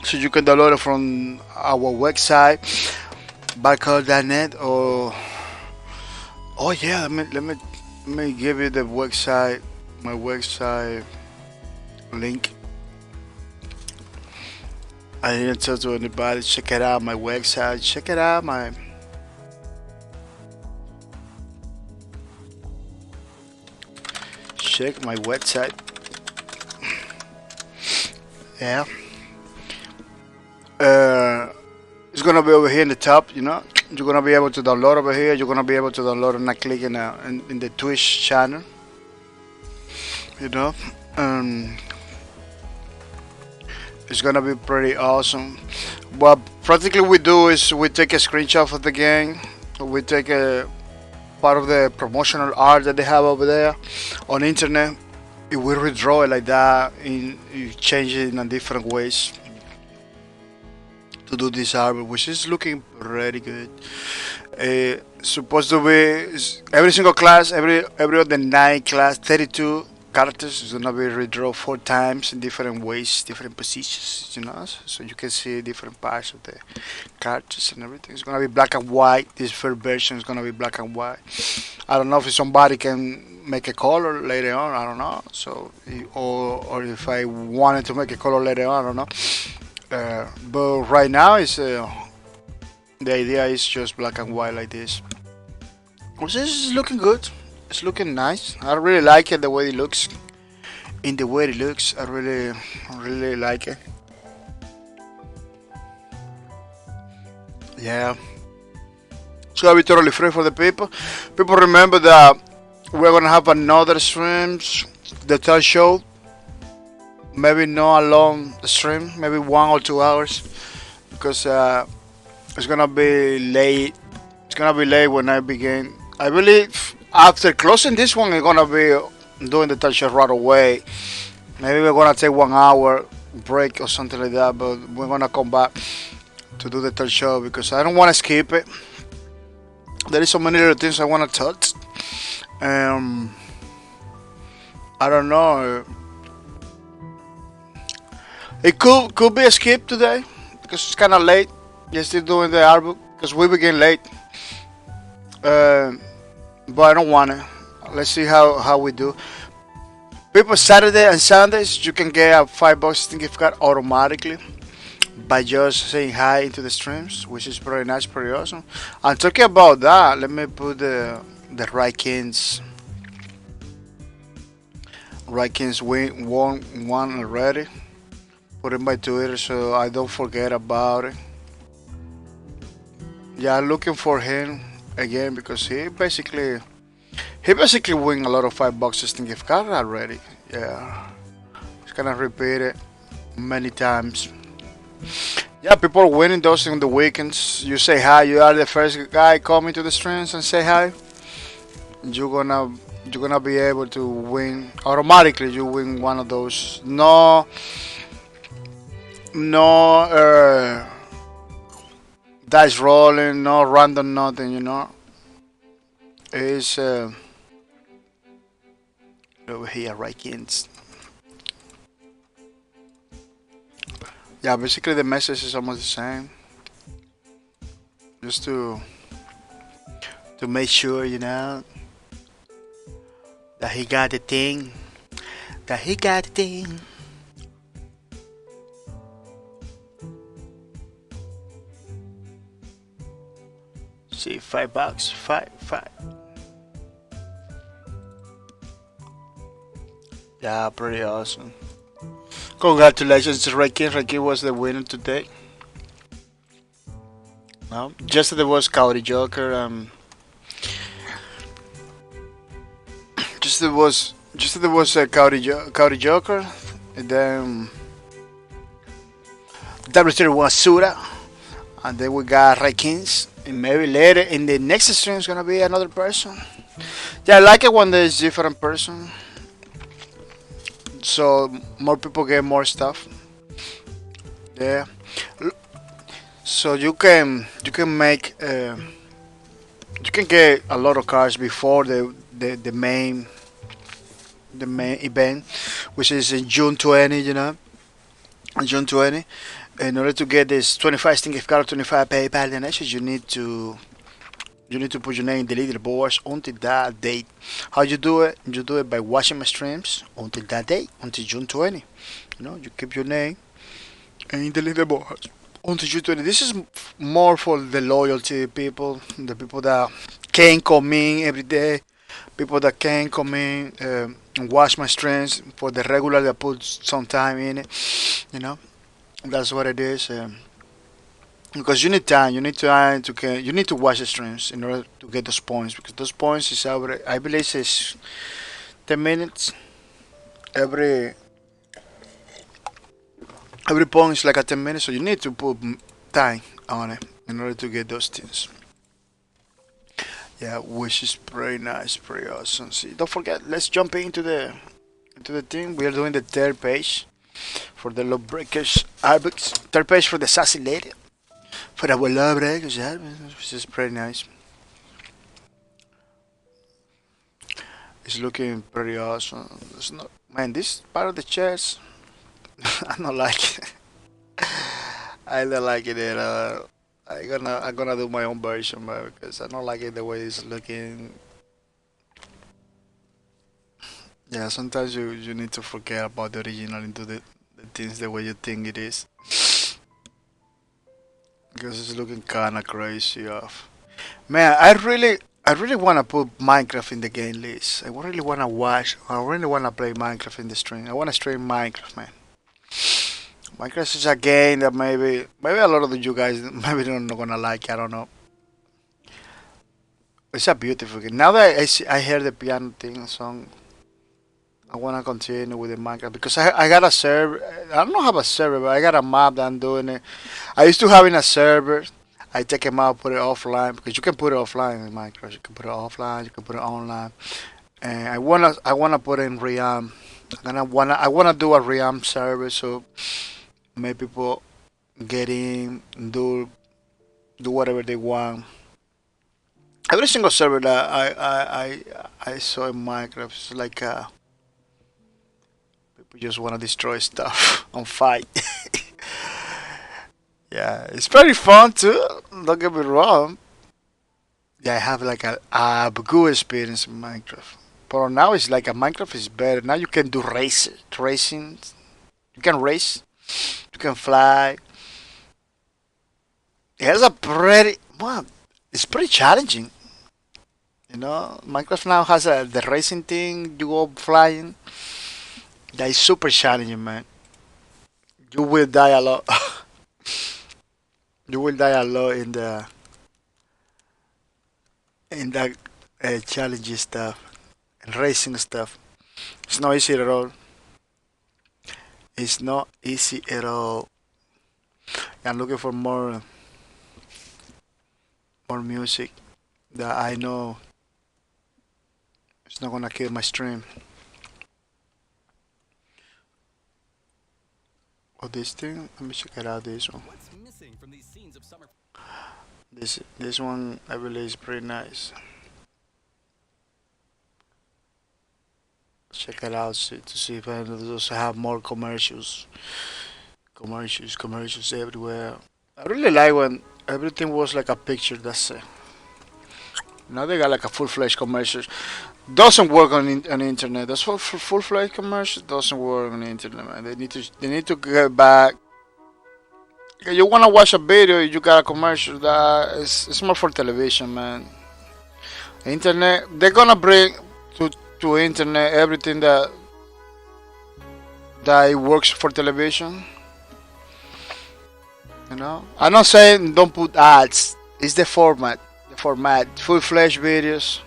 A: so you can download it from our website, bahcorp.net, or oh yeah, let me give you the website, my website link. I didn't tell to anybody. Check it out, my website. Check it out, check my website. Yeah. It's gonna be over here in the top. You're gonna be able to download over here. You're gonna be able to download and not click in the Twitch channel. You know, um, it's gonna be pretty awesome. What practically we do is we take a screenshot of the game. We take a part of the promotional art that they have over there on internet. If we redraw it like that, you change it in different ways to do this art, which is looking pretty good. Supposed to be every single class, every other 9 class, 32 characters is gonna be redrawn 4 times in different ways, different positions, so you can see different parts of the characters and everything. It's gonna be black and white. This first version is gonna be black and white. I don't know if somebody can make a color later on. I don't know. So or if I wanted to make a color later on, I don't know. But right now it's the idea is just black and white like this. Which is looking good. It's looking nice. I really like it the way it looks. In the way it looks, I really like it. Yeah. It's gonna be totally free for the people. People remember that we're gonna have another streams, the third show. Maybe not a long stream, maybe 1 or 2 hours, because it's gonna be late. It's gonna be late when I begin. I believe after closing this one, I'm gonna be doing the third show right away. Maybe we're gonna take 1 hour break or something like that, but we're gonna come back to do the third show because I don't want to skip it. There is so many little things I want to touch. Um, I don't know. It could be a skip today because it's kind of late. You're still doing the art book because we begin late. Uh, but I don't want it. Let's see how we do. People, Saturday and Sundays, you can get a $5 Steam gift card automatically by just saying hi into the streams, which is pretty nice, pretty awesome. And talking about that, let me put the Rykins won one already. Put it in my Twitter so I don't forget about it. Yeah, I'm looking for him again because he basically win a lot of $5 Steam gift card already. Yeah, he's gonna repeat it many times. Yeah, people are winning those in the weekends. You say hi. You are the first guy coming to the streams and say hi. You're gonna be able to win automatically. You win one of those. No, dice rolling. No random nothing. It's over here, Rykins. Yeah, basically the message is almost the same. Just to make sure that he got the thing. That he got the thing. See, $5, five. Yeah, pretty awesome. Congratulations to Reiki. Reiki was the winner today. No, yesterday was Cowdy Joker. Yesterday was Cowdy Joker, and then W3 was Sura, and then we got Reikins. And maybe later in the next stream is gonna be another person. Yeah, I like it when there's different person, so more people get more stuff. Yeah, so you can make you can get a lot of cards before the main event, which is in June 20. On June 20. In order to get this 25 Sting card 25 PayPal donations, you need to put your name in the leaderboards until that date. How you do it? You do it by watching my streams until that date, until June 20. You keep your name in the leaderboards until June 20. This is more for the loyalty people, the people that can come in every day, people that can come in and watch my streams for the regular that put some time in it. You know, that's what it is. Because you need time, you need to watch the streams in order to get those points. Because those points is over, I believe it's 10 minutes. Every point is like a 10 minutes, so you need to put time on it in order to get those things. Yeah, which is pretty nice, pretty awesome. See, don't forget. Let's jump into the thing. We are doing the third page for the law breakers albums. Third page for the sassy lady. For our law breakers albums, which is pretty nice. It's looking pretty awesome. It's not, man. This part of the chest, I don't like it. I don't like it at all. I'm gonna do my own version, but because I don't like it the way it's looking. Yeah, sometimes you need to forget about the original into the things the way you think it is, because it's looking kind of crazy off. Man, I really wanna put Minecraft in the game list. I really wanna watch. I really wanna play Minecraft in the stream. I wanna stream Minecraft, man. Minecraft is a game that maybe a lot of you guys maybe don't not gonna like. I don't know. It's a beautiful game. Now that I hear the piano thing song, I wanna continue with the Minecraft because I got a server. I don't have a server, but I got a map that I'm doing it. I used to have in a server. I take him out, put it offline because you can put it offline in Minecraft. You can put it offline. You can put it online. And I wanna put it in Ream. I wanna do a Ream server so make people get in and do whatever they want. Every single server that I saw in Minecraft is like people just want to destroy stuff on fight. Yeah, it's pretty fun too. Don't get me wrong. Yeah, I have like a good experience in Minecraft. But now it's like a Minecraft is better. Now you can do racing. You can race. You can fly. It has a pretty well. It's pretty challenging. Minecraft now has the racing thing. You go flying. That is super challenging, man. You will die a lot. You will die a lot in that challenging stuff and racing stuff. It's not easy at all. It's not easy at all. I'm looking for more music that I know it's not gonna kill my stream. Oh, this thing. Let me check it out. This one. This one I believe is pretty nice. Check it out to see if I also have more commercials. Commercials everywhere. I really like when everything was like a picture. That's it. Now they got like a full-fledged commercials. Doesn't work on the internet. That's for full-fledged commercials doesn't work on the internet, man. They need to get back. You wanna watch a video, you got a commercial. That is it's more for television, man. Internet, they're gonna bring to internet everything that that it works for television. You know, I'm not saying don't put ads. It's the format. The format. Full-fledged videos.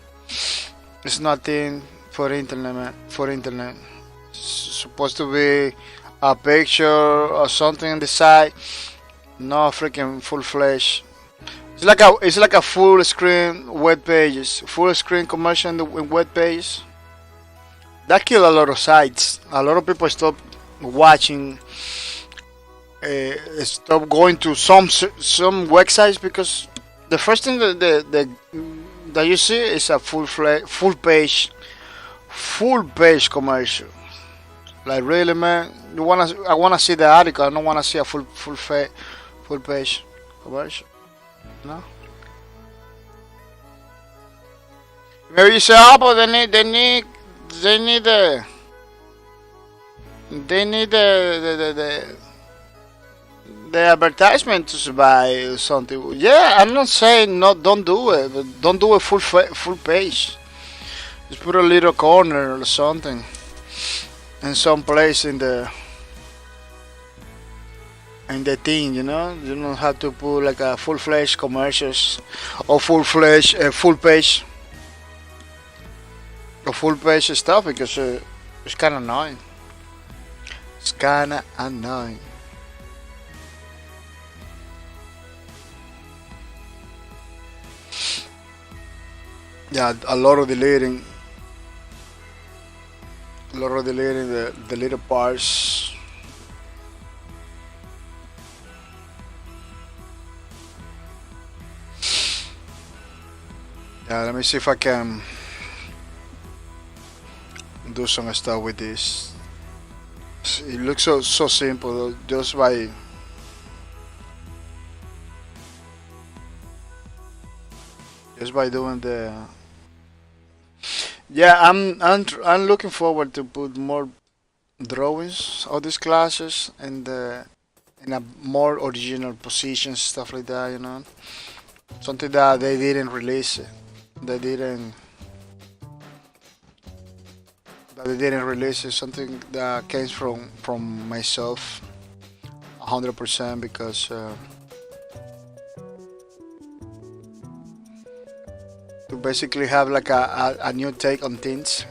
A: It's nothing for internet, man. For internet. It's supposed to be a picture or something on the side. No freaking full-fledged. It's like a full screen web pages. Full screen commercial in web pages. That killed a lot of sites. A lot of people stopped watching. Stop going to some websites because the first thing that you see is a full page commercial. Like really, man, I wanna see the article. I don't wanna see a full page commercial. No. Maybe you say, oh, but they need the advertisement to buy something. Yeah, I'm not saying no, don't do it, but don't do a full page. Just put a little corner or something in some place in the thing, you know. You don't have to put like a full-fledged commercials or full-fledged full page or full page stuff because it's kind of annoying. It's kind of annoying. Yeah, a lot of deleting the little parts. Yeah, let me see if I can do some stuff with this. It looks so simple just by doing the. Yeah, I'm looking forward to put more drawings of these classes and in a more original position, stuff like that, you know. Something that they didn't release. They didn't. That they didn't release is something that came from myself, 100% because. To basically have like a new take on things.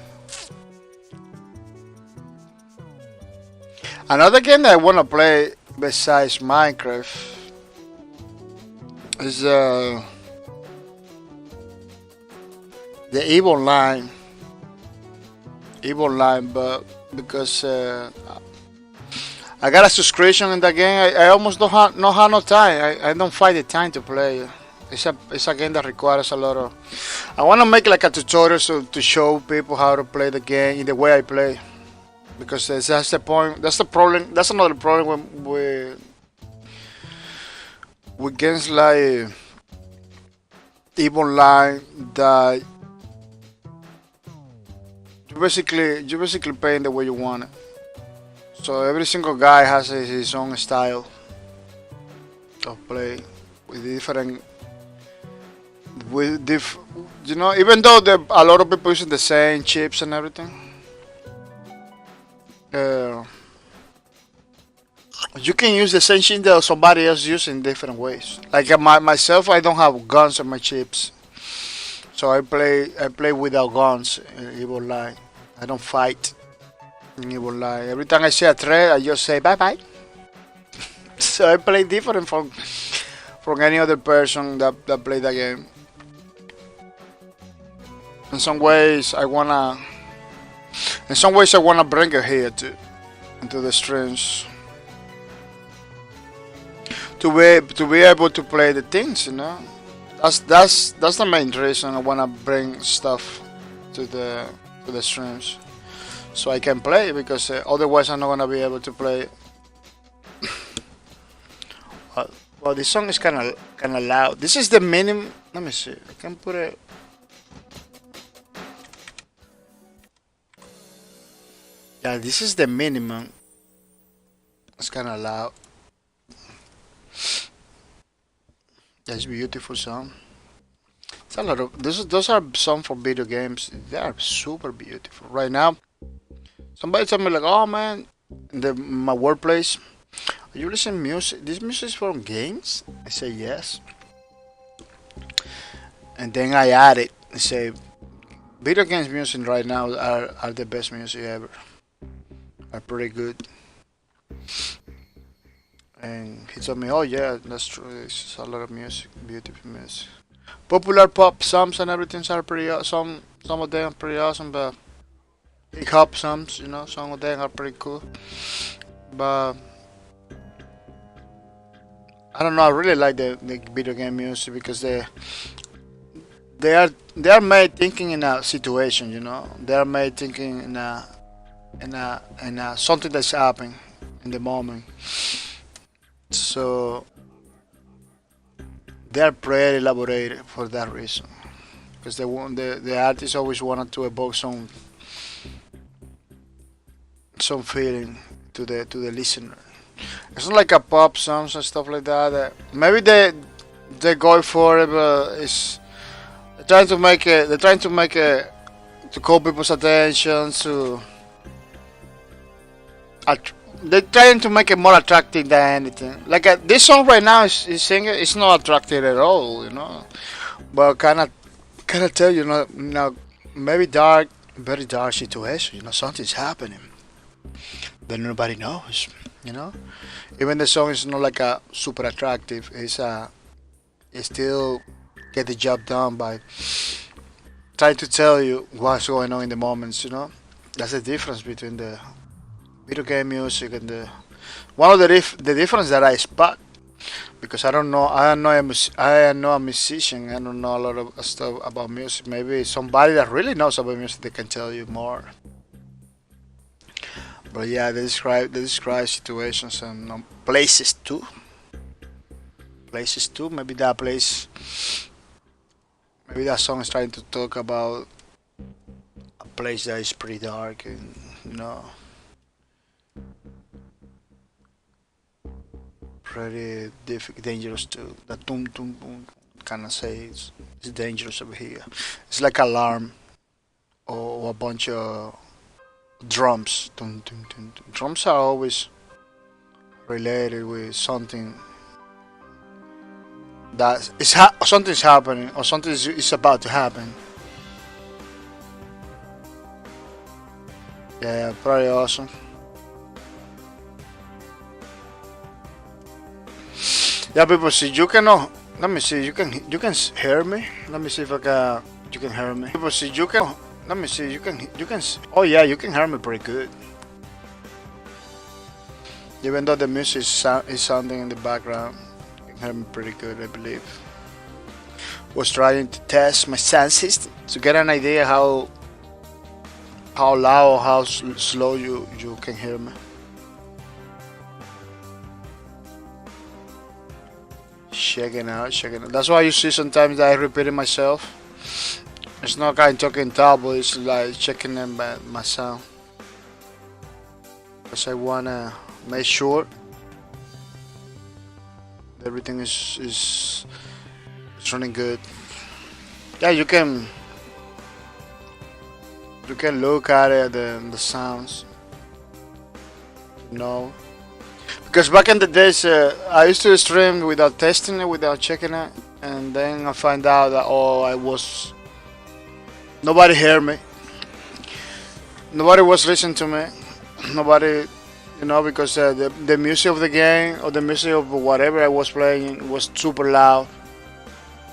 A: Another game that I want to play besides Minecraft is the Eve Online, but because I got a subscription in the game, I almost don't have no time. I don't find the time to play. It's a game that requires a lot of. I want to make like a tutorial to show people how to play the game in the way I play, because that's the point. That's the problem. That's another problem with games like Eve Online that you basically play in the way you want it. So every single guy has his own style of play with different. You know, even though a lot of people using the same chips and everything, you can use the same chip that somebody else using different ways. Like myself, I don't have guns on my chips, so I play without guns in Evil Line. I don't fight in Evil Line. Every time I see a threat, I just say bye bye. So I play different from any other person that play the game. In some ways, I wanna bring it here into the streams to be able to play the things. You know, that's the main reason I wanna bring stuff to the streams, so I can play because otherwise I'm not gonna be able to play. Well, this song is kind of loud. This is the minimum. Let me see. I can put it. Yeah, this is the minimum. It's kind of loud. That's beautiful song. It's a lot of those are some for video games. They are super beautiful. Right now, somebody told me like, "Oh man, in my workplace. Are you listening music? This music is from games? I say yes. And then I add it. I say video games music right now are the best music ever. Are pretty good. And he told me, "Oh yeah, that's true. It's a lot of music, beautiful music. Popular pop songs and everything are pretty. Some of them are pretty awesome, but hip hop songs, some of them are pretty cool. But I don't know. I really like the video game music because they are made thinking in a situation. They are made thinking in a something that's happening in the moment. So they are pretty elaborated for that reason. Because the artist always wanted to evoke some feeling to the listener. It's not like a pop songs and stuff like that. Maybe they go for it, but it's they're trying to make it. They're trying to make it to call people's attention to. They're trying to make it more attractive than anything. Like this song right now is singing. It's not attractive at all. But kind of tell maybe dark, very dark situation. Something's happening that nobody knows. You know, even the song is not like a super attractive. It still get the job done by trying to tell you what's going on in the moments. That's the difference between the video game music and the one of the difference that I spot because I don't know I am not a musician. I don't know a lot of stuff about music. Maybe somebody that really knows about music they can tell you more. But yeah, they describe situations and places too. Places too. Maybe that song is trying to talk about a place that is pretty dark and pretty dangerous too. That tum tum tum kind of says it's dangerous over here. It's like alarm or a bunch of drums. Tum, tum, tum, tum. Drums are always related with something that something's happening or something is about to happen. Yeah, pretty awesome. Yeah, people, see you cannot. Let me see. You can hear me. Let me see if I can. You can hear me. People, see you can. Let me see. You can. Oh yeah, you can hear me pretty good. Even though the music is sounding in the background, you can hear me pretty good, I believe. Was trying to test my senses to get an idea how loud or how slow you can hear me. Checking out. That's why you see sometimes that I repeating myself. It's not kind of talking double. It's like checking in my sound because I wanna make sure everything is running good. Yeah, you can look at it the sounds. No, because back in the days I used to stream without testing it, without checking it, and then I find out that I was nobody heard me, nobody was listening to me, nobody. Because the music of the game or the music of whatever I was playing was super loud.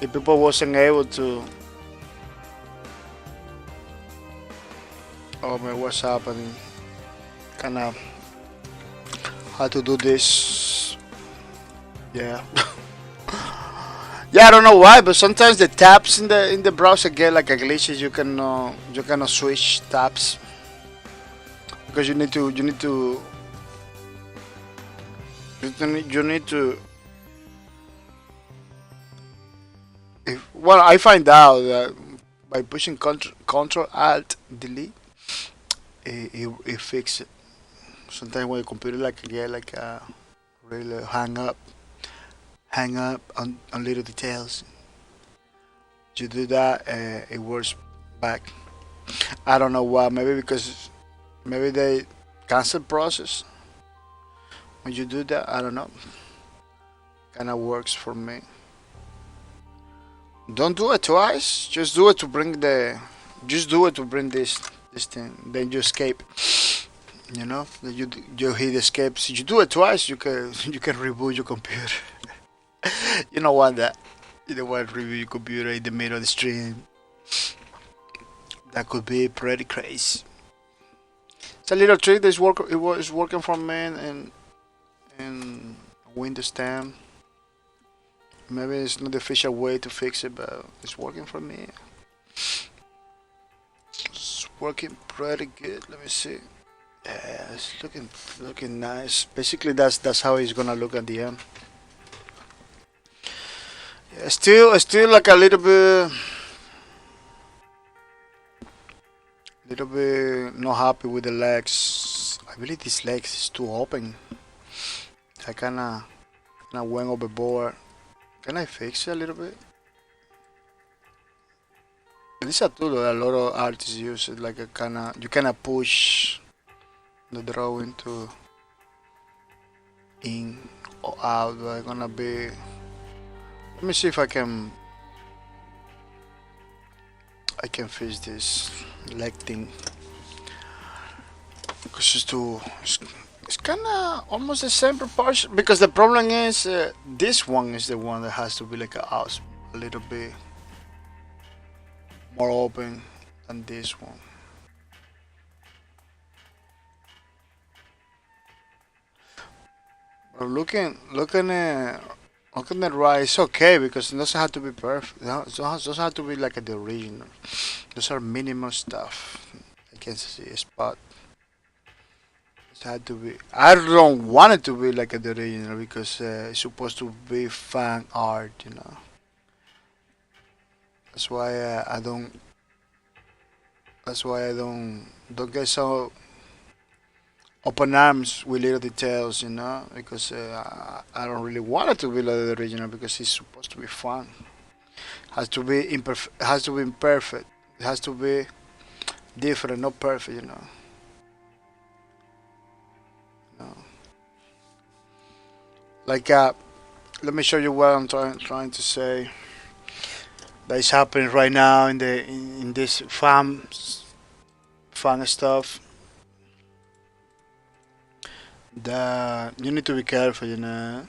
A: The people wasn't able to. Oh man, what's happening? Kind of how to do this. Yeah. Yeah, I don't know why, but sometimes the tabs in the browser get like a glitches. You cannot switch tabs because you need to. Well, I find out that by pushing Control Alt Delete, it fixes it. Sometimes when your computer like get like really hang up on little details, you do that, it works back. I don't know why. Maybe because maybe cancel process. When you do that, I don't know. Kind of works for me. Don't do it twice. Just do it to bring the. Just do it to bring this thing. Then you escape. You know, then you hit escape. So you do it twice, you can reboot your computer. You don't want that. You don't want to reboot your computer in the middle of the stream. That could be pretty crazy. It's a little trick that's work. It was working for me in Windows 10. Maybe it's not the official way to fix it, but it's working for me. It's working pretty good. Let me see. Yeah, it's looking nice. Basically, that's how it's gonna look at the end. Yeah, still like a little bit not happy with the legs. I believe this legs is too open. I kinda went overboard. Can I fix it a little bit? This is a tool that a lot of artists use. It like a you kinda push the drawing to in or out. But it's gonna be. Let me see if I can fix this leg thing because it's kind of almost the same proportion. Because the problem is this one is the one that has to be like a little bit more open than this one. But looking at right, it's okay because it doesn't have to be perfect. It doesn't have to be like the original. Those are minimal stuff. I can see a spot. It had to be. I don't want it to be like the original because it's supposed to be fan art, you know. That's why I don't. That's why I don't get so open arms with little details, you know, because I don't really want it to be like the original because it's supposed to be fun. Has to be imperfect. Has to be imperfect. It has to be different, not perfect, you know. No. Like, let me show you what I'm trying to say. That is happening right now in this fun stuff. That you need to be careful, you know,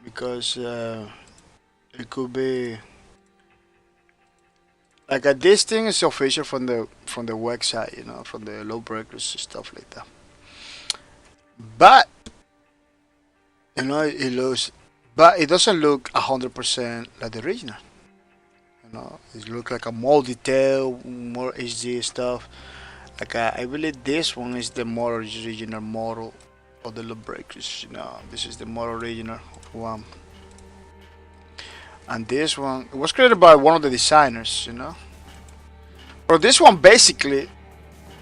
A: because it could be like this thing is official from the website, you know, from the low breakers stuff like that. But you know, it looks, but it doesn't look 100% like the original. You know, it looks like a more detailed, more HD stuff. Like I believe this one is the more original model of the low breakers. You know, this is the more original one. And this one it was created by one of the designers, you know. But this one basically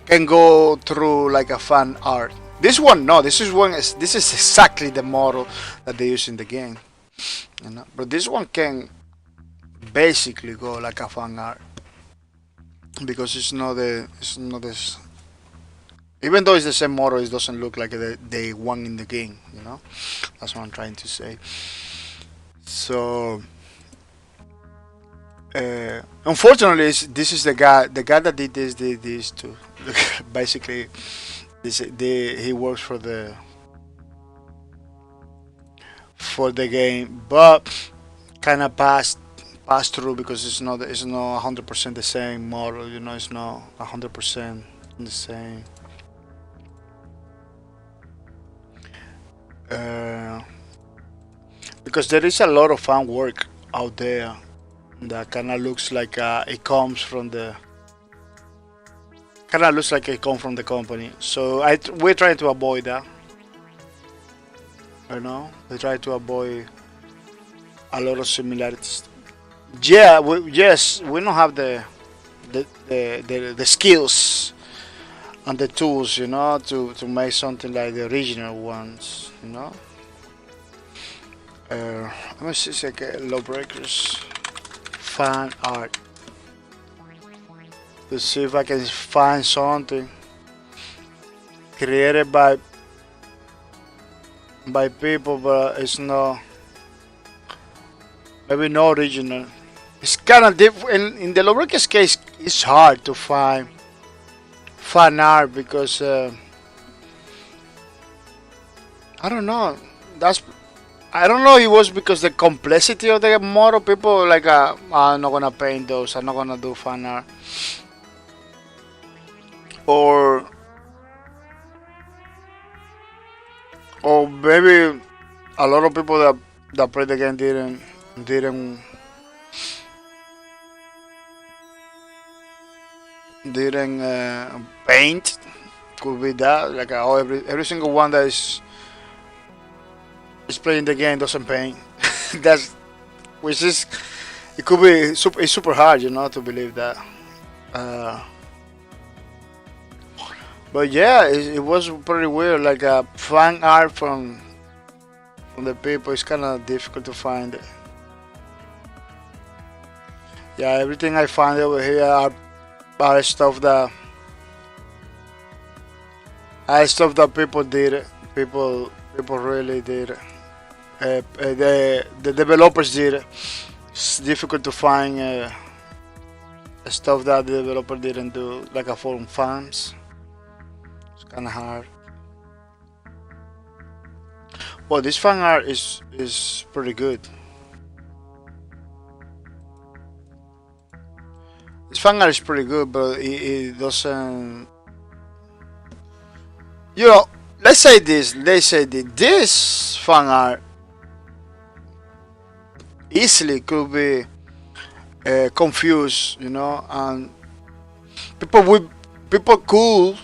A: can go through like a fan art. This one no, this is exactly the model that they use in the game, you know. But this one can basically go like a fan art because it's not this. Even though it's the same model, it doesn't look like the one in the game, you know. That's what I'm trying to say. So unfortunately, this is the guy that did this too. Basically, he works for the game, but kind of passed through because it's not 100% the same model. You know, it's not 100% the same. Uh, because there is a lot of fan work out there that kind of looks like it comes from the kind of looks like it comes from the company. So we're trying to avoid that. You know, we try to avoid a lot of similarities. Yeah, yes, we don't have the skills and the tools, you know, to make something like the original ones, you know. Let me see if I get Lawbreakers fan art to see if I can find something. created by people, but it's not, maybe not original. It's kind of different. In the lowercase case, it's hard to find fan art because I don't know. I don't know. It was because the complexity of the model. People like, I'm not gonna paint those. I'm not gonna do fan art, or maybe a lot of people that play the game didn't paint. Could be that, like, every single one that is playing the game doesn't paint. That's which is, it could be it's super hard, to believe that. Uh, but yeah, it was pretty weird. Like, fan art from the people is kind of difficult to find. Yeah, everything I find over here are stuff that people did. People really did. The developers did. It's difficult to find stuff that the developer didn't do, like a forum fans. It's kind of hard. Well, this fan art is pretty good. This fan art is pretty good, but it doesn't. Let's say this. This fan art easily could be confused, and people could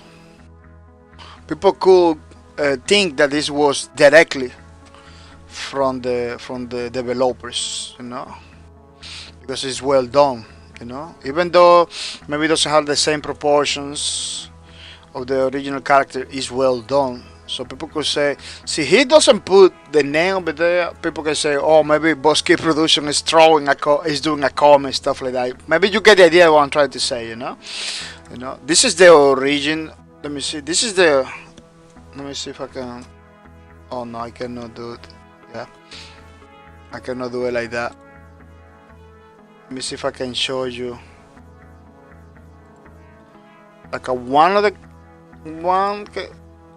A: think that this was directly from the developers, because it's well done, even though maybe it doesn't have the same proportions of the original character, is well done. So people could say, see, he doesn't put the name over there. People can say, oh, maybe Bosque Production is doing a comment, stuff like that. Maybe you get the idea of what I'm trying to say, This is the origin. Let me see. Let me see if I can. Oh no, I cannot do it. Yeah, I cannot do it like that. Let me see if I can show you. Like one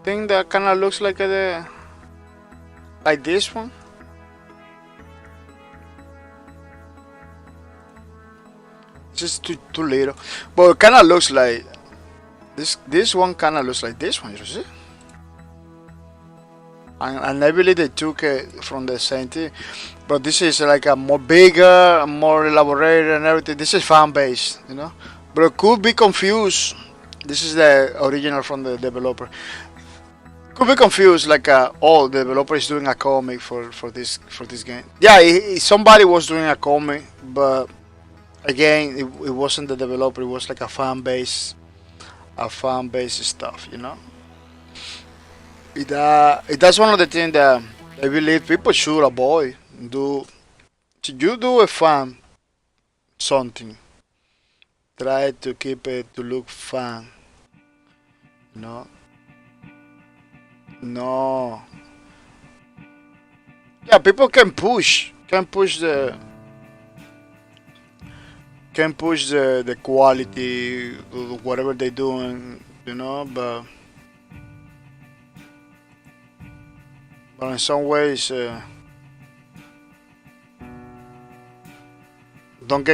A: thing that kind of looks like like this one. It's just too little, but it kind of looks like this one. Kind of looks like this one. You see? And I believe they took it from the same thing, but this is like a more bigger, more elaborated, and everything. This is fan based, but it could be confused. This is the original from the developer. Could be confused, like, the developer is doing a comic for this game. Yeah, somebody was doing a comic, but again, it wasn't the developer. It was like a fan base stuff, That's one of the things that I believe people should avoid. You do a fan something, try to keep it to look fun, No. Yeah, people can push the quality of whatever they're doing, but in some ways, don't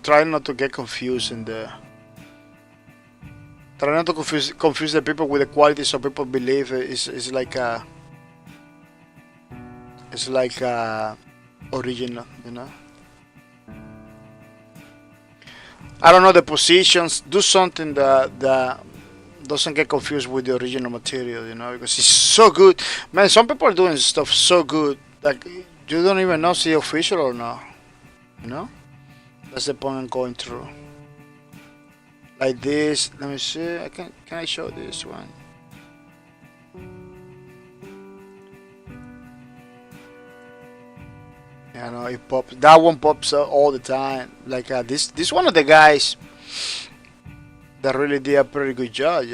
A: try not to get confused in the. Try not to confuse the people with the quality, so people believe it's like original, I don't know the positions. Do something that doesn't get confused with the original material, because it's so good. Man, some people are doing stuff so good, like you don't even know if it's official or not. That's the point I'm going through. Like this. Let me see. Can I show this one? Yeah, no, it pops. That one pops up all the time. Like this one of the guys that really did a pretty good job.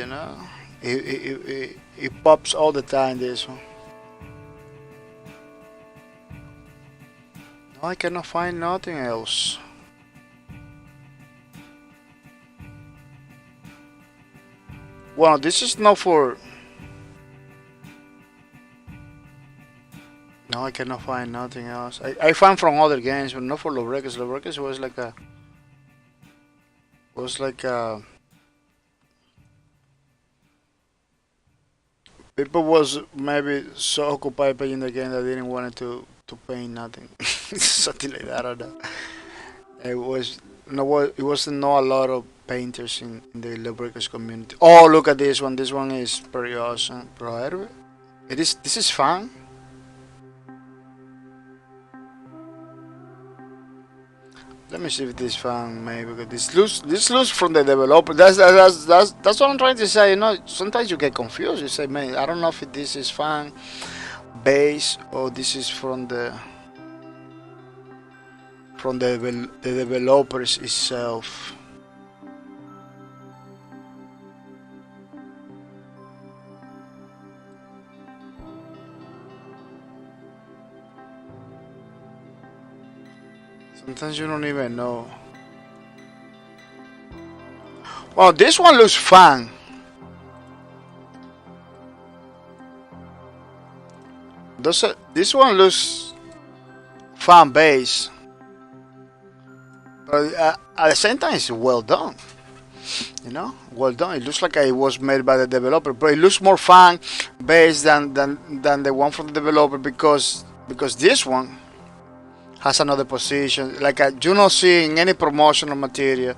A: It pops all the time. This one. No, I cannot find nothing else. Well, this is not for. No, I cannot find nothing else. I found from other games, but not for Lobreakers. Lobreakers was like a people was maybe so occupied playing the game that they didn't want to paint nothing, something like that. I don't know. It was no, it wasn't not a lot of painters in the Lawbreakers community. Oh, look at this one. This one is pretty awesome, bro. It is. This is fun. Let me see if this fun maybe because this looks from the developer. That's what I'm trying to say. You know, sometimes you get confused. You say, man, I don't know if this is fan base or this is from the developers itself. Sometimes you don't even know. Well, this one looks fun. This one looks fan base, but at the same time, it's well done. You know, well done. It looks like it was made by the developer, but it looks more fan based than the one from the developer because this one has another position. Like you not see in any promotional material.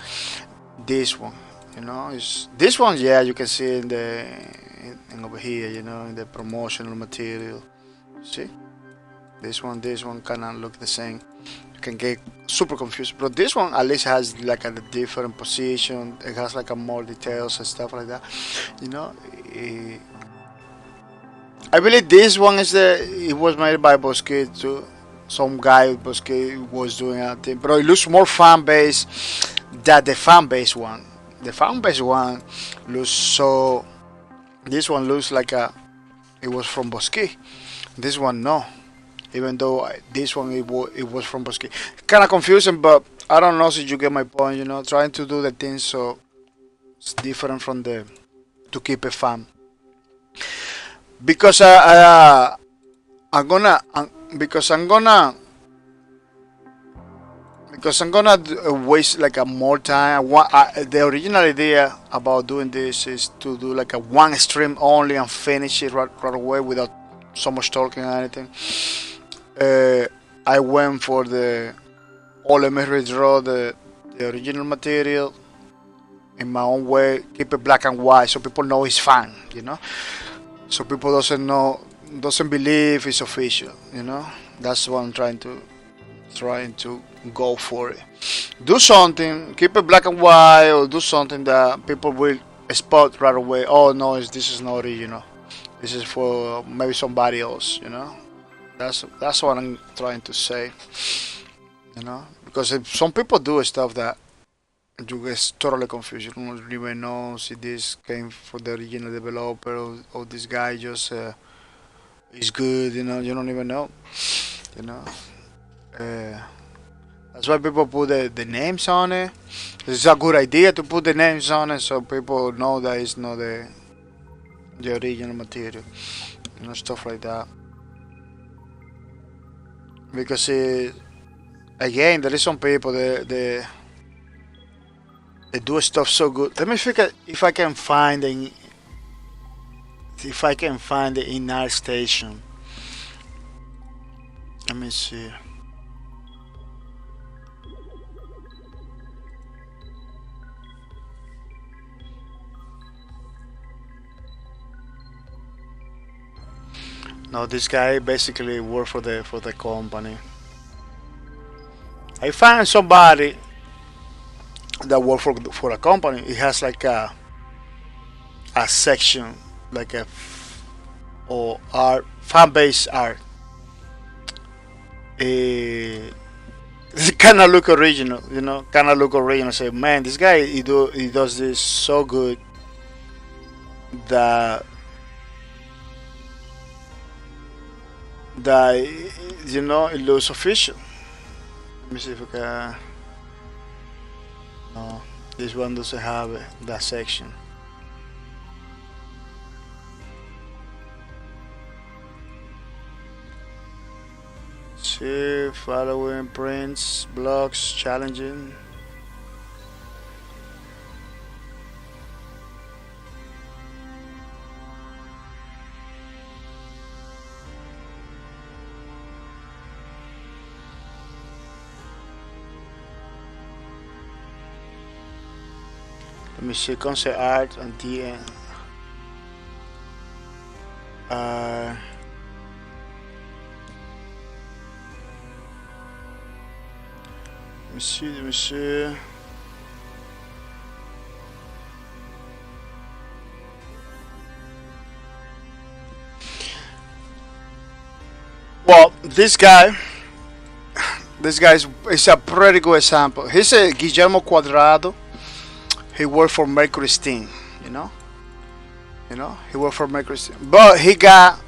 A: This one, you know, is this one? Yeah, you can see in over here. You know, in the promotional material. See, this one kind of look the same. You can get super confused, but this one at least has like a different position. It has like a more details and stuff like that. You know, I believe this one is it was made by Bosque too. Some guy with Bosque was doing a thing, but it looks more fan base than the fan base one. The fan base one looks so. This one looks like it was from Bosque. This one no, even though this one it was from Bosque. Kind of confusing, but I don't know if you get my point. You know, trying to do the things so it's different from the to keep it fun. Because I'm gonna because I'm gonna waste like a more time. The original idea about doing this is to do like a one stream only and finish it right away without so much talking or anything. I went for the let me redraw the original material in my own way, keep it black and white so people know it's fun, you know. So people doesn't believe it's official, you know. That's what I'm trying to go for it. Do something, keep it black and white, or do something that people will spot right away. Oh no, this is not original. This is for maybe somebody else, you know. That's what I'm trying to say, you know. Because if some people do stuff that you get totally confused. You don't even know if this came from the original developer or this guy just is good. You know, you don't even know. You know. Uh, that's why people put the names on it. It's a good idea to put the names on it so people know that it's not the original material. You know, stuff like that. Because again, there is some people they do stuff so good. Let me figure if I can find the inner station. Let me see. No, this guy basically worked for the company. I found somebody that worked for a company. It has like a section like or art fan base art. It kind of look original, you know. Kind of look original. Say, man, this guy he does this so good. that that you know it looks official. Let me see if I can. No, this one doesn't have that section. See, following prints, blocks, challenging. Let me see, concept art and the end. Let me see. Well, this guy is a pretty good example. He's a Guillermo Cuadrado. He worked for Mercury Steam, you know. He worked for Mercury Steam, but he got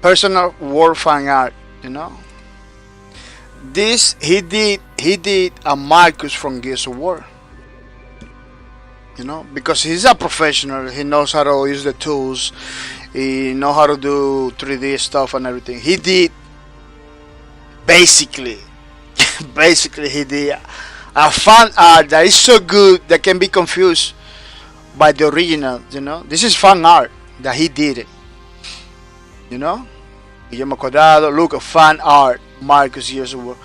A: personal work fine art, you know. This he did a Marcus from Gears of War, you know, because he's a professional. He knows how to use the tools. He know how to do 3D stuff and everything. He did basically, basically he did a fan art that is so good that can be confused by the original. You know, this is fan art that he did it. You know, Guillermo Cuadrado, look at fan art, Marcus Gears of War.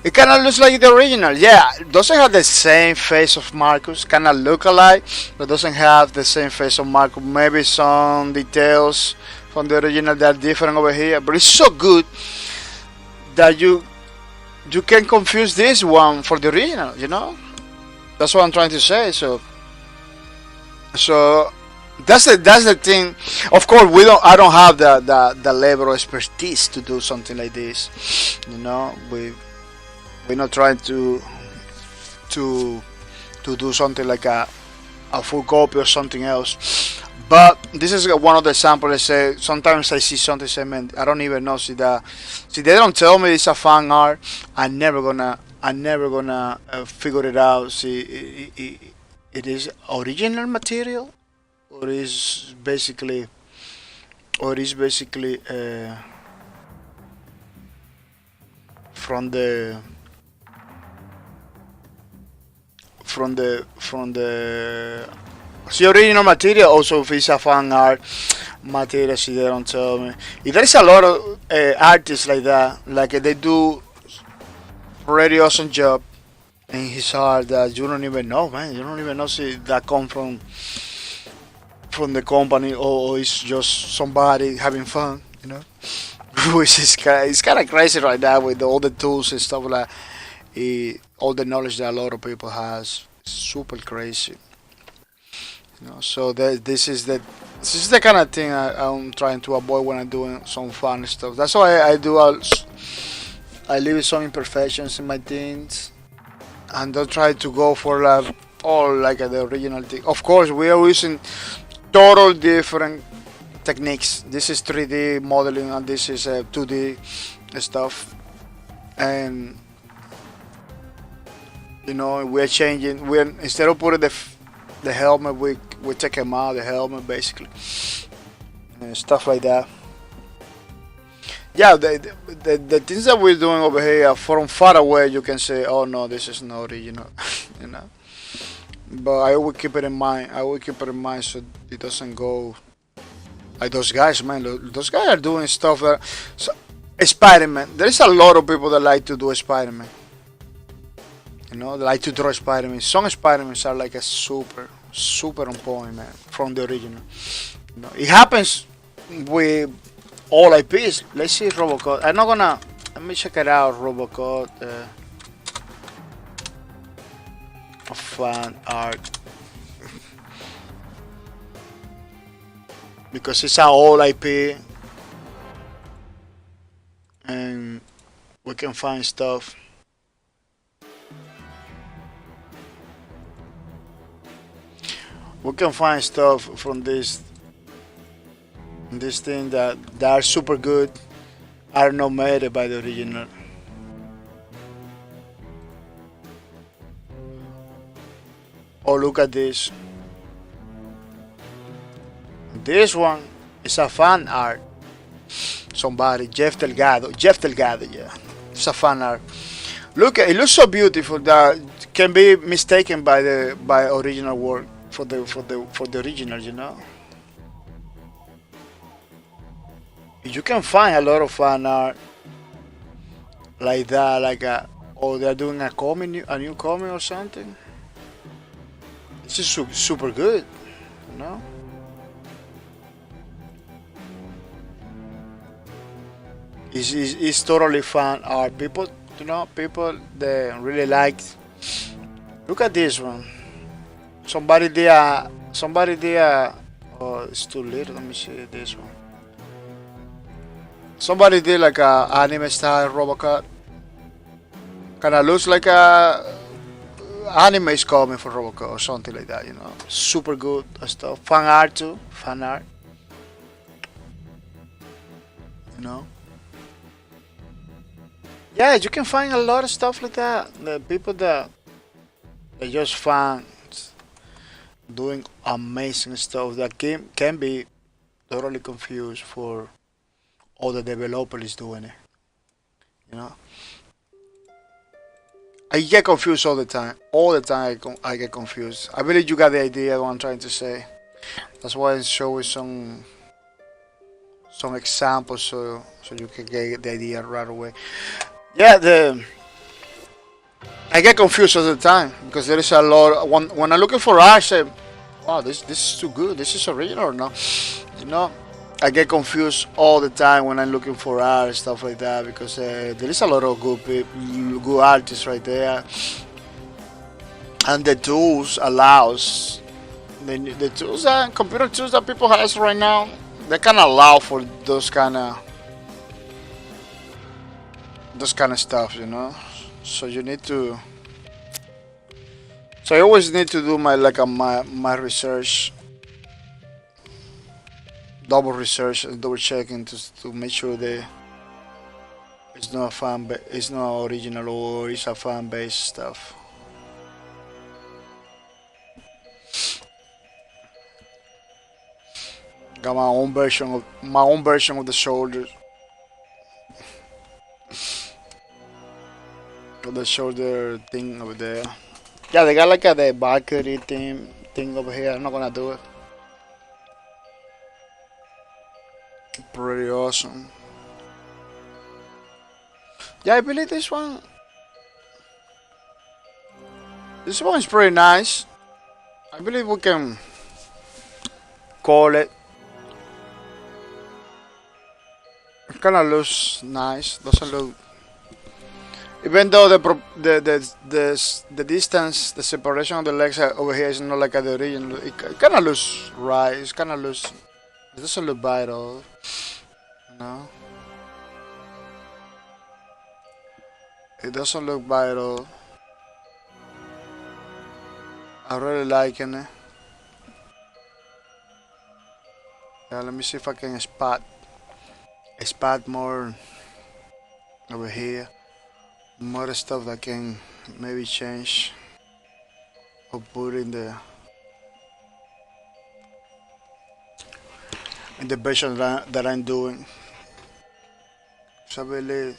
A: It kind of looks like the original. Yeah, it doesn't have the same face of Marcus. Kind of look alike, but doesn't have the same face of Marcus. Maybe some details from the original that are different over here. But it's so good that you can confuse this one for the original. You know, that's what I'm trying to say. So that's the thing. Of course, I don't have the level of expertise to do something like this. You know, we're not trying to do something like a full copy or something else. But this is one of the examples. I say sometimes I see something, say, man, I don't even know. See they don't tell me it's a fan art. I'm never gonna figure it out. See, it is original material, or is basically from the see original material. Also, if it's a fan art material, see they don't tell me. If there is a lot of artists like that, like they do pretty awesome job in his art that you don't even know, man. You don't even know see that come from the company, or it's just somebody having fun, you know. Which is it's kind of crazy right now with all the tools and stuff like all the knowledge that a lot of people has. Super crazy, you know. So this is the kind of thing I'm trying to avoid when I'm doing some fun stuff. That's why I leave some imperfections in my things and don't try to go for all like the original thing. Of course, we are using total different techniques. This is 3D modeling and this is 2D stuff, and you know we're changing. We're instead of putting the helmet, we take him out the helmet basically, and stuff like that. Yeah, the things that we're doing over here from far away, you can say, oh no, this is not original, you know. But I will keep it in mind. So it doesn't go like those guys, man. Those guys are doing stuff that. So, Spider-Man. There is a lot of people that like to do Spider-Man. You know, they like to draw Spider-Man. Some Spider-Mans are like a super on point, man, from the original. You know, it happens with all IPs. Let's see Robocop. I'm not gonna. Let me check it out. Robocop. Fan art. Because it's an old IP and we can find stuff. We can find stuff from this This thing that are super good are not made by the original. Oh, look at this. This one is a fan art. Somebody, Jeff Delgado, yeah. It's a fan art. Look, it looks so beautiful that can be mistaken by original work for the original, you know. You can find a lot of fan art like that, like or they're doing a new comic or something. This is super good, you know. It's totally fun art. People, you know, people they really like. Look at this one. Somebody did. Oh, it's too little. Let me see this one. Somebody did like a anime style Robocop. Kinda looks like a anime is coming for Robocop or something like that. You know, super good stuff. Fan art too. Fan art. You know. Yeah, you can find a lot of stuff like that. The people that they just find doing amazing stuff that can be totally confused for all the developers doing it. You know, I get confused all the time. All the time I get confused. I believe you got the idea of what I'm trying to say. That's why I show you some examples so you can get the idea right away. Yeah, the I get confused all the time because there is a lot. When I'm looking for art, I say, "Wow, this is too good. This is original or not?" You know, I get confused all the time when I'm looking for art and stuff like that because there is a lot of good people, good artists right there, and the tools allows the tools that computer tools that people has right now. They can allow for those kind of stuff, you know. So you need to. So I always need to do my research, double research and double checking to make sure that it's not it's not original or it's a fan based stuff. Got my own version of the shoulders, of the shoulder thing over there. Yeah, they got like the balcony thing over here. I'm not gonna do it. Pretty awesome. Yeah, I believe this one. This one is pretty nice. I believe we can call it. It kind of looks nice. Doesn't look. Even though the distance, the separation of the legs over here is not like the original, it kind of looks right. It kind of looks. It doesn't look bad at all. No, it doesn't look bad at all. I really liking it. Yeah, let me see if I can spot more over here. More stuff that can maybe change or put in the version that I'm doing. So I believe,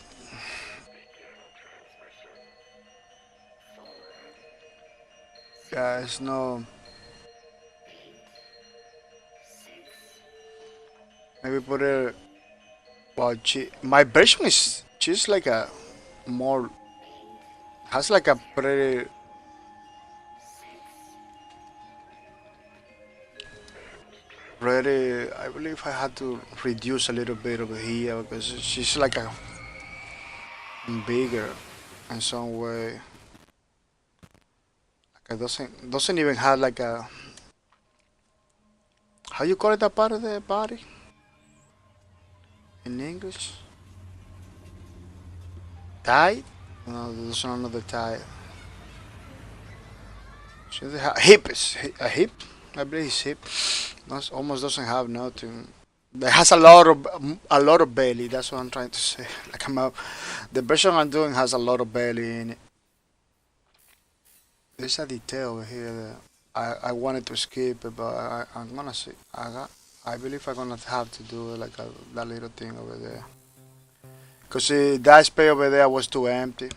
A: guys, no. Maybe put it. Well, my version is she's like a more has like a pretty. I believe I had to reduce a little bit over here because she's like a bigger in some way. Like it doesn't even have like a how you call it that part of the body in English? Thigh? No, there's another thigh. Hip is a hip. I believe it's hip. Almost doesn't have nothing. It has a lot of belly. That's what I'm trying to say. Like the version I'm doing has a lot of belly in it. There's a detail over here that I wanted to skip it, but I'm gonna see. I believe I'm gonna have to do it like that little thing over there. Cause that space over there was too empty.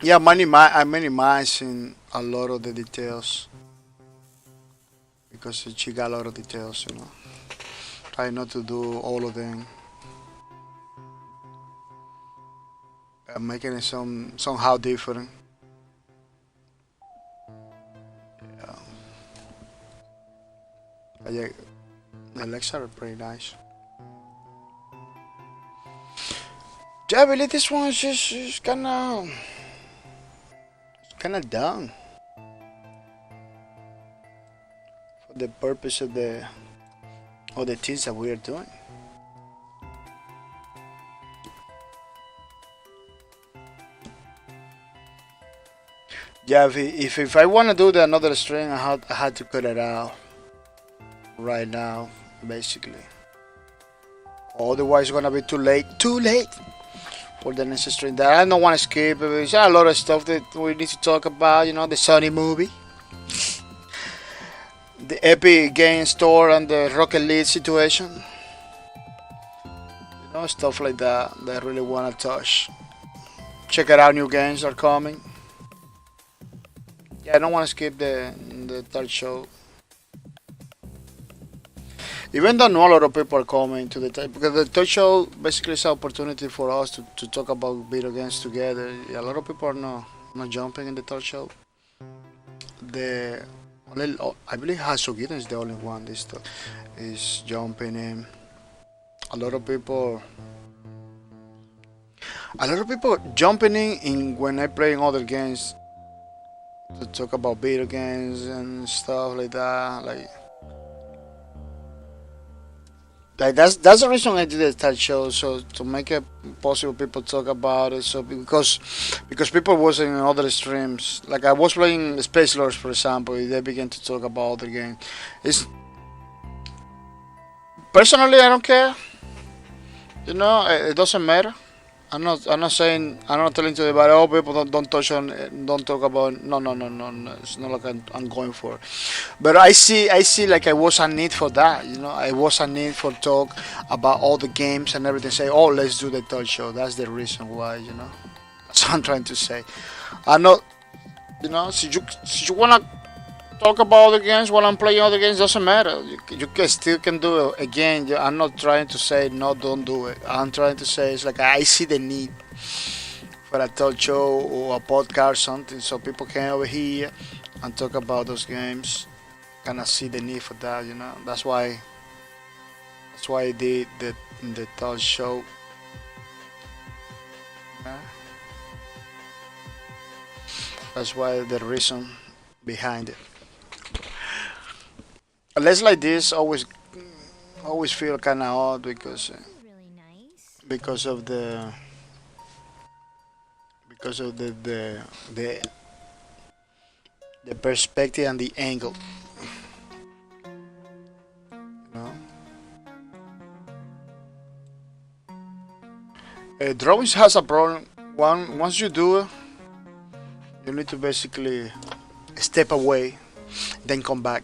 A: Yeah, I'm minimizing a lot of the details because she got a lot of details. Try not to do all of them. Making it somehow different. Yeah. Yeah, the legs are pretty nice. Yeah, I believe this one is just kind of done for the purpose of the things that we are doing. Yeah, if I want to do the another string, I had to cut it out right now, basically. Otherwise, it's gonna be too late. Too late for the next string. That I don't want to skip. There's a lot of stuff that we need to talk about. The Sony movie, the Epic Game Store, and the Rocket League situation. Stuff like that that I really want to touch. Check it out. New games are coming. Yeah, I don't want to skip the third show. Even though not a lot of people are coming to the because the third show basically is an opportunity for us to talk about video games together. Yeah, a lot of people are not jumping in the third show. The only I believe Hasogita is the only one this is jumping in. A lot of people. A lot of people jumping in when I play in other games to talk about video games and stuff like that. Like that's the reason I did the start show, so to make it possible people talk about it. So because people was in other streams, like I was playing Space Lords for example, they began to talk about the game. It's personally I don't care. It doesn't matter. I'm not saying. I'm not telling to everybody. Oh, people don't touch on. Don't talk about. No. It's not like I'm going for. But I see like I was a need for that. I was a need for talk about all the games and everything. Say, oh, let's do the touch show. That's the reason why. That's what I'm trying to say. I'm not. Si you wanna talk about other games while I'm playing other games, doesn't matter. You can still can do it again. I'm not trying to say no, don't do it. I'm trying to say it's like I see the need for a talk show or a podcast or something, so people can over here and talk about those games. And I see the need for that. That's why I did the talk show. Yeah. That's why the reason behind it. Less like this always feel kind of odd because of the the perspective and the angle. You know? Drawings has a problem. Once you do it, you need to basically step away, then come back.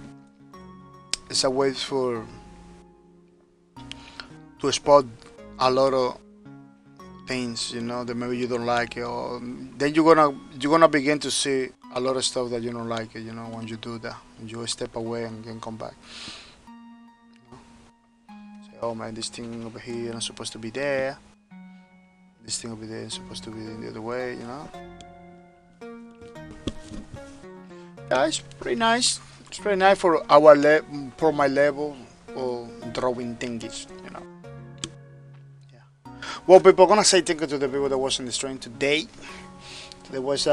A: It's a way to spot a lot of things, that maybe you don't like it, or then you're gonna begin to see a lot of stuff that you don't like it. When you do that, you step away and then come back. Say, oh man, this thing over here is supposed to be there. This thing over there is supposed to be the other way. Yeah, it's pretty nice. It's pretty nice for for my level of drawing thingies. Yeah. Well, people, gonna say thank you to the people that was in the stream today. There was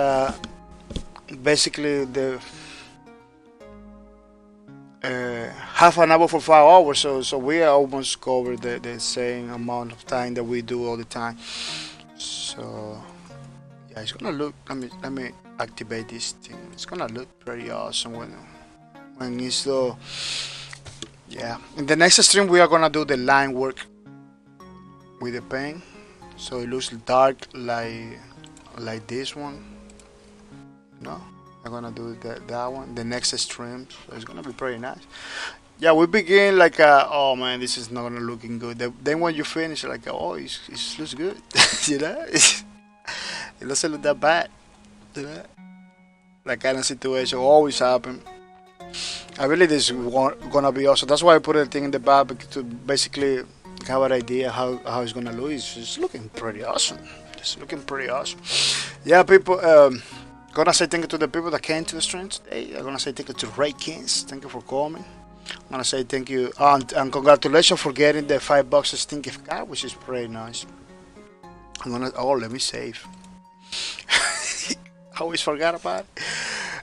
A: basically the half an hour for 5 hours, so we almost covered the same amount of time that we do all the time. So yeah, it's gonna look. Let me activate this thing. It's gonna look pretty awesome when it's Yeah, in the next stream we are gonna do the line work with the paint, so it looks dark like this one. No, I'm gonna do that one. The next stream, so it's gonna be pretty nice. Yeah, we begin like oh man, this is not gonna looking good. Then when you finish, like oh, it looks good. You know, it doesn't look that bad. You know? That kind of situation always happen. I really this is gonna be awesome. That's why I put a thing in the back to basically have an idea how it's gonna look. It's looking pretty awesome. It's looking pretty awesome. Yeah, people. Gonna say thank you to the people that came to the stream today. I'm gonna say thank you to Ray Kings. Thank you for coming. I'm gonna say thank you and congratulations for getting the $5 stinky card, which is pretty nice. I'm gonna let me save. I always forgot about it.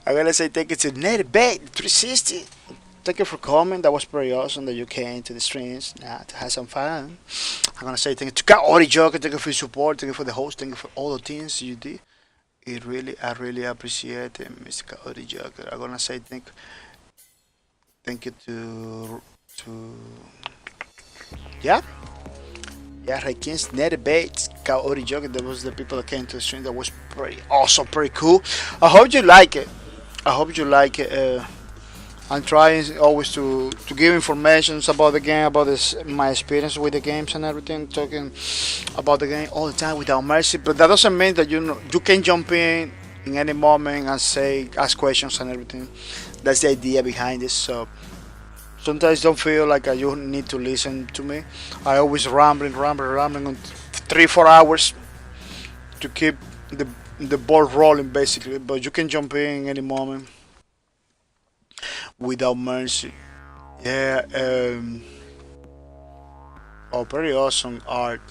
A: I'm gonna say thank you to Native Bait 360. Thank you for coming. That was pretty awesome that you came to the streams to have some fun. I'm gonna say thank you to Kaori Joker. Thank you for your support. Thank you for the host. Thank you for all the things you did. I really appreciate it, Mr. Kaori Joker. I'm gonna say thank you to yeah. Yeah, Raikins, Net Bates, Kaori Joker, that was the people that came to the stream. That was pretty awesome, pretty cool. I hope you like it. I hope you like it. I'm trying always to give information about the game, about my experience with the games and everything, talking about the game all the time without mercy. But that doesn't mean that you can jump in any moment and ask questions and everything. That's the idea behind this. So sometimes don't feel like you need to listen to me. I always rambling on 3-4 hours to keep the ball rolling basically. But you can jump in any moment without mercy. Yeah. Oh, pretty awesome art.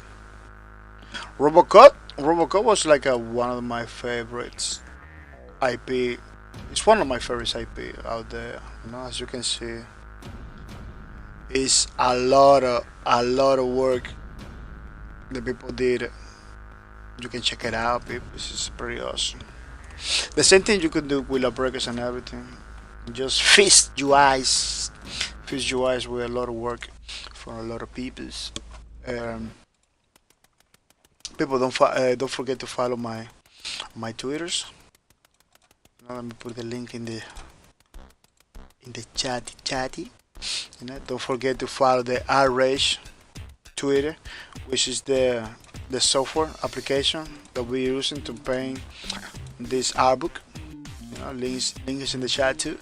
A: Robocop was like one of my favorites IP. It's one of my favorites IP out there. You know, as you can see. It's a lot of work the people did. You can check it out, people. This is pretty awesome. The same thing you could do with la breakers and everything. Just feast your eyes with a lot of work for a lot of peoples. Um, People don't forget to follow my Twitters. Now let me put the link in the chatty. You know, don't forget to follow the RRage Twitter, which is the software application that we're using to paint this art book. You know, link is in the chat too.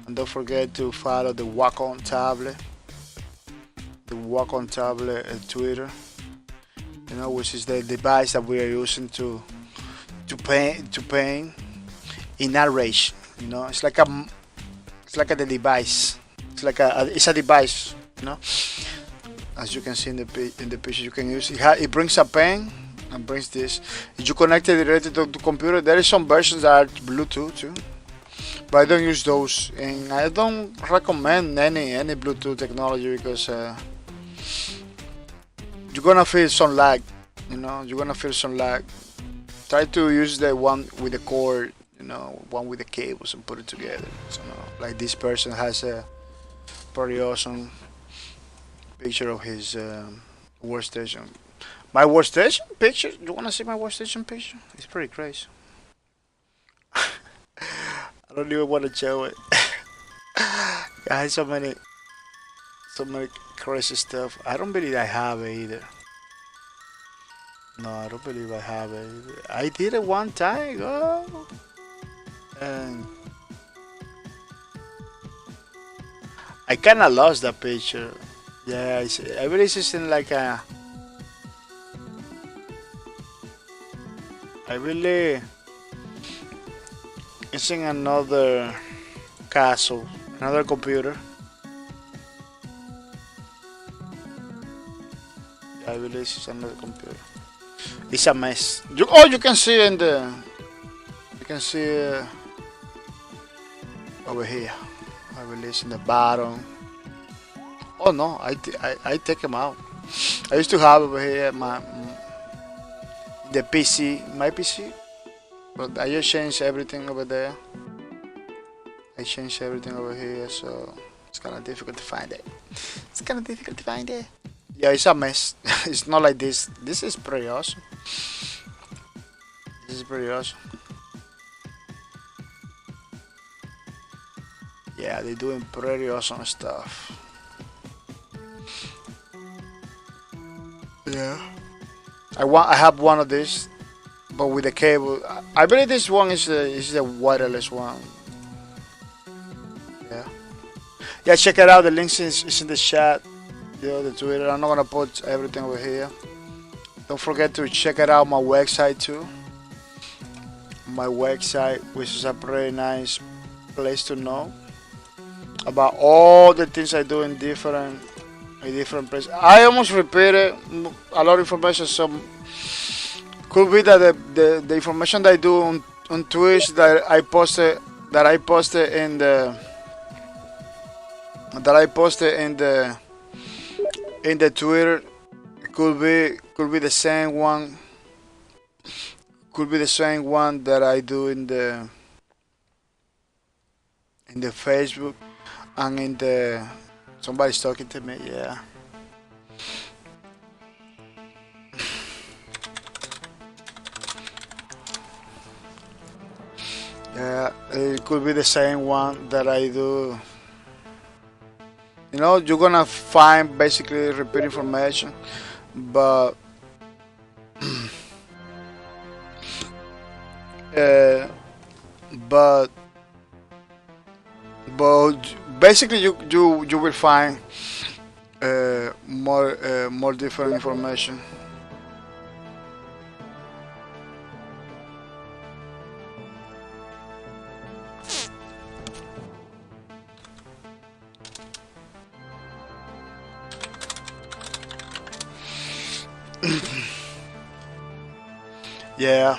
A: And don't forget to follow the Wacom tablet, Twitter. You know, which is the device that we are using to paint in RRage. You know, it's like the device. It's a device, you know. As you can see in the picture, you can use it. It brings a pen and brings this. If you connect it directly to the computer, there is some versions that are Bluetooth too, but I don't use those, and I don't recommend any Bluetooth technology because you're gonna feel some lag. You know, you're gonna feel some lag. Try to use the one with the cord, you know, one with the cables, and put it together. So, you know, like this person has a pretty awesome picture of his workstation. My workstation picture? You wanna see my workstation picture? It's pretty crazy. I don't even want to show it. I had so many crazy stuff. I don't believe I have it either. No, I don't believe I have it either. I did it one time ago, and I kind of lost that picture. Yeah, I really it's in like a. I really. It's in another castle, another computer. I really it's another computer. It's a mess. You can see in the. You can see over here. I release in the bottom. Oh no, I take them out. I used to have over here the PC, my PC, but I just changed everything over there. I changed everything over here, so It's kind of difficult to find it. It's kind of difficult to find it. Yeah, it's a mess. It's not like this. This is pretty awesome. This is pretty awesome. Yeah, they're doing pretty awesome stuff. Yeah. I have one of these, but with a cable. I believe this one is the wireless one. Yeah. Yeah, check it out. The link is in the chat. The Twitter. I'm not gonna put everything over here. Don't forget to check it out my website too. My website, which is a pretty nice place to know about all the things I do in different places. I almost repeated a lot of information. So could be that the information that I do on Twitch that I posted in the Twitter could be the same one. Could be the same one that I do in the Facebook and in the somebody's talking to me. Yeah. Yeah, it could be the same one that I do. You're gonna find basically repeat information, but uh, but basically you will find more different information. Yeah.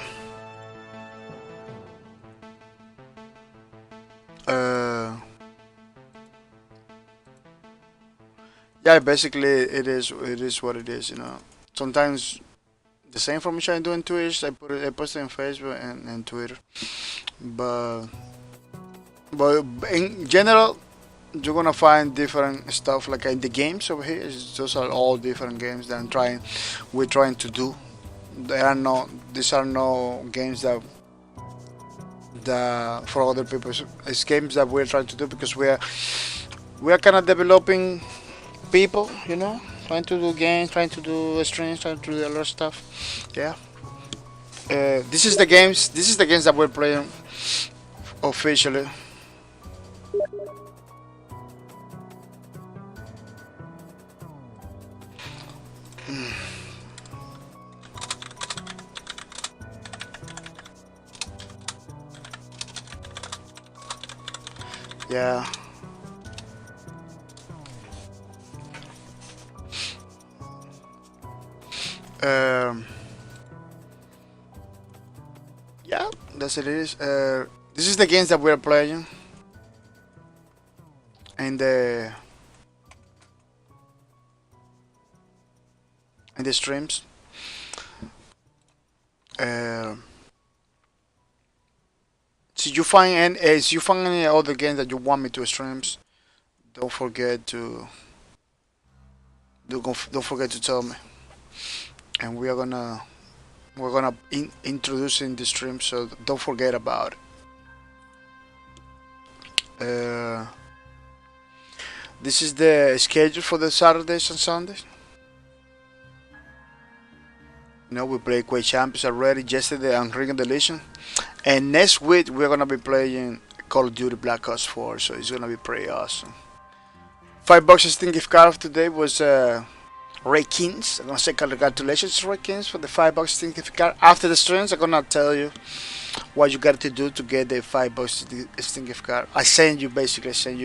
A: Yeah, basically it is what it is. Sometimes the same information I do in Twitch, I post it on Facebook and Twitter. But in general, you're gonna find different stuff like in the games over here. Those are all different games that we're trying to do. These are no games that for other people. It's games that we're trying to do because we are kind of developing people, trying to do games, trying to do streams, trying to do a lot of stuff. Yeah. This is the games. This is the games that we're playing officially. Yeah. Yeah, that's it is. This is the games that we're playing in the streams. If you find any other games that you want me to streams, don't forget to don't forget to tell me, and we're gonna introduce in the stream, so don't forget about it. This is the schedule for the Saturdays and Sundays. We played Quake Champions already yesterday on Ring of Deletion, and next week we're gonna be playing Call of Duty Black Ops 4, so it's gonna be pretty awesome. $5 Steam gift card of today was Ray Kings. I'm gonna say congratulations to Ray Kings for the $5 Steam gift card. After the streams, I'm gonna tell you what you got to do to get the $5 Steam gift card. I send you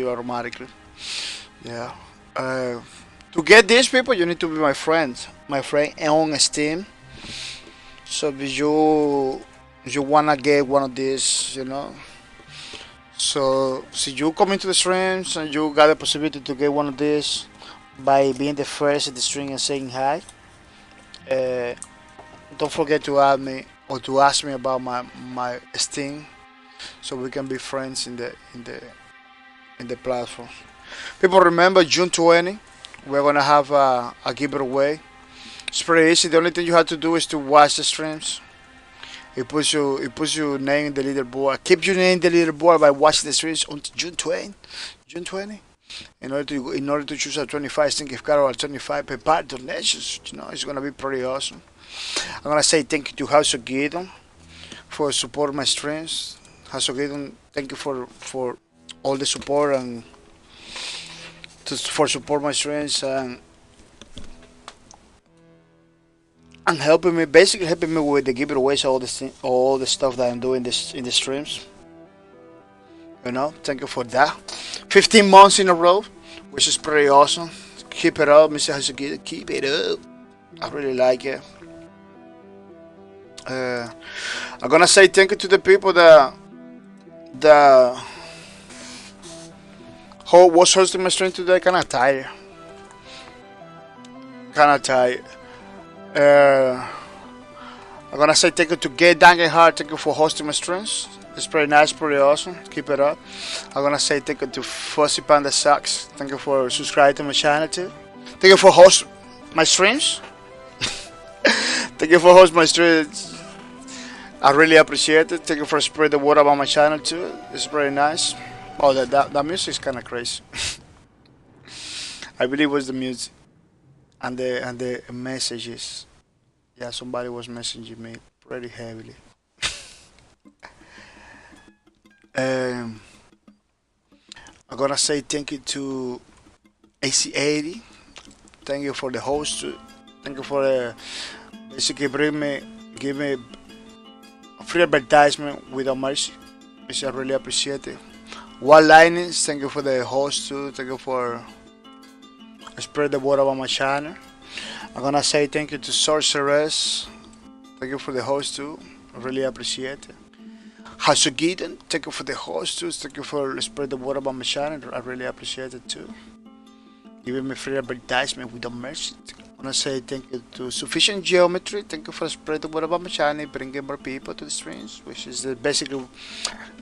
A: automatically. Yeah. To get these people, you need to be my friend on Steam. So if you wanna get one of these, So you come into the streams and you got the possibility to get one of these by being the first in the stream and saying hi. Don't forget to add me or to ask me about my Steam, so we can be friends in the platform. People remember June 20. We're gonna have a giveaway. It's pretty easy. The only thing you have to do is to watch the streams. It puts your name in the leaderboard. Keep your name in the leaderboard by watching the streams until June 20. June 20. In order to choose a 25 cent gift card or a 25 PayPal donations, it's gonna be pretty awesome. I'm gonna say thank you to House of Gideon for supporting my streams. House of Gideon, thank you for all the support and for support my streams and helping me, basically helping me with the giveaways, all the stuff that I'm doing this in the streams. Thank you for that. 15 months in a row, which is pretty awesome. Keep it up, Mr. Hasugita. Keep it up. I really like it. I'm gonna say thank you to the people that was hosting my stream today. Kinda tired. I'm gonna say thank you to Gay Dang Hard. Thank you for hosting my streams. It's pretty nice, pretty awesome. Keep it up. I'm gonna say thank you to Fuzzy Panda Sucks. Thank you for subscribing to my channel too. Thank you for hosting my streams. Thank you for hosting my streams. I really appreciate it. Thank you for spreading the word about my channel too. It's pretty nice. Oh, that music is kind of crazy. I believe it was the music and the messages. Yeah, somebody was messaging me pretty heavily. I'm gonna say thank you to AC80. Thank you for the host. Thank you for basically give me free advertisement without mercy, which I really appreciate it. One Linings, thank you for the host too. Thank you for spread the word about my channel. I'm gonna say thank you to Sorceress. Thank you for the host too. I really appreciate it. Hasugiden, thank you for the host too. Thank you for spread the word about my channel. I really appreciate it too. Giving me free advertisement without mercy. I wanna say thank you to Sufficient Geometry. Thank you for spreading the word about my channel, bringing more people to the streams, which is basically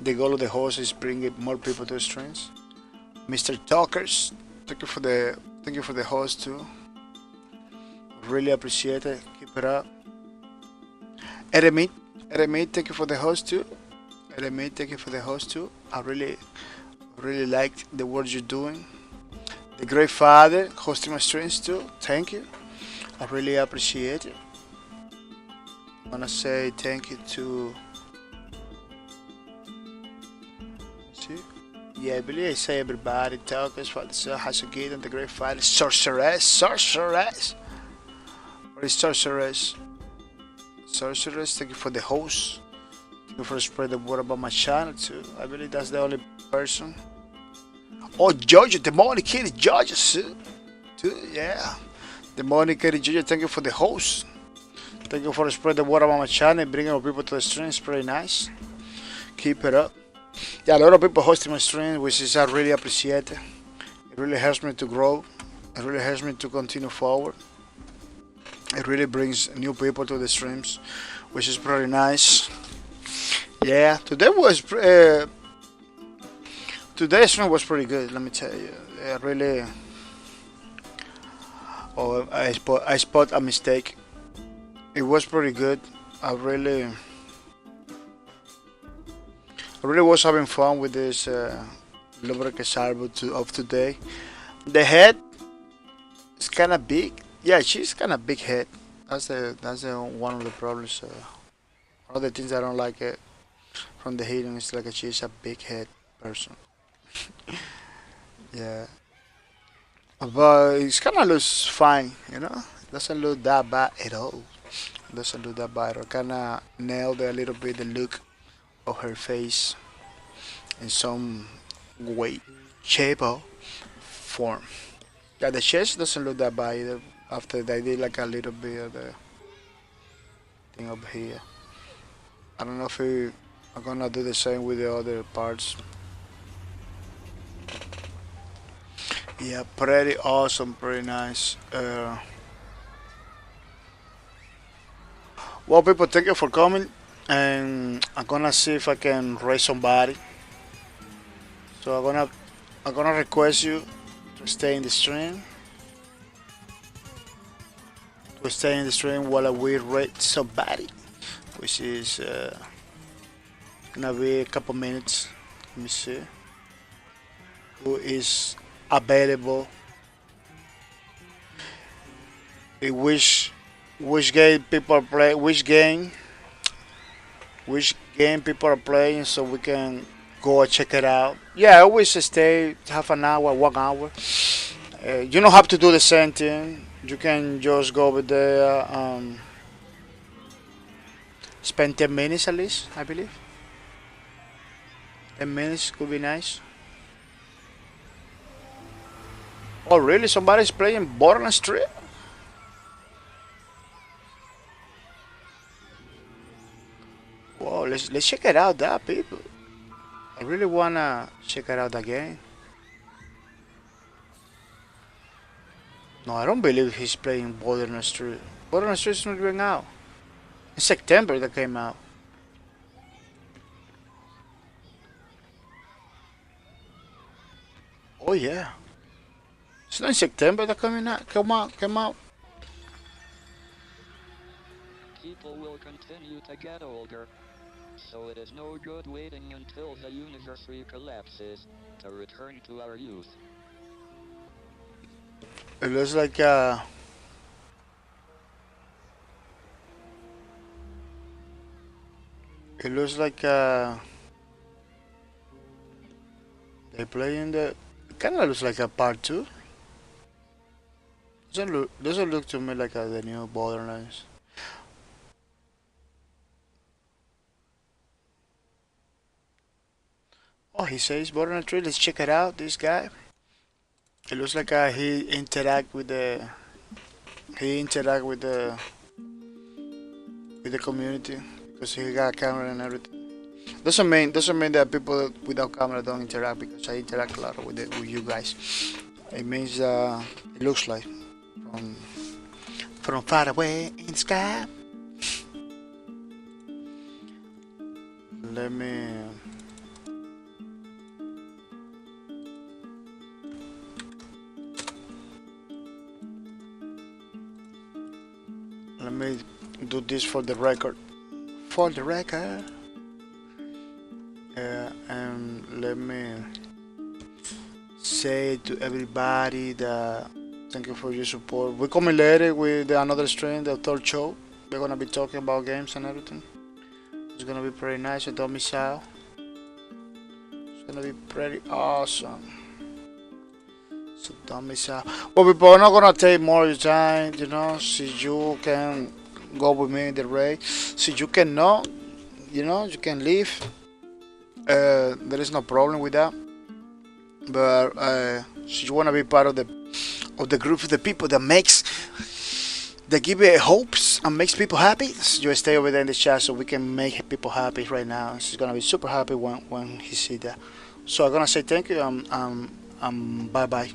A: the goal of the host is bringing more people to the streams. Mr. Talkers, thank you for the host too. Really appreciate it. Keep it up. Eremit, thank you for the host too. Eremit, thank you for the host too. I really like the work you're doing. The Great Father hosting my streams too. Thank you. I really appreciate it. I wanna say thank you to. See? Yeah, I believe I say everybody. Talkers, Father Sir, Hasugid, and the Great Father. Sorceress. What is Sorceress? Sorceress, thank you for the host. Thank you for spreading the word about my channel too. I believe that's the only person. Oh, Jojo, the morning kitty, Jojo too. Yeah. The morning kitty, Jojo, thank you for the host. Thank you for spreading the word about my channel, bringing more people to the stream. It's pretty nice. Keep it up. Yeah, a lot of people hosting my stream, which is I really appreciate it. It really helps me to grow. It really helps me to continue forward. It really brings new people to the streams, which is pretty nice. Yeah, today's stream was pretty good. Let me tell you, really. Oh, I spot a mistake. It was pretty good. I really was having fun with this lubricant salvo of today. The head is kind of big. Yeah, she's kind of big head. That's the one of the problems. One of the things I don't like it from the heating is like she's a big head person. Yeah, but it's kind of looks fine, It doesn't look that bad at all. It doesn't look that bad. I kind of nailed a little bit the look of her face in some way, shape, or form. Yeah, the chest doesn't look that bad either. After they did like a little bit of the thing up here. I don't know if I'm gonna do the same with the other parts. Yeah, pretty awesome, pretty nice. Well, people, thank you for coming, and I'm gonna see if I can raise somebody. So I'm gonna I'm gonna request you to stay in the stream. To stay in the stream while we rate somebody, which is gonna be a couple minutes. Let me see who is available. Which game people are playing? Which game people are playing, so we can go and check it out. Yeah, I always stay half an hour, 1 hour. You don't have to do the same thing. You can just go over there, spend 10 minutes at least, I believe. 10 minutes could be nice. Oh, really? Somebody's playing Borderlands 3? Whoa, let's check it out, that people. I really wanna check it out again. No, I don't believe he's playing Borderlands 3. Borderlands 3 is not even out. In September that came out. Oh yeah. It's not in September that coming out. Come out.
B: People will continue to get older. So it is no good waiting until the universe collapses to return to our youth.
A: It looks like it looks like they playing the. It kind of looks like a part 2. Doesn't look to me like the new Borderlands. Oh, he says Borderlands 3. Let's check it out. This guy. It looks like he interact with the community because he got a camera and everything. Doesn't mean that people without camera don't interact, because I interact a lot with you guys. It means it looks like from far away in the sky. Let me. Let me do this for the record. For the record. And let me say to everybody that thank you for your support. We're coming later with another stream, the third show. We're gonna be talking about games and everything. It's gonna be pretty nice. So don't miss out. It's gonna be pretty awesome. So don't miss out. But we're not gonna take more of your time, so you can go with me in the raid. So you can know, you can leave. There is no problem with that. But so you wanna be part of the group of the people that give it hopes and makes people happy. So you stay over there in the chat so we can make people happy right now. She's gonna be super happy when he see that. So I'm gonna say thank you. Bye bye.